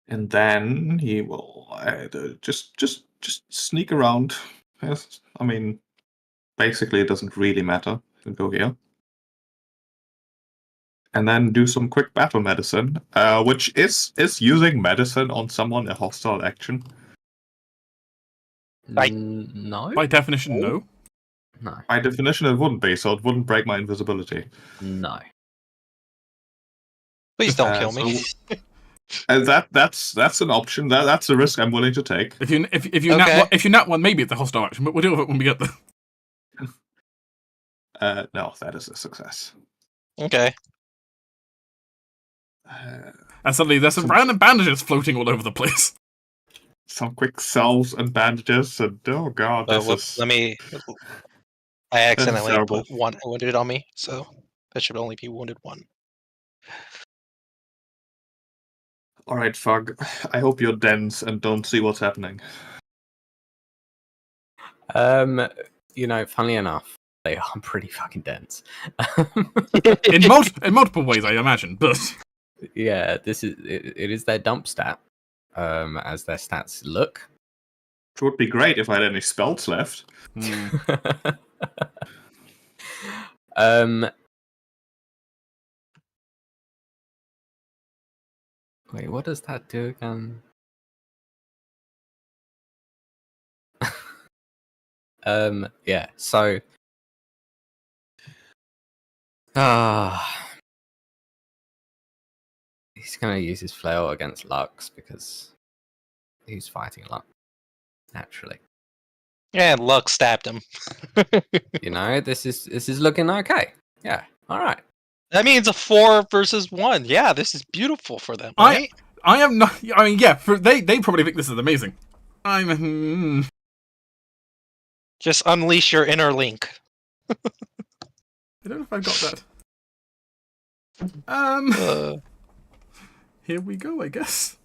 And then he will just sneak around. Yes, I mean, basically it doesn't really matter. You can go here. And then do some quick battle medicine, which is using medicine on someone a hostile action. No. By definition, no. No. By definition, it wouldn't be, so it wouldn't break my invisibility. No. Please don't kill me. That's an option. That's a risk I'm willing to take. If you Okay. if you nat one, maybe it's a hostile action, but we'll deal with it when we get there. No, that is a success. Okay. And suddenly there's some random bandages floating all over the place. Some quick salves and bandages, and oh god, this is... Let me. I accidentally terrible. put one wounded on me, so that should only be wounded 1. Alright, Fug. I hope you're dense and don't see what's happening. Funnily enough, they are pretty fucking dense. in multiple ways, I imagine, but Yeah, it is their dump stat, as their stats look. It would be great if I had any spells left. Wait, what does that do again? Yeah, so he's gonna use his flail against Lux because he's fighting Lux naturally. And Lux stabbed him. This is looking okay. Yeah, all right. That means a 4 versus 1. Yeah, this is beautiful for them, right? I am not. I mean, yeah, they probably think this is amazing. Just unleash your inner link. I don't know if I've got that. here we go, I guess.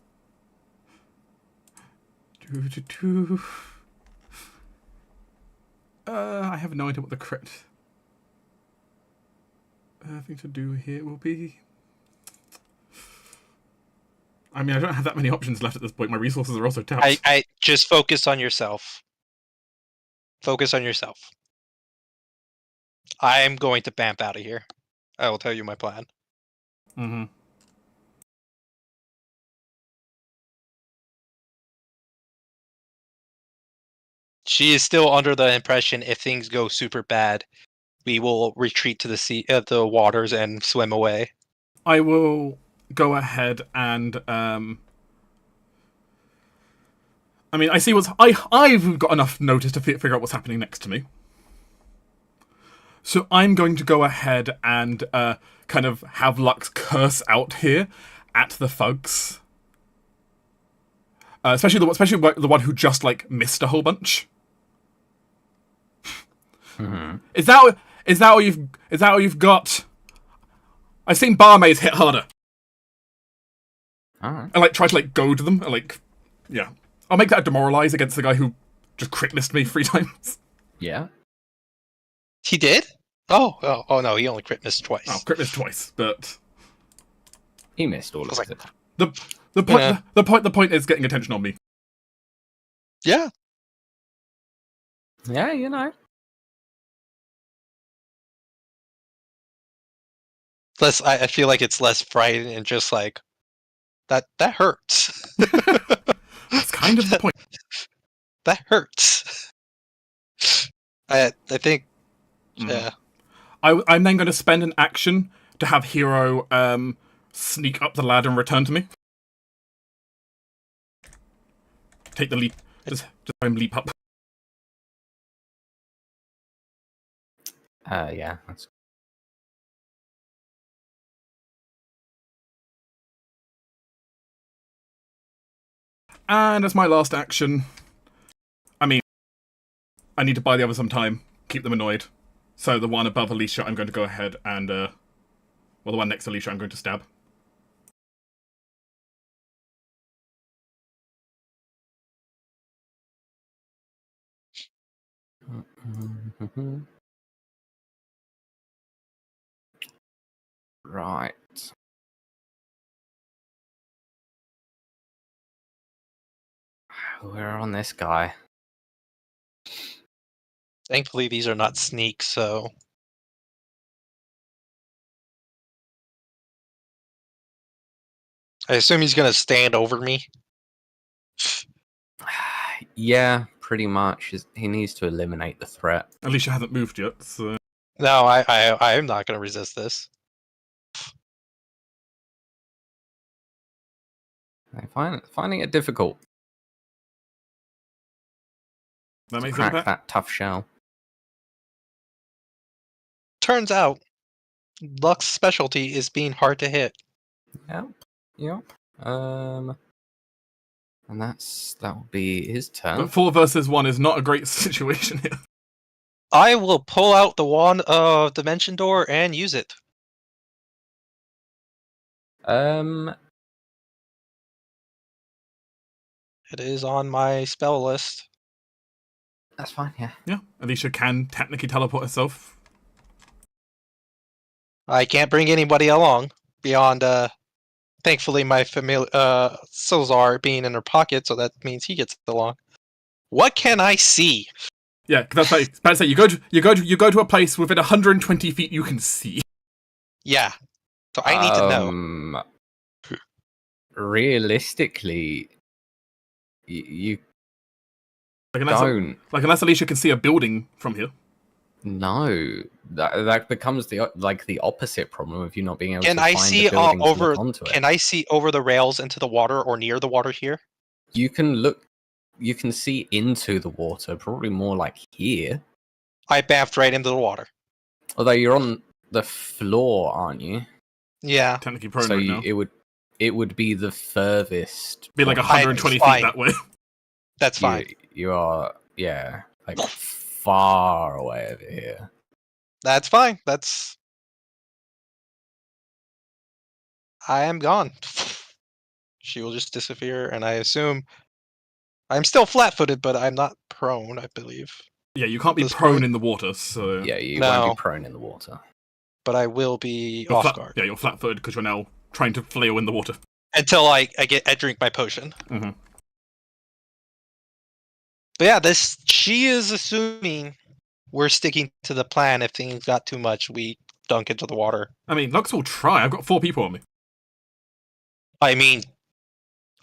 I have no idea what the crit thing to do here will be. I mean, I don't have that many options left at this point. My resources are also tapped. I just focus on yourself. Focus on yourself. I am going to bamp out of here. I will tell you my plan. Mm-hmm. She is still under the impression if things go super bad, we will retreat to the sea, the waters, and swim away. I will go ahead and I mean, I see what's I've got enough notice to figure out what's happening next to me. So I'm going to go ahead and kind of have Lux curse out here at the thugs, especially the one who just like missed a whole bunch. Mm-hmm. Is that all you've got? I've seen barmaids hit harder. Alright. And like try to like goad them and like, yeah. I'll make that a demoralize against the guy who just crit missed me 3 times. Yeah. He did? Oh no, he only crit missed twice. Oh, crit missed twice, but He missed all I was of like, it. the point is getting attention on me. yeah. Yeah, you know. I feel like it's less frightening and just like that hurts. That's kind of the point. That hurts. I think Mhm. yeah. I'm then going to spend an action to have Hero sneak up the ladder and return to me. Take the leap. Just try and leap up. Yeah, that's And as my last action, I mean, I need to buy the others some time, keep them annoyed. So the one above Alicia, I'm going to go ahead and, well, the one next to Alicia, I'm going to stab. right. We're on this guy. Thankfully these are not sneaks, so I assume he's gonna stand over me. Yeah, pretty much. He needs to eliminate the threat. Alicia hasn't moved yet, so... No, I am not gonna resist this. Finding it difficult That to makes crack impact. that tough shell. Turns out Luck's specialty is being hard to hit. Yep. And that will be his turn. But 4 versus 1 is not a great situation here. I will pull out the wand of Dimension Door and use it. It is on my spell list. That's fine. Yeah. Yeah, Alicia can technically teleport herself. I can't bring anybody along beyond, thankfully my familiar, Silzar being in her pocket, so that means he gets along. What can I see? Yeah, because that's like, about to say, you go to a place within 120 feet you can see. Yeah. So I need to know. Realistically, you Like don't. unless Alicia can see a building from here. No, that becomes the opposite problem of you not being able Can to I find see the building to over? look onto it. Can I see over the rails into the water or near the water here? You can look. You can see into the water, probably more like here. I bamfed right into the water. Although you're on the floor, aren't you? Yeah. Technically prone So right now. it would be the furthest. Be like point. 120 feet fine. that way. That's fine. You are, yeah, like far away over here. That's fine. I am gone. She will just disappear, and I assume I'm still flat-footed, but I'm not prone, I believe. Yeah, you can't be This prone point? in the water, so... Yeah, you No. won't be prone in the water. But I will be You're off guard. Yeah, you're flat-footed because you're now trying to flail in the water. Until I drink my potion. Mm-hmm. But yeah, she is assuming we're sticking to the plan. If things got too much, we dunk into the water. I mean, Lux will try. I've got 4 people on me. I mean,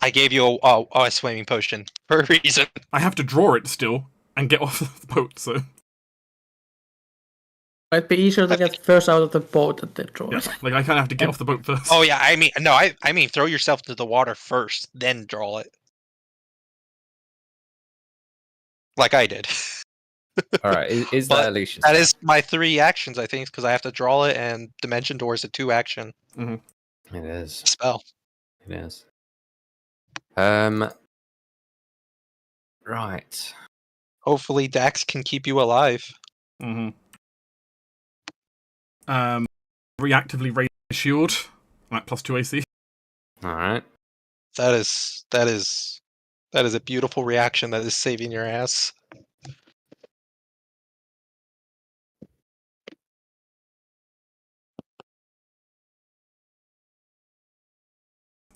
I gave you a swimming potion for a reason. I have to draw it still and get off the boat, so... Might be easier to get first out of the boat than the draw. Yeah, like, I kind of have to get off the boat first. Oh yeah, I mean throw yourself into the water first, then draw it. Like I did. Alright, is that Alicia's That turn? is my 3 actions, I think, because I have to draw it, and Dimension Door is a 2 action Mm-hmm. It is. spell. It is. Right. Hopefully Dax can keep you alive. Mm-hmm. Reactively raise my shield, like +2 AC. Alright. That is a beautiful reaction that is saving your ass.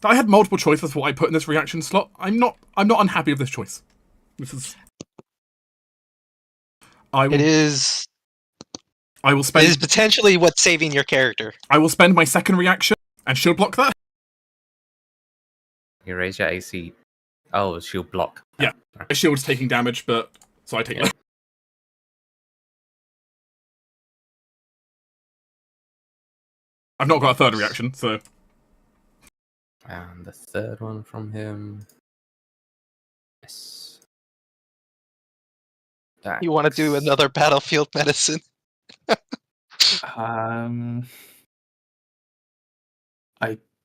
I had multiple choices for what I put in this reaction slot. I'm not unhappy with this choice. This is... It is potentially what's saving your character. I will spend my second reaction and shield block that. You raise your AC. Oh, she'll block. Yeah. My shield's taking damage, but... So I take Yeah. I've not got a third reaction, so... And the third one from him. Yes. You want to do another battlefield medicine? I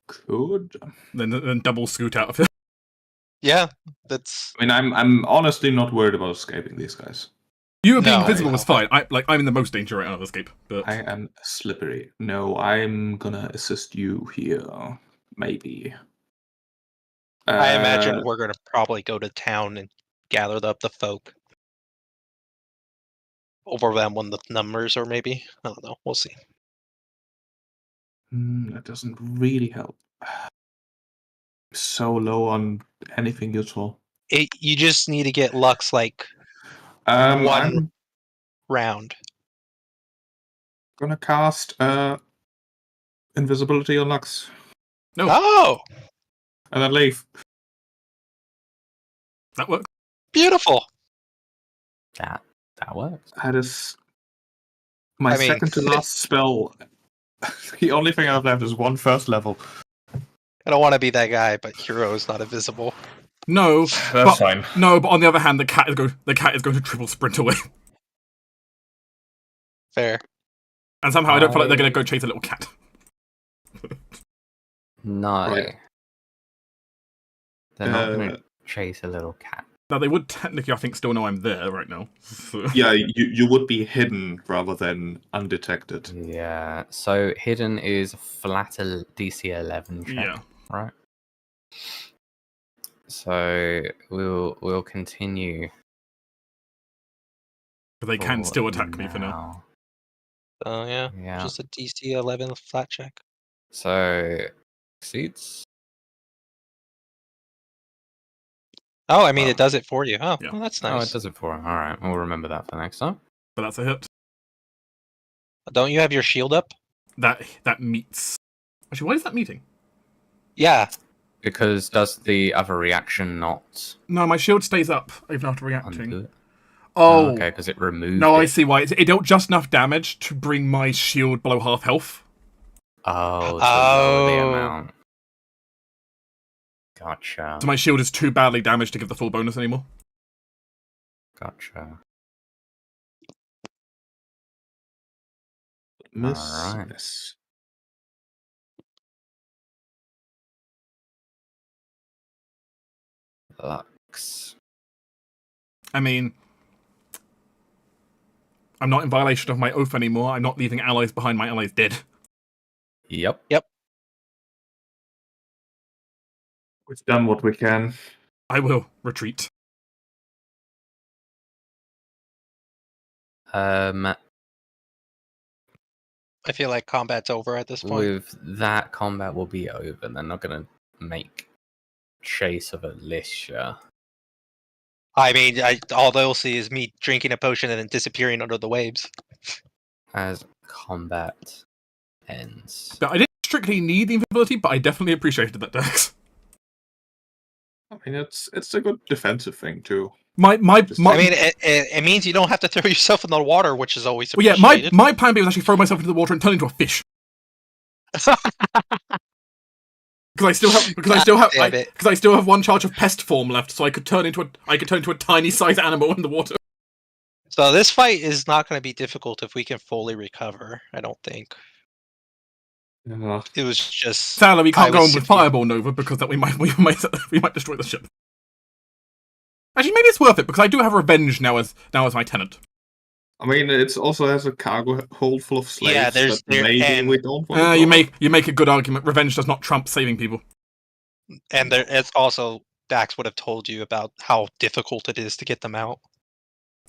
could. Then double scoot out of it. Yeah, that's. I mean, I'm honestly not worried about escaping these guys. You being No, visible no. is fine. I'm in the most danger right now of escape. But I am slippery. No, I'm gonna assist you here. Maybe. I imagine we're going to probably go to town and gather up the folk. Overwhelm one of the numbers, or maybe. I don't know. We'll see. That doesn't really help. So low on anything useful. You just need to get Lux like I'm round. gonna cast invisibility on Lux no, Oh, and then leave. that works. beautiful. That works. That is my I mean, second to last spell. The only thing I've left is 1 first level. I don't want to be that guy, but hero is not invisible. No, That's fine. no. But on the other hand, the cat is going to triple sprint away, Fair. and somehow I don't feel like they're going to go chase a little cat. No. Right. They're not going to chase a little cat. Now they would technically, I think, still know I'm there right now. So. Yeah, you would be hidden rather than undetected. Yeah. So hidden is flatter DC 11 check. Yeah. Right. So we'll continue. But they can still attack me for now. Oh yeah. Yeah. Just a DC 11 flat check. So succeeds. Oh, I mean, Wow. it does it for you. Oh, Yeah. well, that's Oh, nice. it does it for him. All right, we'll remember that for next time. But that's a hit. Don't you have your shield up? That meets. Actually, why is that meeting? Yeah. Because does the other reaction not No, my shield stays up even after reacting. undo it? Oh, Okay, because it removed. no, it. I see why. It dealt just enough damage to bring my shield below half health. Oh, to lower the Oh. amount. Gotcha. So my shield is too badly damaged to give the full bonus anymore. Gotcha. Miss. Alright. Yes. Lux. I mean, I'm not in violation of my oath anymore. I'm not leaving allies behind. My allies dead. Yep. We've done what we can. I will retreat. Um, I feel like combat's over at this point. with that, combat will be over. They're not gonna make chase of Alicia. I mean, all they'll see is me drinking a potion and then disappearing under the waves. As combat ends. Now, I didn't strictly need the invisibility, but I definitely appreciated that, Dex. I mean, it's a good defensive thing too. My I mean, it means you don't have to throw yourself in the water, which is always well, yeah, appreciated. my plan B was actually throw myself into the water and turn into a fish. Because I still have one charge of pest form left, so I could turn into a tiny sized animal in the water. So this fight is not going to be difficult if we can fully recover. I don't think. Yeah. It was just. Sadly, we can't I go was on with simply- Fireball Nova because that we might destroy the ship. Actually, maybe it's worth it because I do have revenge now as my tenant. I mean, it also has a cargo hold full of slaves. Yeah, that maybe we don't want to You make a good argument. Revenge does not trump saving people. And it's also Dax would have told you about how difficult it is to get them out.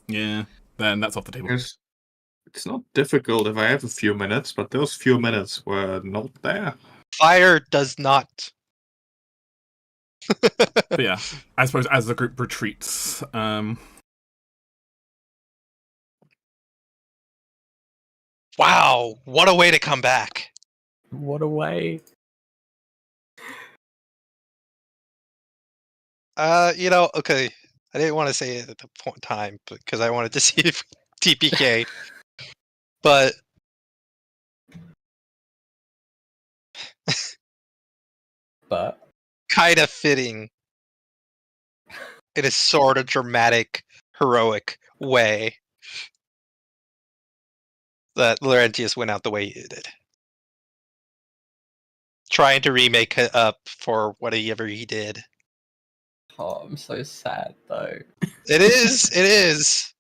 Yeah, then that's off the table. It's not difficult if I have a few minutes, but those few minutes were not there. Fire does not. But yeah, I suppose as the group retreats, Wow, what a way to come back. What a way. Okay. I didn't want to say it at the point in time because I wanted to see if TPK. But kind of fitting in a sort of dramatic, heroic way that Laurentius went out the way he did. Trying to remake it up for whatever he did. Oh, I'm so sad though. It is.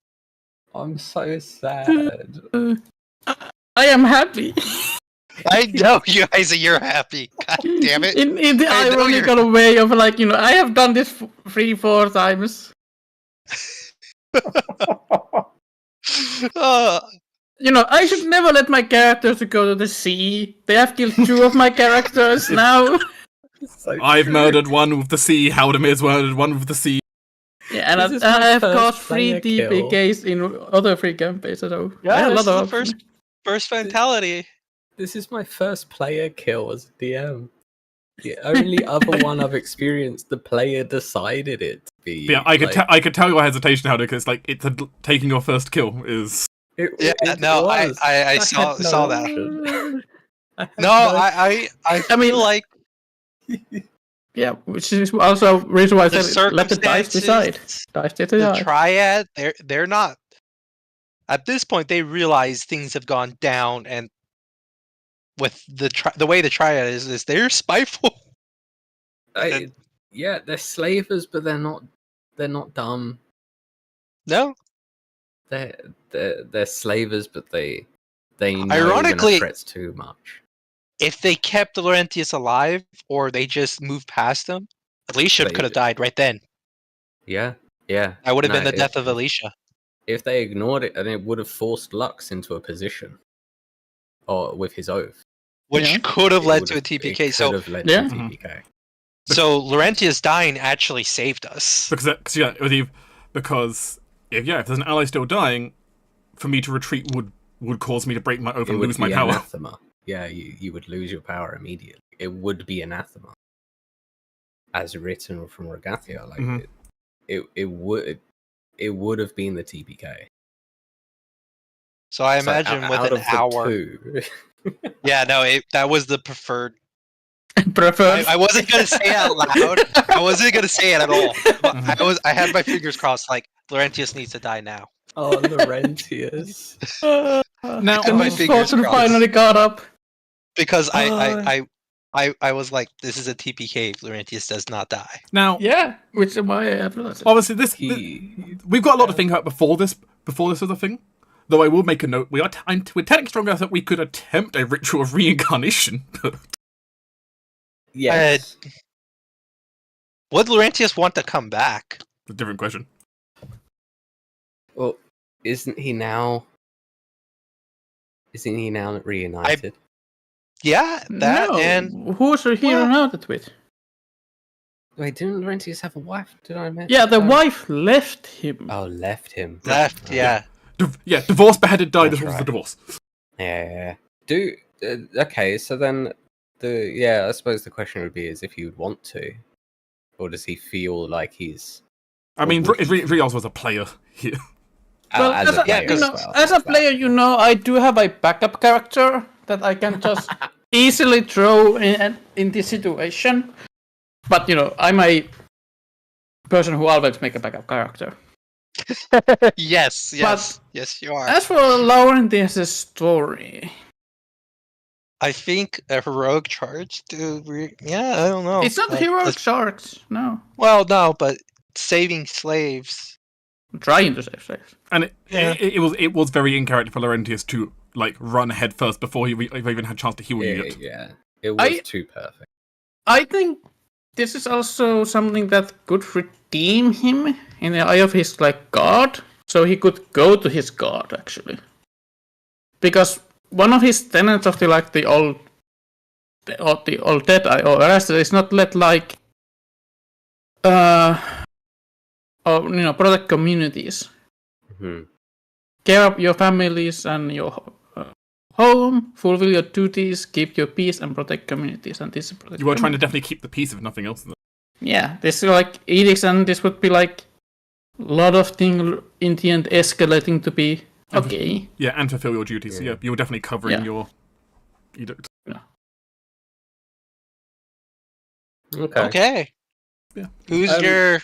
I'm so sad. I am happy. I know you guys you're happy. God damn it. In the I know you're- ironical way of like, I have done this 3-4 times. I should never let my characters go to the sea. They have killed 2 of my characters now. So I've true. murdered one with the sea. Haldamir's murdered one with the sea. Yeah, and This is I my have first got 3 player kill. DPKs in other free campaigns, so I Yeah, have a this is lot the of options. first fatality. This is my first player kill as a DM. The only other one I've experienced, the player decided it to be. But yeah, I could tell your hesitation, Haldir, because taking your first kill is. I saw that. Option. I mean, feel like Yeah, which is also reason why I the said let the dice decide. Dice the decide. triad, they're not. At this point, they realize things have gone down, and with the way the triad is they're spiteful. Yeah, they're slavers, but they're not. They're not dumb. No, They're slavers, but they know Ironically- when a threat's too much. if they kept Laurentius alive, or they just moved past him, Alicia They- could have died right then. Yeah. That would have been No, the death of Alicia. If they ignored it, then it would have forced Lux into a position, or with his oath. Which Yeah. could have It led would to a have- TPK. It So, could have led Yeah. to a TPK. so Laurentius dying actually saved us. Because if there's an ally still dying, for me to retreat would cause me to break my oath It and would lose my be power. anathema. Yeah, you would lose your power immediately. It would be anathema, as written from Regathia. Like Mhm. it would have been the TPK. So I So imagine out with of an the hour. two, Yeah, no, that was the preferred. Prefer. I wasn't gonna say it out loud. I wasn't gonna say it at all. But I had my fingers crossed. Like Laurentius needs to die now. oh, Laurentius. Now, The my fingers misfortune crossed. finally got up. Because I was like, this is a TPK. If Laurentius does not die. now, Yeah, which is why I realized it. obviously, we've got a lot to Yeah. think about before this sort of thing. Though I will make a note: we're technically strong enough that we could attempt a ritual of reincarnation. Yes. Would Laurentius want to come back? It's a different question. Well, isn't he now reunited? Yeah, that no. and Who's he reunited with? Wait, didn't Laurentius have a wife? Did I mention? Yeah, the wife left him. Oh, left him. left. Yeah. Divorce, beheaded, died. That's This was the right. divorce. Yeah. Okay, so then I suppose the question would be is if he would want to, or does he feel like he's? I mean, would he- Rios was a player here. Well, as a player as well. as a player, I do have a backup character that I can just easily throw in this situation. But I'm a person who always make a backup character. yes, But- yes, you are. As for Laurentius' story, I think a heroic charge to. I don't know. it's not heroic charge. No, Well, no, but saving slaves. I'm trying to save slaves. And it was very in character for Laurentius to run head first before he even had a chance to heal you yet. Yeah, it was too perfect. I think this is also something that could redeem him in the eye of his god, so he could go to his god actually. Because one of his tenets of the old Dead Eye or Arrested is not let protect communities, care of your families and your home, fulfill your duties, keep your peace, and protect communities. And this You were trying to definitely keep the peace, if nothing else. Yeah, this is edicts, and this would be a lot of things in the end escalating to be okay. Yeah, and fulfill your duties. Yeah, you were definitely covering your edict. Yeah. Okay. Yeah. Who's your?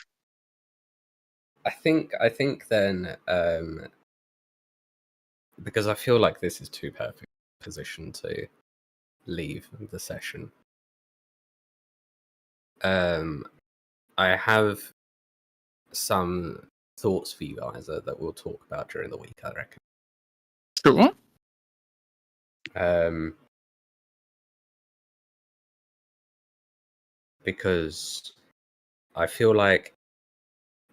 I think then, because I feel like this is too perfect a position to leave the session. I have some thoughts for you guys that we'll talk about during the week, I reckon. Sure. Because I feel like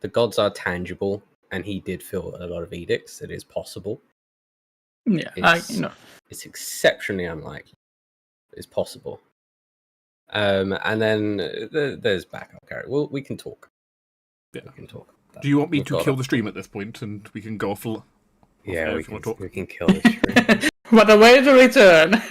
the gods are tangible, and he did fill a lot of edicts. It is possible. Yeah, It's exceptionally unlikely. It's possible. And then there's backup character. We can talk. Yeah. We can talk. Do you want me to kill the stream at this point, and we can go full? Yeah, we we can kill the stream. What a way to return!